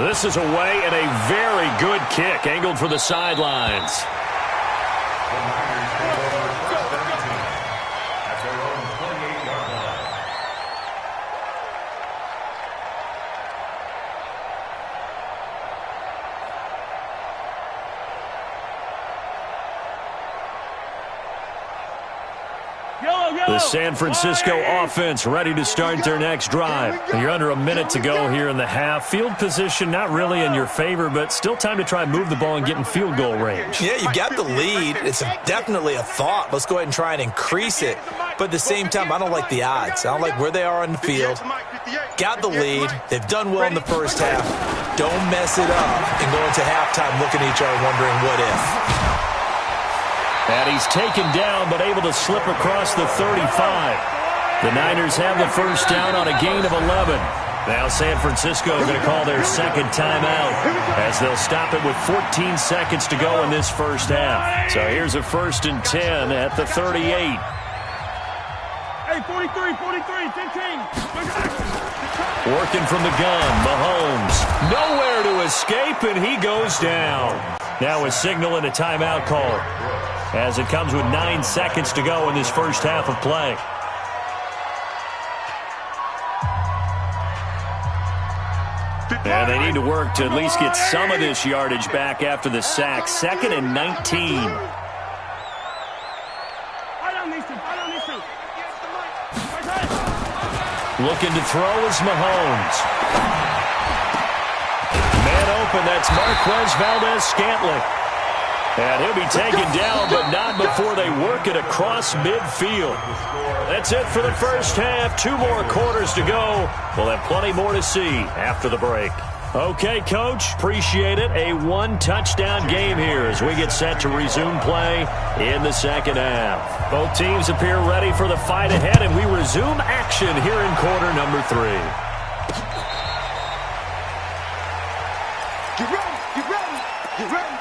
This is away and a very good kick angled for the sidelines. The San Francisco offense ready to start their next drive. You're under a minute to go here in the half. Field position not really in your favor, but still time to try and move the ball and get in field goal range. Yeah, you got the lead. It's definitely a thought. Let's go ahead and try and increase it. But at the same time, I don't like the odds. I don't like where they are on the field. Got the lead. They've done well in the first half. Don't mess it up and go into halftime looking at each other wondering what if. And he's taken down, but able to slip across the 35. The Niners have the first down on a gain of 11. Now San Francisco going to call their second timeout as they'll stop it with 14 seconds to go in this first half. So here's a 1st and 10 at the 38. Hey, 43, 15. Working from the gun, Mahomes. Nowhere to escape, and he goes down. Now a signal and a timeout call, as it comes with 9 seconds to go in this first half of play. And they need to work to at least get some of this yardage back after the sack. 2nd and 19. Looking to throw is Mahomes. Man open, that's Marquez Valdez-Scantling. And he'll be taken down, but not before they work it across midfield. That's it for the first half. 2 more quarters to go. We'll have plenty more to see after the break. Okay, Coach, appreciate it. A 1-touchdown game here as we get set to resume play in the second half. Both teams appear ready for the fight ahead, and we resume action here in quarter number 3. Get ready, get ready, get ready.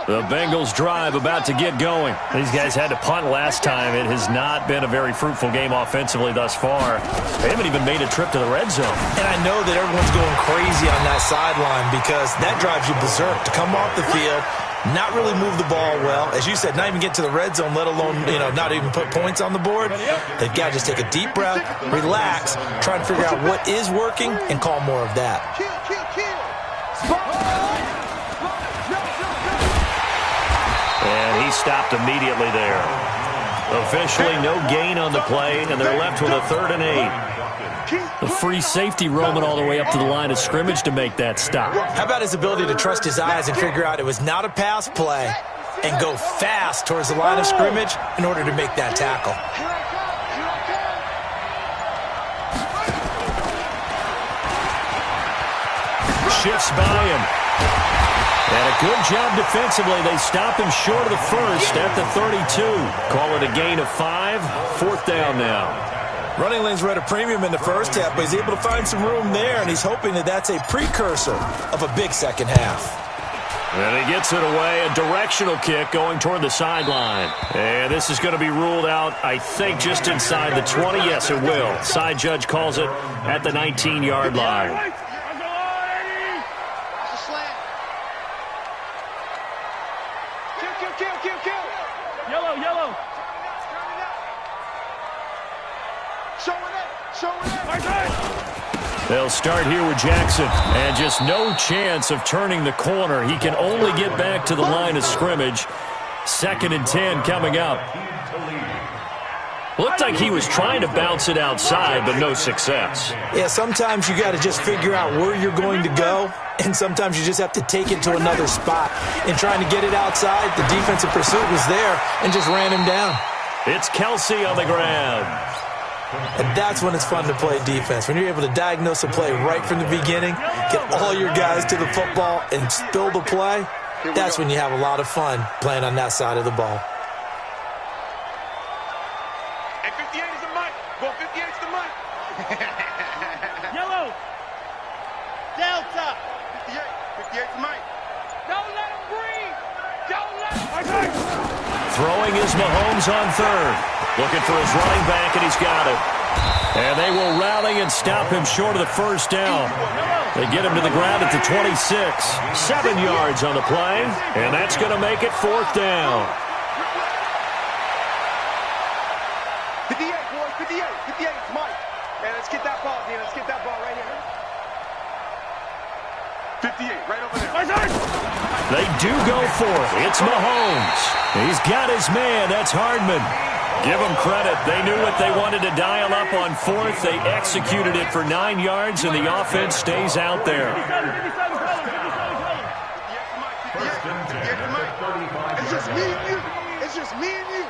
The Bengals drive about to get going. These guys had to punt last time. It has not been a very fruitful game offensively thus far. They haven't even made a trip to the red zone. And I know that everyone's going crazy on that sideline because that drives you berserk to come off the field, not really move the ball well. As you said, not even get to the red zone, let alone, not even put points on the board. They've got to just take a deep breath, relax, try and figure out what is working and call more of that. Kill. And he stopped immediately there. Officially no gain on the play, and they're left with a 3rd and 8. The free safety roaming all the way up to the line of scrimmage to make that stop. How about his ability to trust his eyes and figure out it was not a pass play and go fast towards the line of scrimmage in order to make that tackle. Shifts by him. And a good job defensively. They stop him short of the first at the 32. Call it a gain of 5. 4th down now. Running lanes were at a premium in the first half, but he's able to find some room there, and he's hoping that that's a precursor of a big second half. And he gets it away. A directional kick going toward the sideline. And this is going to be ruled out, I think, just inside the 20. Yes, it will. Side judge calls it at the 19-yard line. Yellow. They'll start here with Jackson, and just no chance of turning the corner. He can only get back to the line of scrimmage. 2nd and 10 coming up. Looked like he was trying to bounce it outside, but no success. Yeah, sometimes you got to just figure out where you're going to go, and sometimes you just have to take it to another spot. In trying to get it outside, the defensive pursuit was there and just ran him down. It's Kelsey on the ground. And that's when it's fun to play defense. When you're able to diagnose a play right from the beginning, get all your guys to the football, and spill the play, that's when you have a lot of fun playing on that side of the ball. Hey, 58 is the mic. Go 58 is the mic. Yellow. Delta. 58 is the mic. Don't let him breathe. Don't let him. Throwing is Mahomes on third. Looking for his running back, and he's got it. And they will rally and stop him short of the first down. They get him to the ground at the 26. 7 yards on the play, and that's going to make it fourth down. 58, boys, 58. 58, it's Mike. Man, let's get that ball, man. Let's get that ball right here. 58, right over there. They do go for it. It's Mahomes. He's got his man. That's Hardman. Give them credit. They knew what they wanted to dial up on fourth. They executed it for 9 yards, and the offense stays out there. It's just me and you. It's just me and you.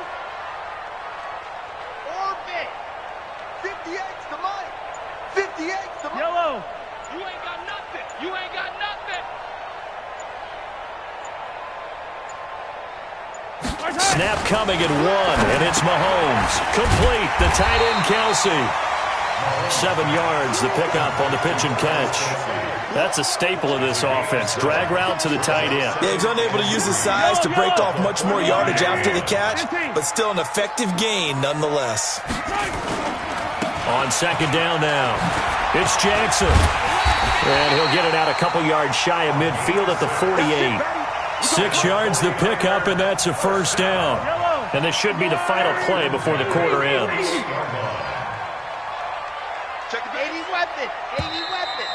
Orbit. 58's the mic. 58's the mic. Yellow. You ain't got nothing. You ain't got nothing. Snap coming at 1, and it's Mahomes. Complete, the tight end, Kelsey. 7 yards, the pickup on the pitch and catch. That's a staple of this offense. Drag route to the tight end. Yeah, he's unable to use his size to break off much more yardage after the catch, but still an effective gain nonetheless. On second down now, it's Jackson. And he'll get it out a couple yards shy of midfield at the 48. 6 yards the pickup, and that's a first down. And this should be the final play before the quarter ends. Check the 80 weapon. 80 weapon.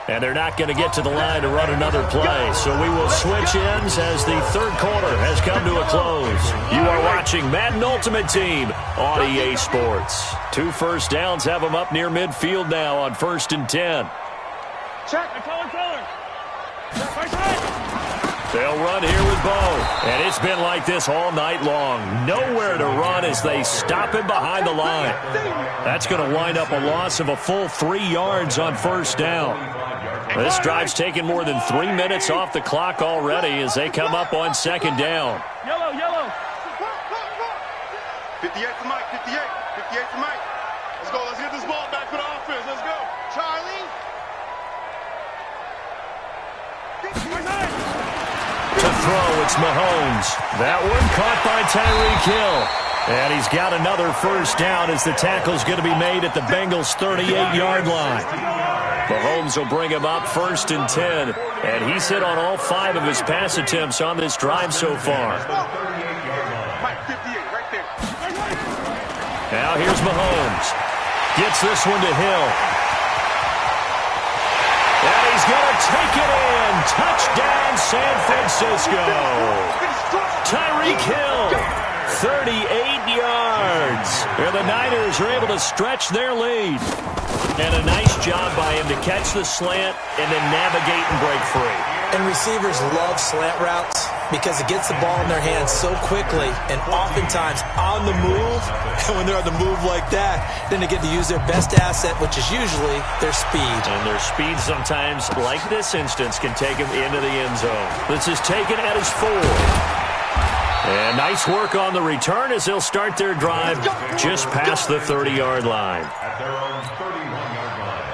And they're not going to get to the line to run another play. So we will switch ends as the third quarter has come to a close. You are watching Madden Ultimate Team on EA Sports. 2 first downs have them up near midfield now on 1st and 10. Check. Color. They'll run here with Bo. And it's been like this all night long. Nowhere to run as they stop him behind the line. That's going to wind up a loss of a full 3 yards on first down. This drive's taken more than 3 minutes off the clock already as they come up on second down. Yellow. 58 to Mike. 58 to Mike. Let's go. Let's get this ball back for the offense. Let's go. Charlie. To throw, it's Mahomes. That one caught by Tyreek Hill. And he's got another first down as the tackle's going to be made at the Bengals' 38-yard line. Mahomes will bring him up 1st and 10. And he's hit on all 5 of his pass attempts on this drive so far. Now here's Mahomes. Gets this one to Hill. And he's going to take it in. Touchdown, San Francisco. Tyreek Hill, 38 yards. And the Niners are able to stretch their lead. And a nice job by him to catch the slant and then navigate and break free. And receivers love slant routes because it gets the ball in their hands so quickly and oftentimes on the move. And when they're on the move like that, then they get to use their best asset, which is usually their speed. And their speed sometimes, like this instance, can take them into the end zone. This is taken at his 4. And nice work on the return as they'll start their drive just past the 30-yard line. At their own 31-yard line.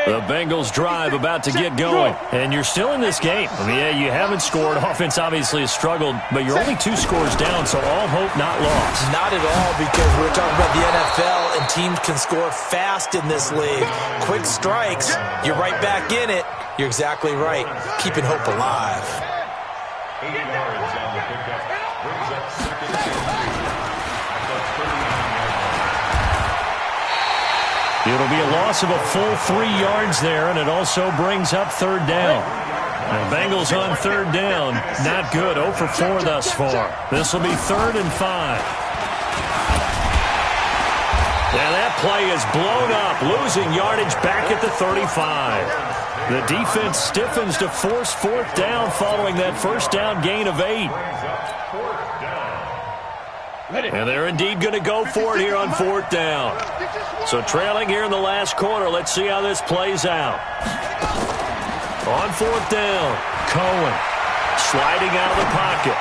The Bengals drive about to get going. And you're still in this game. I mean, yeah, you haven't scored. Offense obviously has struggled, but you're only 2 scores down, so all hope not lost. Not at all, because we're talking about the NFL, and teams can score fast in this league. Quick strikes, you're right back in it. You're exactly right. Keeping hope alive. 8 yards on the pickup. Brings up 2nd and 3 at the 39-yard line. It'll be a loss of a full 3 yards there, and it also brings up third down. The Bengals on third down. Not good. 0 for 4 thus far. This will be 3rd and 5. Now that play is blown up, losing yardage back at the 35. The defense stiffens to force 4th down following that first down gain of 8. And they're indeed going to go for it here on 4th down. So trailing here in the last quarter. Let's see how this plays out. On 4th down, Cohen sliding out of the pocket.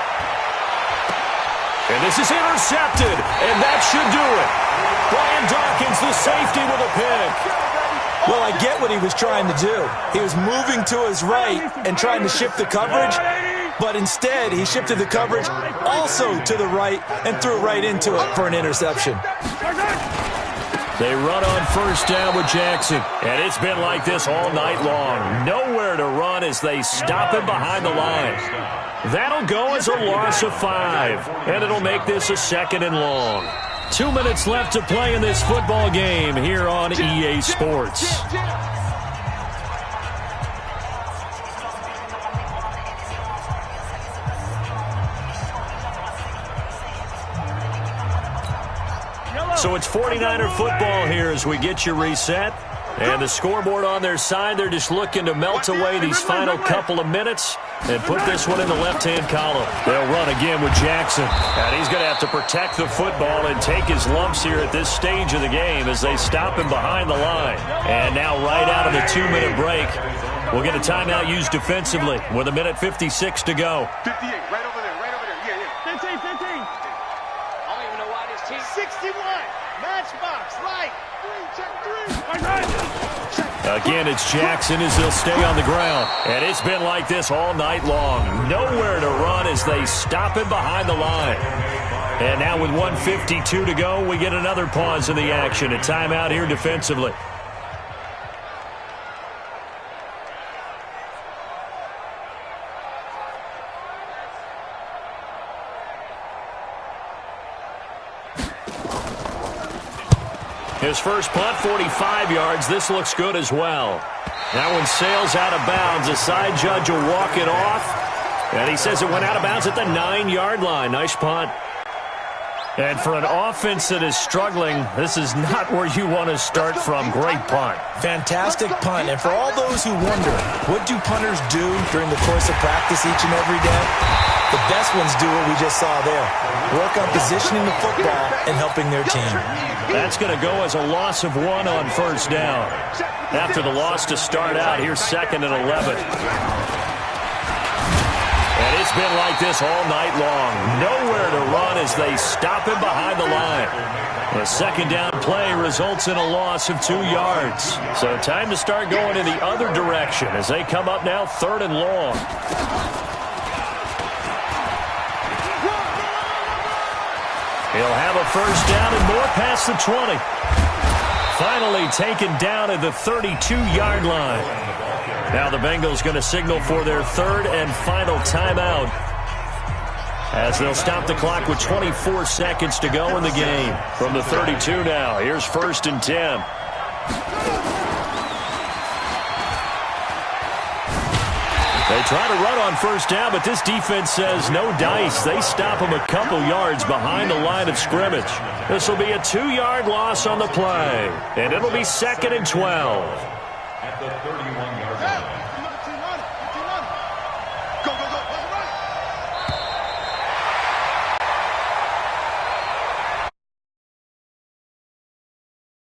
And this is intercepted, and that should do it. Brian Dawkins, the safety, with a pick. Well, I get what he was trying to do. He was moving to his right and trying to shift the coverage, but instead he shifted the coverage also to the right and threw right into it for an interception. They run on first down with Jackson, and it's been like this all night long. Nowhere to run as they stop him behind the line. That'll go as a loss of 5, and it'll make this a 2nd and long. 2 minutes left to play in this football game here on EA Sports. So it's 49er football here as we get you reset. And the scoreboard on their side, they're just looking to melt away these final couple of minutes and put this one in the left-hand column. They'll run again with Jackson. And he's going to have to protect the football and take his lumps here at this stage of the game as they stop him behind the line. And now right out of the 2-minute break, we'll get a timeout used defensively with 1:56 to go. 58, right over there, yeah. 15. I don't even know why this team. 61, matchbox, light. 3, Again, it's Jackson as they'll stay on the ground. And it's been like this all night long. Nowhere to run as they stop him behind the line. And now with 1:52 to go, we get another pause in the action. A timeout here defensively. His first punt, 45 yards. This looks good as well. That one sails out of bounds. The side judge will walk it off. And he says it went out of bounds at the 9-yard line. Nice punt. And for an offense that is struggling, this is not where you want to start from. Great punt. Fantastic punt. And for all those who wonder, what do punters do during the course of practice each and every day? The best ones do what we just saw there. Work on positioning the football and helping their team. That's going to go as a loss of 1 on first down. After the loss to start out, here's 2nd and 11. And it's been like this all night long. Nowhere to run as they stop him behind the line. The 2nd down play results in a loss of 2 yards. So time to start going in the other direction as they come up now 3rd and long. He'll have a first down and more past the 20. Finally taken down at the 32-yard line. Now the Bengals going to signal for their 3rd and final timeout as they'll stop the clock with 24 seconds to go in the game. From the 32 now, here's 1st and 10. They try to run on first down, but this defense says no dice. They stop them a couple yards behind the line of scrimmage. This will be a 2-yard loss on the play, and it'll be 2nd and 12. At the 31-yard line.